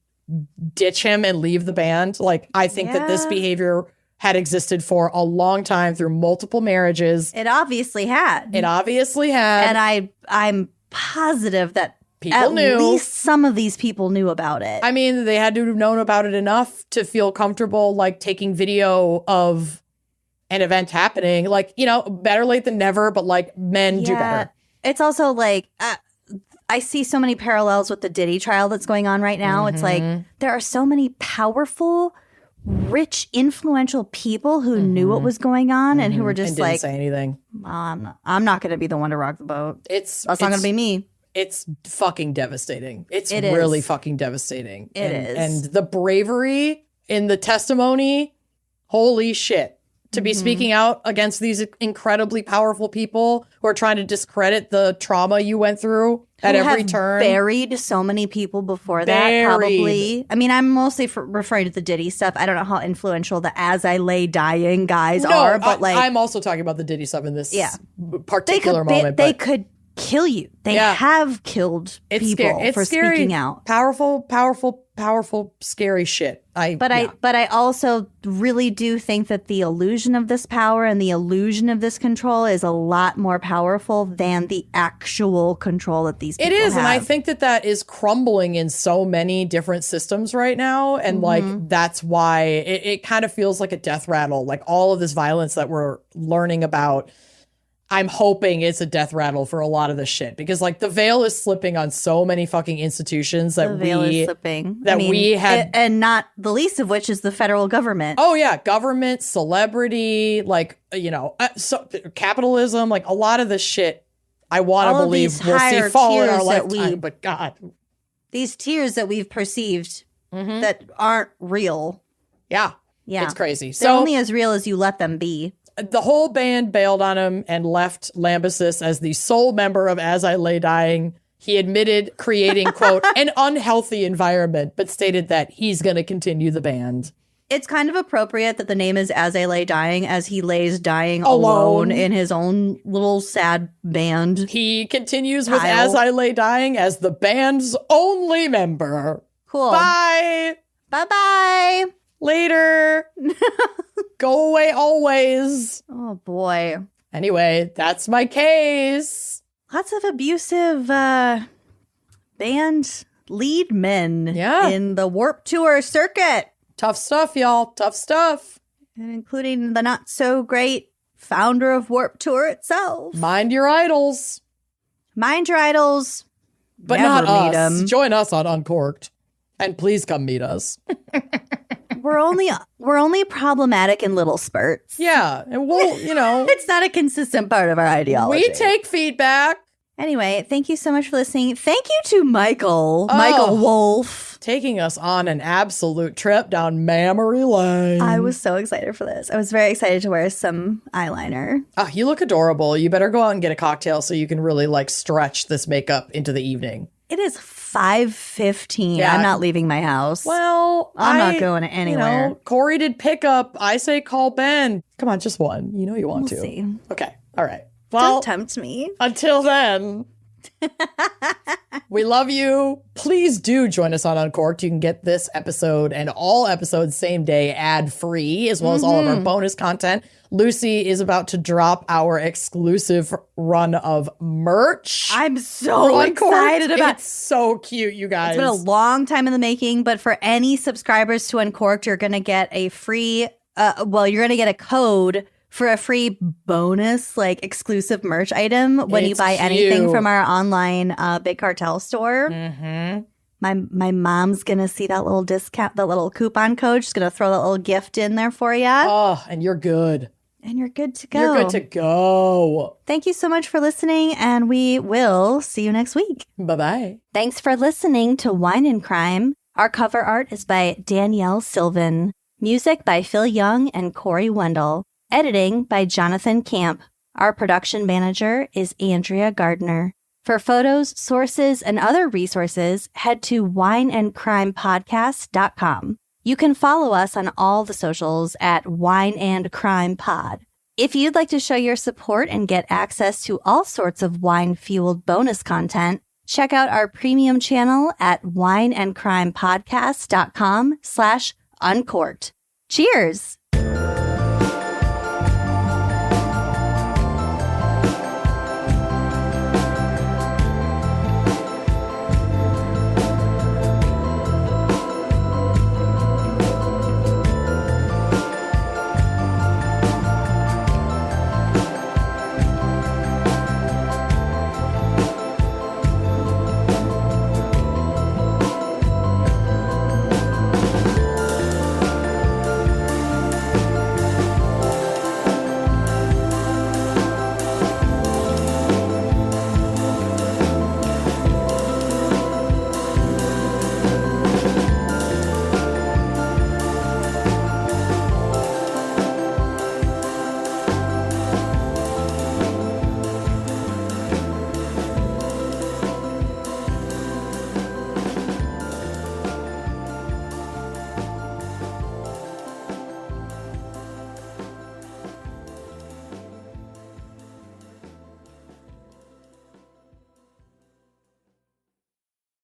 ditch him and leave the band. Like, I think that this behavior had existed for a long time through multiple marriages. It obviously had. And I'm positive that people knew. At least some of these people knew about it. I mean, they had to have known about it enough to feel comfortable, like, taking video of an event happening. Like, better late than never, but, like, men do better. It's also, like, I see so many parallels with the Diddy trial that's going on right now. It's like, there are so many powerful rich, influential people who knew what was going on and who were just and didn't like, say anything. I'm not going to be the one to rock the boat. That's not going to be me. It's fucking devastating. It's It really is. fucking devastating. It is. And the bravery in the testimony, holy shit. To be speaking out against these incredibly powerful people who are trying to discredit the trauma you went through at Who every have turn. buried so many people before that, probably. I mean, I'm mostly referring to the Diddy stuff. I don't know how influential the As I Lay Dying guys are, but I'm also talking about the Diddy stuff in this particular they could, moment. They could kill you. They have killed people for scary. speaking out. Powerful, scary shit. But I also really do think that the illusion of this power and the illusion of this control is a lot more powerful than the actual control that these people It is, have. and I think that is crumbling in so many different systems right now, and like that's why it kind of feels like a death rattle. Like all of this violence that we're learning about, I'm hoping it's a death rattle for a lot of this shit, because like the veil is slipping on so many fucking institutions that the veil is slipping. we had, and not the least of which is the federal government. Oh yeah, government, celebrity, like so capitalism, like a lot of this shit. I want to believe we'll see fall in our lifetime, but God, these tears that we've perceived that aren't real. Yeah, it's crazy. They're only as real as you let them be. The whole band bailed on him and left Lambesis as the sole member of As I Lay Dying. He admitted creating, quote, an unhealthy environment, but stated that he's going to continue the band. It's kind of appropriate that the name is As I Lay Dying, as he lays dying alone in his own little sad band. He continues with As I Lay Dying as the band's only member. Cool. Bye. Bye-bye. Later. Go away always. Oh, boy. Anyway, that's my case. Lots of abusive band lead men in the Warped Tour circuit. Tough stuff, y'all. Tough stuff. And including the not-so-great founder of Warped Tour itself. Mind your idols. Mind your idols. But Never not meet us. 'em. Join us on Uncorked. And please come meet us. We're only problematic in little spurts. Yeah, and we'll, it's not a consistent part of our ideology. We take feedback. Anyway, thank you so much for listening. Thank you to Michael Wolf. Taking us on an absolute trip down memory lane. I was so excited for this. I was very excited to wear some eyeliner. Oh, you look adorable. You better go out and get a cocktail so you can really like stretch this makeup into the evening. It is 5:15. Yeah. I'm not leaving my house. Well, I'm not going anywhere. Corey did pickup. I say call Ben. Come on, just one. You know you want We'll to. see. Okay. All right. Well, Don't tempt me. Until then, we love you. Please do join us on Uncorked. You can get this episode and all episodes same day ad-free, as well as all of our bonus content. Lucy is about to drop our exclusive run of merch. I'm so excited about it. It's so cute, you guys. It's been a long time in the making, but for any subscribers to Uncorked, you're going to get a free, you're going to get a code for a free bonus, like exclusive merch item when you buy anything from our online Big Cartel store. Mm-hmm. My mom's going to see that little discount, that little coupon code. She's going to throw that little gift in there for you. Oh, and you're good. And you're good to go. You're good to go. Thank you so much for listening, and we will see you next week. Bye-bye. Thanks for listening to Wine and Crime. Our cover art is by Danielle Sylvan. Music by Phil Young and Corey Wendell. Editing by Jonathan Camp. Our production manager is Andrea Gardner. For photos, sources, and other resources, head to wineandcrimepodcast.com. You can follow us on all the socials at Wine and Crime Pod. If you'd like to show your support and get access to all sorts of wine-fueled bonus content, check out our premium channel at wineandcrimepodcast.com/uncorked. Cheers!